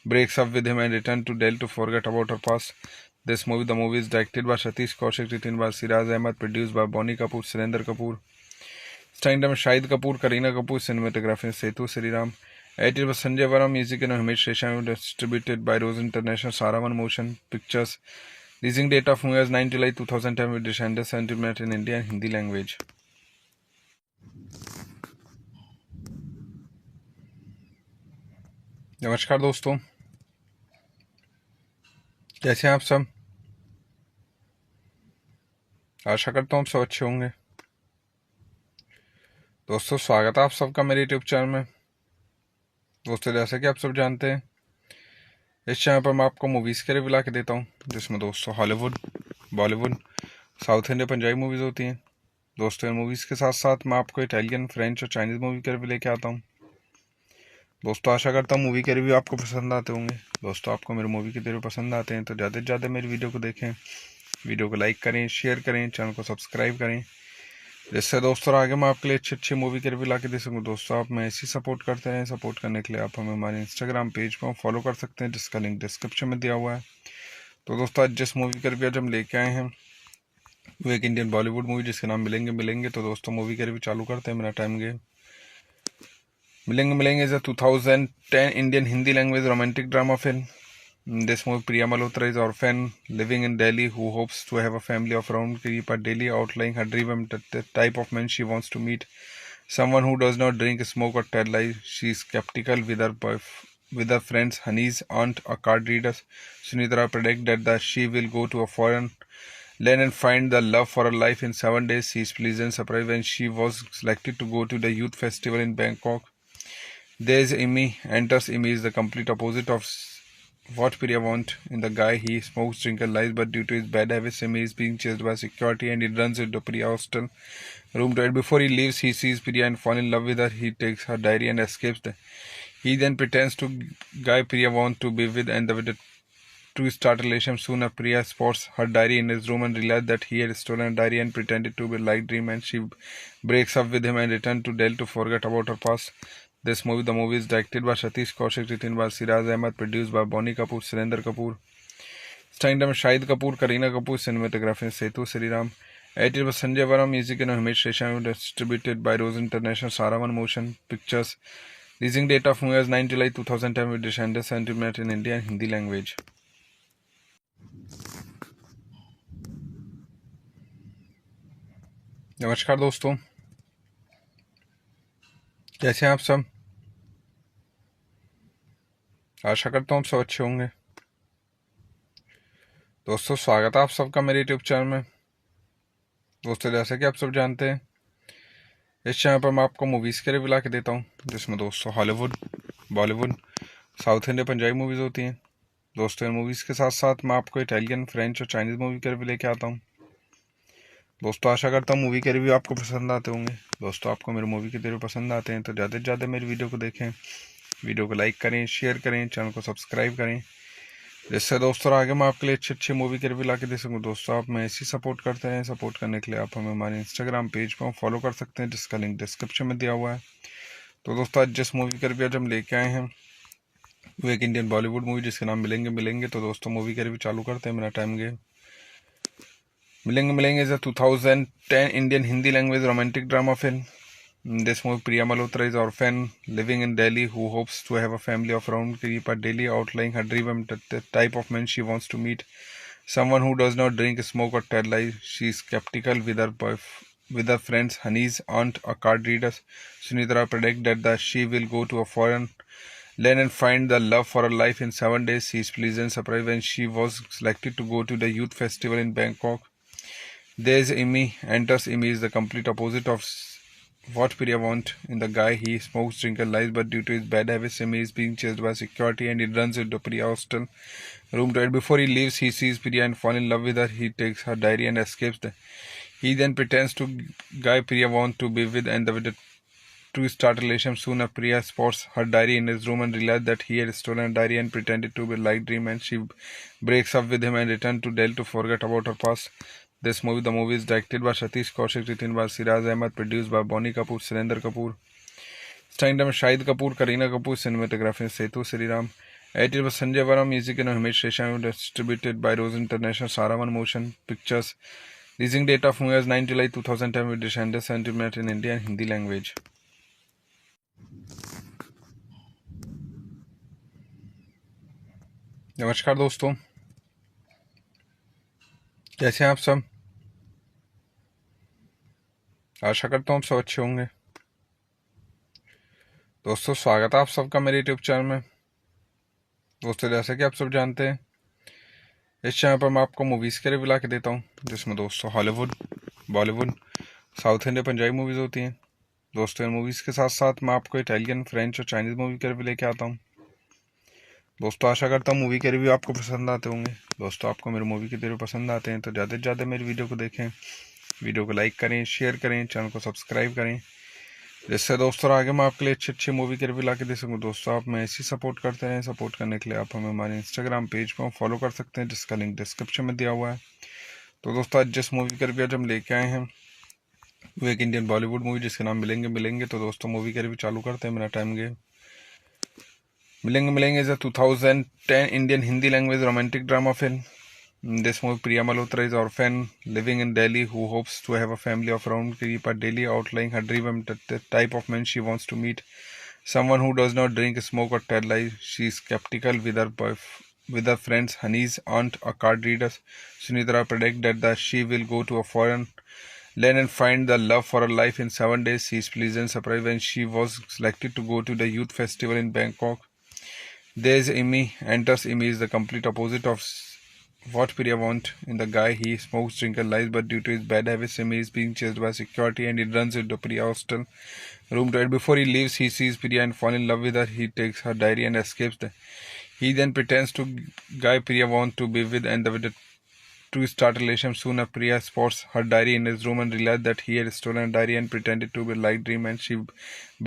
breaks up with him and returns to Delhi to forget about her past. The movie is directed by Satish Kaushik, written by Siraj Ahmed, produced by Bonnie Kapoor, Surendra Kapoor, starring Shahid Kapoor, Kareena Kapoor, cinematography Setu Sriram, edited by Sanjay Varma, music and Himesh Reshammy, distributed by Rose International, Saravan Motion Pictures. Releasing date of movie is 9 July 2010 with Descendants Sentiment in India and Hindi language. नमस्कार दोस्तों, कैसे हैं आप सब। आशा करता हूँ आप सब अच्छे होंगे। दोस्तों स्वागत है आप सबका मेरे यूट्यूब चैनल में। दोस्तों जैसे कि आप सब जानते हैं इस चैनल पर मैं आपको मूवीज़ के रिव्यू ला के देता हूँ, जिसमें दोस्तों Hollywood, Bollywood, south India, Punjabi movies होती हैं। दोस्तों इन मूवीज़ के साथ साथ मैं आपको इटालियन, फ्रेंच और चाइनीज़ मूवी के रिव्यू लेके आता हूँ। दोस्तों आशा करता हूँ मूवी के रिव्यू आपको पसंद आते होंगे। दोस्तों आपको मेरे मूवी के रिव्यू पसंद आते हैं तो ज़्यादा से ज़्यादा मेरी वीडियो को देखें, वीडियो को लाइक करें, शेयर करें, चैनल को सब्सक्राइब करें, जिससे दोस्तों आगे मैं आपके लिए अच्छी अच्छी मूवी के रिव्यू ला के दे सकूँ। दोस्तों आप मैं ऐसी सपोर्ट करते हैं। सपोर्ट करने के लिए आप हमें हमारे इंस्टाग्राम पेज पर फॉलो कर सकते हैं, जिसका लिंक डिस्क्रिप्शन में दिया हुआ है। तो दोस्तों आज जिस मूवी का रिव्यू आज हम लेके आए हैं वो एक इंडियन बॉलीवुड मूवी जिसके नाम मिलेंगे मिलेंगे। तो दोस्तों मूवी का रिव्यू चालू करते हैं, मेरा टाइम गए। मिलेंगे मिलेंगे is a 2010 Indian Hindi language romantic drama film. In this movie, Priya Malhotra is an orphan living in Delhi who hopes to have a family of her own. Keep her daily outlining her dream and the type of man she wants to meet. Someone who does not drink, smoke, or tell lies. She is skeptical with her friends. Honey's aunt, a card reader, Sunitra, predict that she will go to a foreign land and find the love for her life in 7 days. She is pleasant surprised when she was selected to go to the youth festival in Bangkok. There's Amy. Enters Amy is the complete opposite of what Priya wants in the guy. He smokes, drinks, and lies, but due to his bad habits, Amy is being chased by security and he runs into Priya hostel room. Right before he leaves, he sees Priya and falls in love with her. He takes her diary and escapes. He then pretends to guy Priya wants to be with, and with the two start relationship. Soon, Priya spots her diary in his room and realizes that he had stolen a diary and pretended to be like dream. And she breaks up with him and returns to Delhi to forget about her past. This movie, the movie is directed by Satish Kaushik, written by Siraj Ahmed, produced by Bonnie Kapoor, Surendra Kapoor, starring by Shahid Kapoor, Kareena Kapoor, cinematography Setu Sriram, edited by Sanjay Varma, music and Himesh Reshammy, distributed by Rose International, Saravan Motion Pictures. Releasing date of movie is 9 July 2010 with Descendants Sentiment in India and Hindi language. नमस्कार दोस्तों, कैसे हैं आप सब? आशा करता हूँ आप सब अच्छे होंगे। दोस्तों स्वागत है आप सबका मेरे यूट्यूब चैनल में। दोस्तों जैसे कि आप सब जानते हैं इस चैनल पर मैं आपको मूवीज़ के रिव्यू ला के देता हूँ, जिसमें दोस्तों Hollywood, Bollywood, south Indian, Punjabi movies होती हैं। दोस्तों इन मूवीज़ के साथ साथ मैं आपको इटालियन, फ्रेंच और चाइनीज़ मूवी के रिव्यू लेके आता हूँ। दोस्तों आशा करता हूँ मूवी के रिव्यू आपको पसंद आते होंगे। दोस्तों आपको मेरे मूवी के रिव्यू पसंद आते हैं तो ज़्यादा से ज़्यादा मेरी वीडियो को देखें, वीडियो को लाइक करें, शेयर करें, चैनल को सब्सक्राइब करें, जिससे दोस्तों आगे मैं आपके लिए अच्छी अच्छी मूवी के रिव्यू ला के दे सकूँ। दोस्तों आप मैं ऐसी सपोर्ट करते हैं। सपोर्ट करने के लिए आप हमें हमारे इंस्टाग्राम पेज पर फॉलो कर सकते हैं, जिसका लिंक डिस्क्रिप्शन में दिया हुआ है। तो दोस्तों आज जिस मूवी का रिव्यू आज हम लेके आए हैं वो एक इंडियन बॉलीवुड मूवी जिसके नाम मिलेंगे मिलेंगे। तो दोस्तों मूवी का रिव्यू चालू करते हैं, मेरा टाइम गए। मिलेंगे मिलेंगे is a 2010 Indian Hindi language romantic drama film. In this movie, Priya Malhotra is an orphan living in Delhi who hopes to have a family of her own. Keep her daily outlining her dream and the type of man she wants to meet. Someone who does not drink, smoke, or tell lies. She is skeptical with her friends. Honey's aunt, a card reader, Sunitra, predict that she will go to a foreign land and find the love for her life in 7 days. She is pleasant surprised when she was selected to go to the youth festival in Bangkok. There's Amy. Enters Amy is the complete opposite of what Priya wants in the guy. He smokes, drinks, and lies, but due to his bad habits, Amy is being chased by security and he runs into Priya hostel room. Right before he leaves, he sees Priya and falls in love with her. He takes her diary and escapes. He then pretends to guy Priya wants to be with, and with the two start relationship. Soon, Priya spots her diary in his room and realizes that he had stolen a diary and pretended to be like dream. And she breaks up with him and returns to Delhi to forget about her past. This movie, the movie is directed by Satish Kaushik, written by Siraj Ahmed, produced by Bonnie Kapoor, Surendra Kapoor, starring by Shahid Kapoor, Kareena Kapoor, cinematography Setu Sriram, edited by Sanjay Varma, music and Himesh Reshammy, distributed by Rose International, Saravan Motion Pictures. Releasing date of movie is 9 July 2010 with Descendants Sentiment in India and Hindi language. नमस्कार दोस्तों, कैसे हैं आप सब? आशा करता हूँ आप सब अच्छे होंगे। दोस्तों स्वागत है आप सबका मेरे यूट्यूब चैनल में। दोस्तों जैसे कि आप सब जानते हैं इस चैनल पर मैं आपको मूवीज़ के रिव्यू ला के देता हूँ, जिसमें दोस्तों Hollywood, Bollywood, south Indian, Punjabi movies होती हैं। दोस्तों इन मूवीज़ के साथ साथ मैं आपको इटालियन, फ्रेंच और चाइनीज़ मूवी के रिव्यू लेके आता हूँ। दोस्तों आशा करता हूँ मूवी के रिव्यू आपको पसंद आते होंगे। दोस्तों आपको मेरे मूवी के रिव्यू पसंद आते हैं तो ज़्यादा से ज़्यादा मेरी वीडियो को देखें, वीडियो को लाइक करें, शेयर करें, चैनल को सब्सक्राइब करें, जिससे दोस्तों आगे मैं आपके लिए अच्छी अच्छी मूवी के रिव्यू ला के दे सकूँ। दोस्तों आप मैं ऐसी सपोर्ट करते हैं। सपोर्ट करने के लिए आप हमें हमारे इंस्टाग्राम पेज पर फॉलो कर सकते हैं, जिसका लिंक डिस्क्रिप्शन में दिया हुआ है। तो दोस्तों आज जिस मूवी का रिव्यू आज हम लेके आए हैं वो एक इंडियन बॉलीवुड मूवी जिसके नाम मिलेंगे मिलेंगे। तो दोस्तों मूवी का रिव्यू चालू करते हैं, मेरा टाइम गए। मिलेंगे मिलेंगे is a 2010 Indian Hindi language romantic drama film. In this movie, Priya Malhotra is orphan living in Delhi who hopes to have a family of her own. Keep her daily outlying her dream and the type of man she wants to meet. Someone who does not drink, smoke, or tell lies. She is skeptical with her friends. Honey's aunt, a card reader, Sunitra, predict that she will go to a foreign land and find the love for her life in 7 days. She is pleasant surprised when she was selected to go to the youth festival in Bangkok. There's Amy. Enters Amy is the complete opposite of what Priya wants in the guy. He smokes, drinks, and lies, but due to his bad habits, Amy is being chased by security and he runs into Priya hostel room to it. Before he leaves, he sees Priya and falls in love with her. He takes her diary and escapes. He then pretends to guy Priya wants to be with and with the to start a relationship. Soon Priya spots her diary in his room and realizes that he had stolen a diary and pretended to be a light dream, and she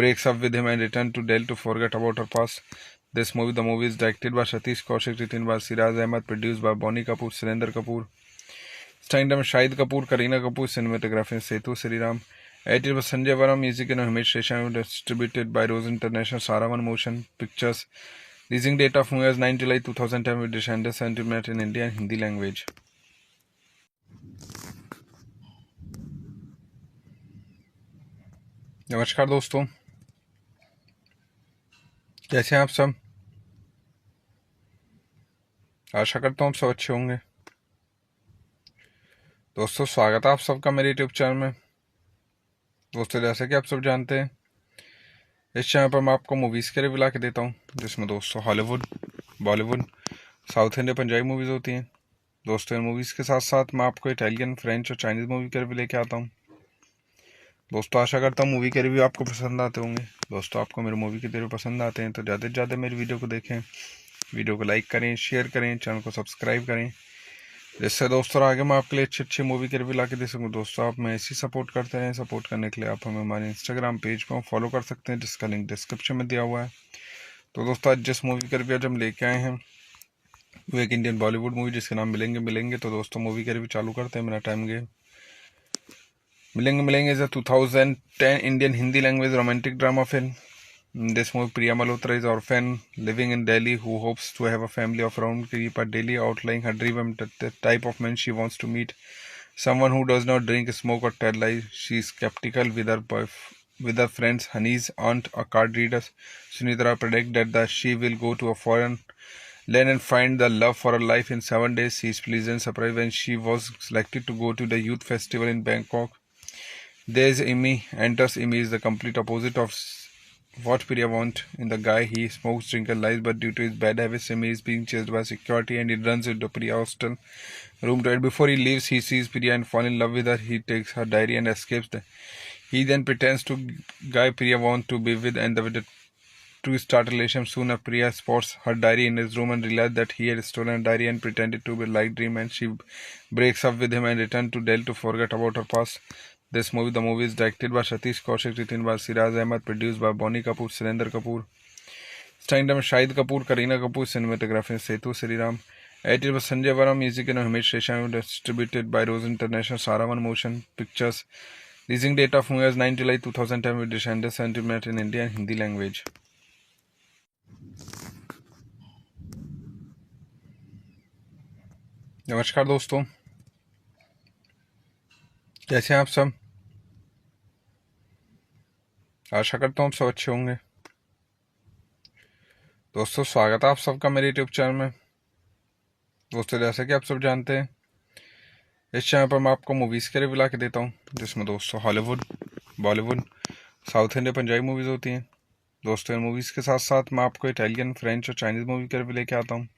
breaks up with him and returns to Delhi to forget about her past. The movie is directed by Satish Kaushik, written by Siraj Ahmed, produced by Bonnie Kapoor, Surendra Kapoor, starring Shahid Kapoor, Kareena Kapoor, cinematography Setu Sriram, edited by Sanjay Varam, music and Hamish Resham, distributed by Rose International, Saravan Motion Pictures. Releasing date of movie is 9 July 2010 with Descendant sentiment in India and Hindi language. नमस्कार दोस्तों, कैसे हैं आप सब। आशा करता हूँ आप सब अच्छे होंगे। दोस्तों स्वागत है आप सबका मेरे यूट्यूब चैनल में। दोस्तों जैसे कि आप सब जानते हैं इस चैनल पर मैं आपको मूवीज़ के रिव्यू ला के देता हूँ, जिसमें दोस्तों Hollywood, Bollywood, south India, Punjabi movies होती हैं। दोस्तों इन मूवीज़ के साथ साथ मैं आपको इटालियन, फ्रेंच और चाइनीज़ मूवी के रिव्यू लेके आता हूँ। दोस्तों आशा करता हूँ मूवी के रिव्यू आपको पसंद आते होंगे। दोस्तों आपको मेरे मूवी के रिव्यू पसंद आते हैं तो ज़्यादा से ज़्यादा मेरी वीडियो को देखें, वीडियो को लाइक करें, शेयर करें, चैनल को सब्सक्राइब करें, जिससे दोस्तों आगे मैं आपके लिए अच्छी मूवी के रिव्यू ला के दे सकूँ। दोस्तों आप मैं ऐसी सपोर्ट करते हैं। सपोर्ट करने के लिए आप हमें हमारे इंस्टाग्राम पेज पर फॉलो कर सकते हैं, जिसका लिंक डिस्क्रिप्शन में दिया हुआ है। तो दोस्तों आज जिस मूवी का रिव्यू आज हम लेके आए हैं वो एक इंडियन बॉलीवुड मूवी जिसके नाम मिलेंगे मिलेंगे। तो दोस्तों मूवी का रिव्यू चालू करते हैं, मेरा टाइम गए। मिलेंगे मिलेंगे is a 2010 Indian Hindi language romantic drama film. In this movie, Priya Malhotra is orphan living in Delhi who hopes to have a family of her own. Keep her daily outlying her dream and the type of man she wants to meet. Someone who does not drink, smoke, or tell lies. She is skeptical with her friends. Honey's aunt, a card reader, Sunitra, predict that she will go to a foreign land and find the love for her life in 7 days. She is pleasant surprised when she was selected to go to the youth festival in Bangkok. There's Amy. Enters Amy is the complete opposite of what Priya wants in the guy. He smokes, drinks, and lies, but due to his bad habits, Amy is being chased by security and he runs into Priya hostel room to it. Before he leaves, he sees Priya and falls in love with her. He takes her diary and escapes. He then pretends to guy Priya wants to be with and with the to start a relationship. Soon Priya spots her diary in his room and realizes that he had stolen a diary and pretended to be a light dream, and she breaks up with him and returns to Delhi to forget about her past. The movie is directed by Satish Kaushik, written by Siraj Ahmed, produced by Bonnie Kapoor, Surendra Kapoor, starring Shahid Kapoor, Kareena Kapoor, cinematography Setu Sriram, edited by Sanjay Varam, music and Hamish Resham, distributed by Rose International, Saravan Motion Pictures. Releasing date of movie is 9 July 2010 with Descendant sentiment in India and Hindi language. नमस्कार दोस्तों, कैसे हैं आप सब। आशा करता हूँ आप सब अच्छे होंगे। दोस्तों स्वागत है आप सबका मेरे यूट्यूब चैनल में। दोस्तों जैसे कि आप सब जानते हैं इस चैनल पर मैं आपको मूवीज़ के रिव्यू ला के देता हूँ, जिसमें दोस्तों Hollywood, Bollywood, south India, Punjabi movies होती हैं। दोस्तों इन मूवीज़ के साथ साथ मैं आपको इटालियन, फ्रेंच और चाइनीज़ मूवी के रिव्यू लेके आता हूँ।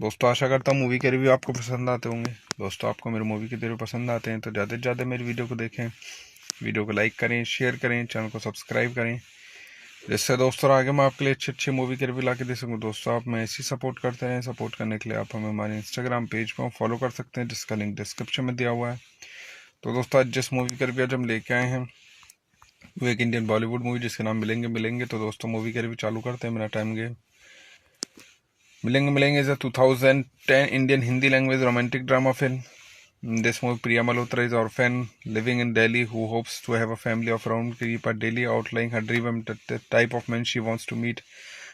दोस्तों आशा करता हूँ मूवी के रिव्यू आपको पसंद आते होंगे। दोस्तों आपको मेरे मूवी के रिव्यू पसंद आते हैं तो ज़्यादा से ज़्यादा मेरी वीडियो को देखें, वीडियो को लाइक करें, शेयर करें, चैनल को सब्सक्राइब करें, जिससे दोस्तों आगे मैं आपके लिए अच्छी मूवी के रिव्यू ला के दे सकूँ। दोस्तों आप मैं ऐसी सपोर्ट करते हैं। सपोर्ट करने के लिए आप हमें हमारे इंस्टाग्राम पेज पर फॉलो कर सकते हैं, जिसका लिंक डिस्क्रिप्शन में दिया हुआ है। तो दोस्तों आज जिस मूवी का रिव्यू आज हम लेके आए हैं वो एक इंडियन बॉलीवुड मूवी जिसके नाम मिलेंगे मिलेंगे। तो दोस्तों मूवी का रिव्यू चालू करते हैं, मेरा टाइम गए। मिलेंगे मिलेंगे is a 2010 Indian Hindi language romantic drama film. In this movie, Priya Malhotra is orphan living in Delhi who hopes to have a family of her own, but daily outlining her dream and the type of man she wants to meet.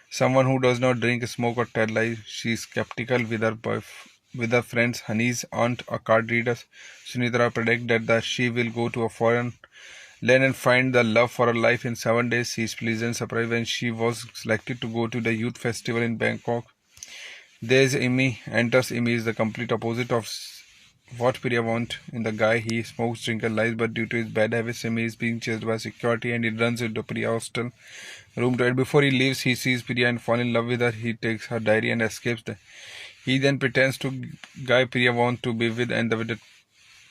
Someone who does not drink, smoke, or tell lies. She is skeptical with her friends Honey's aunt, a card reader. Sunitra predict that she will go to a foreign land and find the love for her life in 7 days. She is pleasant surprised when she was selected to go to the youth festival in Bangkok. There's Amy. Enters Amy is the complete opposite of what Priya wants in the guy. He smokes, drinks, and lies, but due to his bad habits, Amy is being chased by security and he runs into Priya hostel room to hide. Before he leaves, he sees Priya and falls in love with her. He takes her diary and escapes. He then pretends to guy Priya wants to be with and with the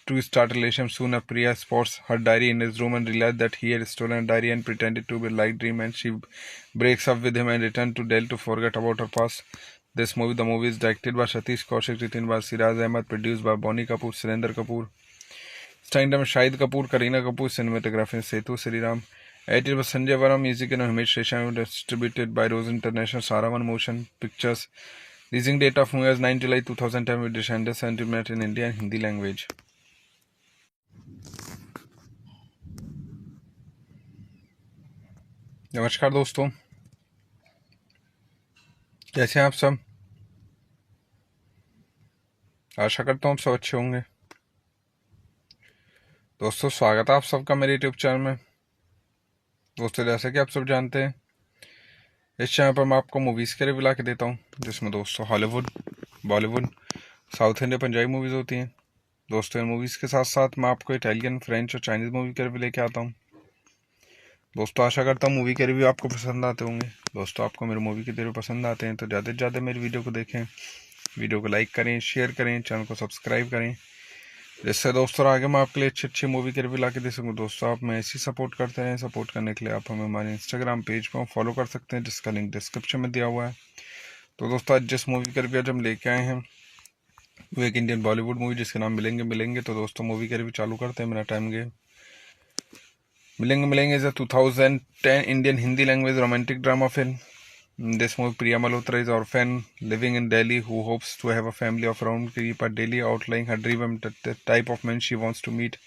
two start relationship. Soon Priya spots her diary in his room and realizes that he had stolen her diary and pretended to be like dream, and she breaks up with him and returns to Delhi to forget about her past. The movie is directed by Satish Kaushik, written by Siraj Ahmed, produced by Bonnie Kapoor, Surendra Kapoor, starring Shahid Kapoor, Kareena Kapoor, cinematography Setu Sriram, edited by Sanjay Varma, music and Himesh Reshammy, distributed by Rose International, Saravan Motion Pictures. Releasing date of movie is 9 July 2010 with Descendants Sentiment in India and Hindi language. नमस्कार दोस्तों, कैसे हैं आप सब। आशा करता हूँ आप सब अच्छे होंगे। दोस्तों, स्वागत है आप सबका मेरे यूट्यूब चैनल में। दोस्तों, जैसे कि आप सब जानते हैं, इस चैनल पर मैं आपको मूवीज़ के रिव्यू ला के देता हूँ, जिसमें दोस्तों Hollywood, Bollywood, south India, Punjabi movies होती हैं। दोस्तों, इन मूवीज़ के साथ साथ मैं आपको इटालियन, फ्रेंच और चाइनीज़ मूवी के रिव्यू लेके आता हूँ। दोस्तों, आशा करता हूँ मूवी के रिव्यू आपको पसंद आते होंगे। दोस्तों, आपको मेरे मूवी के रिव्यू पसंद आते हैं तो ज़्यादा से ज़्यादा मेरी वीडियो को देखें, वीडियो को लाइक करें, शेयर करें, चैनल को सब्सक्राइब करें, जिससे दोस्तों आगे मैं आपके लिए अच्छी मूवी के रिव्यू ला के दे सकूँ। दोस्तों, आप मैं ऐसी सपोर्ट करते हैं। सपोर्ट करने के लिए आप हमें हमारे इंस्टाग्राम पेज पर फॉलो कर सकते हैं, जिसका लिंक डिस्क्रिप्शन में दिया हुआ है। तो दोस्तों, आज जिस मूवी का रिव्यू आज हम लेके आए हैं वो एक इंडियन बॉलीवुड मूवी जिसके नाम मिलेंगे। तो दोस्तों, मूवी का रिव्यू चालू करते हैं मेरा टाइम गए। मिलेंगे is a 2010 Indian Hindi language romantic drama film. In this movie, Priya Malhotra is orphan living in Delhi who hopes to have a family of her own, but daily outlining her dream and the type of man she wants to meet.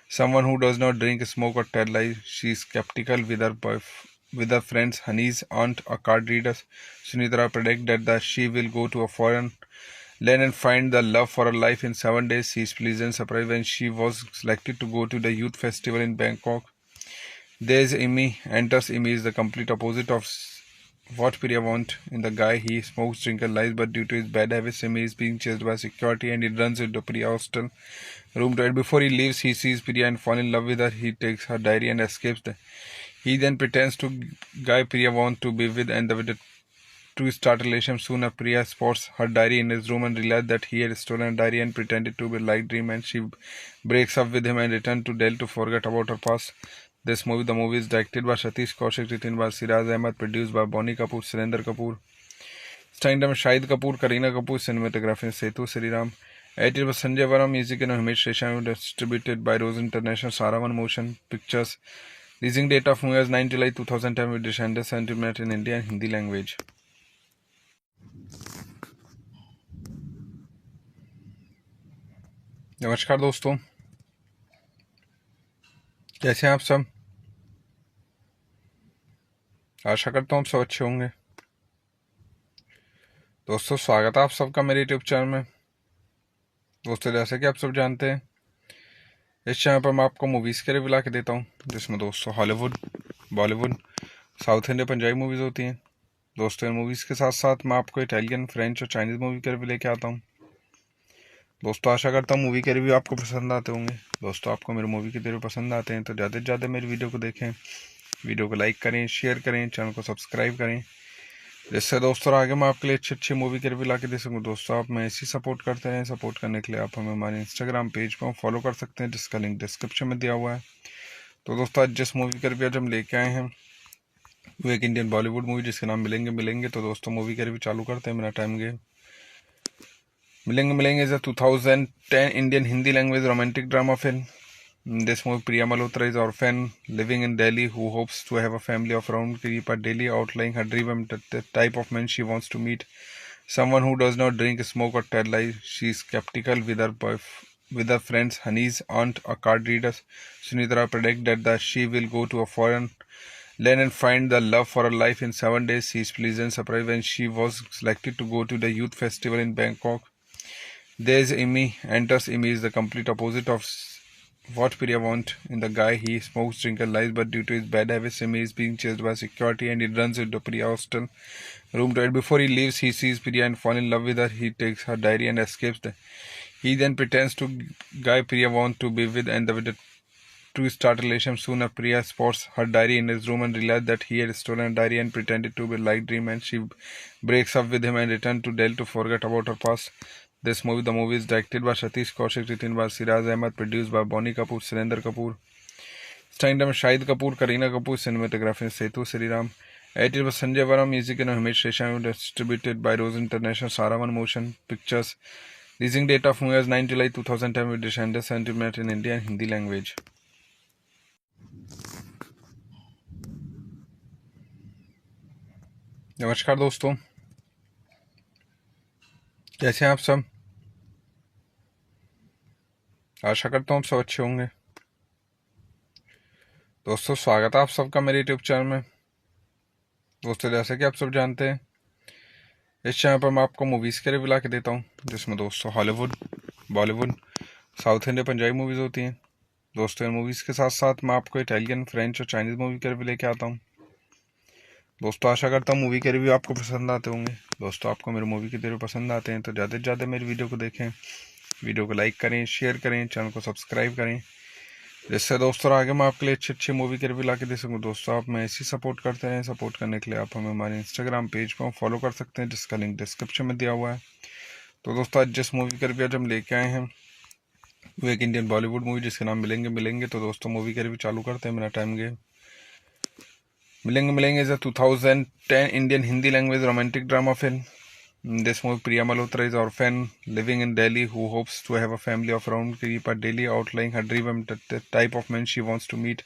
Someone who does not drink, smoke, or tell lies. She is skeptical with her friends Honey's aunt, a card reader. Sunitra predict that she will go to a foreign land and find the love for her life in 7 days. She is pleasant surprised when she was selected to go to the youth festival in Bangkok. There's Amy. Enters Amy is the complete opposite of what Priya wants in the guy. He smokes, drinks, and lies, but due to his bad habits, Amy is being chased by security and he runs into Priya hostel room to hide. Before he leaves, he sees Priya and falls in love with her. He takes her diary and escapes. He then pretends to guy Priya wants to be with and with the two start relationship. Soon Priya spots her diary in his room and realizes that he had stolen her diary and pretended to be like dream, and she breaks up with him and returns to Delhi to forget about her past. The movie is directed by Satish Kaushik, written by Siraj Ahmed, produced by Bonnie Kapoor, Surendra Kapoor, starring Shahid Kapoor, Kareena Kapoor, cinematography Setu Sriram, edited by Sanjay Varma, music and Himesh Reshammy, distributed by Rose International, Saravan Motion Pictures. Releasing date of movie is 9 July 2010 with Descendants Sentiment in India and Hindi language. नमस्कार दोस्तों, कैसे हैं आप सब। आशा करता हूँ आप सब अच्छे होंगे। दोस्तों, स्वागत है आप सबका मेरे यूट्यूब चैनल में। दोस्तों, जैसे कि आप सब जानते हैं, इस चैनल पर मैं आपको मूवीज़ के रिव्यू ला के देता हूँ, जिसमें दोस्तों Hollywood, Bollywood, south India, Punjabi movies होती हैं। दोस्तों, इन मूवीज़ के साथ साथ मैं आपको इटालियन, फ्रेंच और चाइनीज़ मूवी के रिव्यू लेके आता हूँ। दोस्तों, आशा करता हूँ मूवी के रिव्यू आपको पसंद आते होंगे। दोस्तों, आपको मेरे मूवी के रिव्यू पसंद आते हैं तो ज़्यादा से ज़्यादा मेरी वीडियो को देखें, वीडियो को लाइक करें, शेयर करें, चैनल को सब्सक्राइब करें, जिससे दोस्तों आगे मैं आपके लिए अच्छी मूवी के रिव्यू ला के दे सकूँ। दोस्तों, आप मैं ऐसी सपोर्ट करते हैं। सपोर्ट करने के लिए आप हमें हमारे इंस्टाग्राम पेज पर फॉलो कर सकते हैं, जिसका लिंक डिस्क्रिप्शन में दिया हुआ है। तो दोस्तों, आज जिस मूवी का रिव्यू आज हम लेके आए हैं वो एक इंडियन बॉलीवुड मूवी जिसके नाम मिलेंगे। तो दोस्तों, मूवी का रिव्यू चालू करते हैं मेरा टाइम गए। मिलेंगे is a 2010 Indian Hindi language romantic drama film. In this movie, Priya Malhotra is orphan living in Delhi who hopes to have a family of her own, but daily outlining her dream and the type of man she wants to meet. Someone who does not drink, smoke, or tell lies. She is skeptical with her friends Honey's aunt, a card reader. Sunitra predict that she will go to a foreign land and find the love for her life in 7 days. She is pleasant surprised when she was selected to go to the youth festival in Bangkok. There's Amy. Enters Amy is the complete opposite of what Priya wants in the guy. He smokes, drinks, and lies, but due to his bad habits, Amy is being chased by security and he runs into Priya hostel room to hide. Before he leaves, he sees Priya and falls in love with her. He takes her diary and escapes. He then pretends to guy Priya wants to be with and with the two start relationship. Soon Priya spots her diary in his room and realizes that he had stolen a diary and pretended to be like dream, and she breaks up with him and returns to Delhi to forget about her past. The movie is directed by Satish Kaushik, written by Siraj Ahmed, produced by Bonnie Kapoor, Surendra Kapoor, starring Shahid Kapoor, Kareena Kapoor, cinematography Setu Sriram, edited by Sanjay Varam, music and Himesh Resha, distributed by Rose International, Saravan Motion Pictures. Releasing date of movie is 9 July 2010 with Descendants Sentiment in India and Hindi language. नमस्कार दोस्तों, कैसे हैं आप सब। आशा करता हूँ आप सब अच्छे होंगे। दोस्तों स्वागत है आप सबका मेरे यूट्यूब चैनल में। दोस्तों जैसे कि आप सब जानते हैं, इस चैनल पर मैं आपको मूवीज़ के रिव्यू ला के देता हूँ, जिसमें दोस्तों Hollywood, Bollywood, south India, Punjabi movies होती हैं। दोस्तों इन मूवीज़ के साथ साथ मैं आपको इटालियन, फ्रेंच और चाइनीज़ मूवी के रिव्यू लेके आता हूँ। दोस्तों आशा करता हूँ मूवी के रिव्यू आपको पसंद आते होंगे। दोस्तों आपको मेरे मूवी के रिव्यू पसंद आते हैं तो ज़्यादा से ज़्यादा मेरी वीडियो को देखें, वीडियो को लाइक करें, शेयर करें, चैनल को सब्सक्राइब करें, जिससे दोस्तों आगे मैं आपके लिए अच्छी मूवी के रिव्यू ला के दे सकूँ। दोस्तों आप मैं ऐसी सपोर्ट करते हैं। सपोर्ट करने के लिए आप हमें हमारे इंस्टाग्राम पेज पर फॉलो कर सकते हैं, जिसका लिंक डिस्क्रिप्शन में दिया हुआ है। तो दोस्तों आज जिस मूवी का रिव्यू आज हम लेके आए हैं वो एक इंडियन बॉलीवुड मूवी जिसके नाम मिलेंगे। तो दोस्तों मूवी का रिव्यू चालू करते हैं, मेरा टाइम गए। मिलेंगे is a 2010 Indian Hindi language romantic drama film. In this movie, Priya Malhotra is an orphan living in Delhi who hopes to have a family of her own. Keep her daily outlying her dream and the type of man she wants to meet.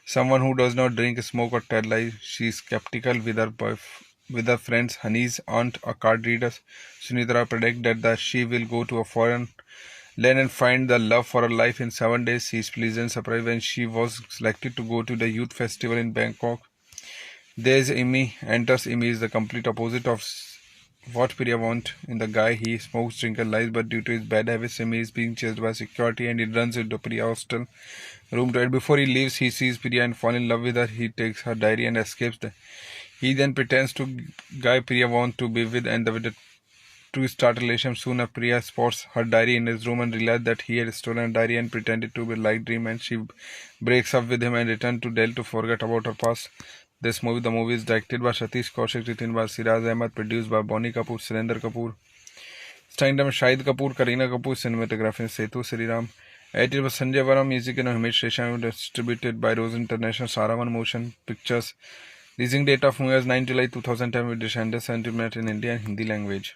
Someone who does not drink, smoke or tell lies. She is skeptical with her friends Honey's aunt, a card reader. Sunitra predict that she will go to a foreign land and find the love for her life in 7 days. She is pleasant surprised when she was selected to go to the youth festival in Bangkok. There's Amy. Enters Amy is the complete opposite of what Priya wants in the guy. He smokes, drinks, and lies, but due to his bad habits, Amy is being chased by security and he runs into Priya hostel room to hide. Before he leaves, he sees Priya and falls in love with her. He takes her diary and escapes. He then pretends to guy Priya wants to be with and with the two start relationship. Soon Priya spots her diary in his room and realizes that he had stolen a diary and pretended to be like dream, and she breaks up with him and returns to Delhi to forget about her past. The movie is directed by Satish Kaushik, written by Siraj Ahmed, produced by Bonnie Kapoor, Surendra Kapoor, starring Shahid Kapoor, Kareena Kapoor, cinematography Setu Sriram, edited by Sanjay Varam, music and Himesh Resha, distributed by Rose International, Saravan Motion Pictures. Releasing date of movie is 9 July 2010 with Descendants Sentiment in India and Hindi language.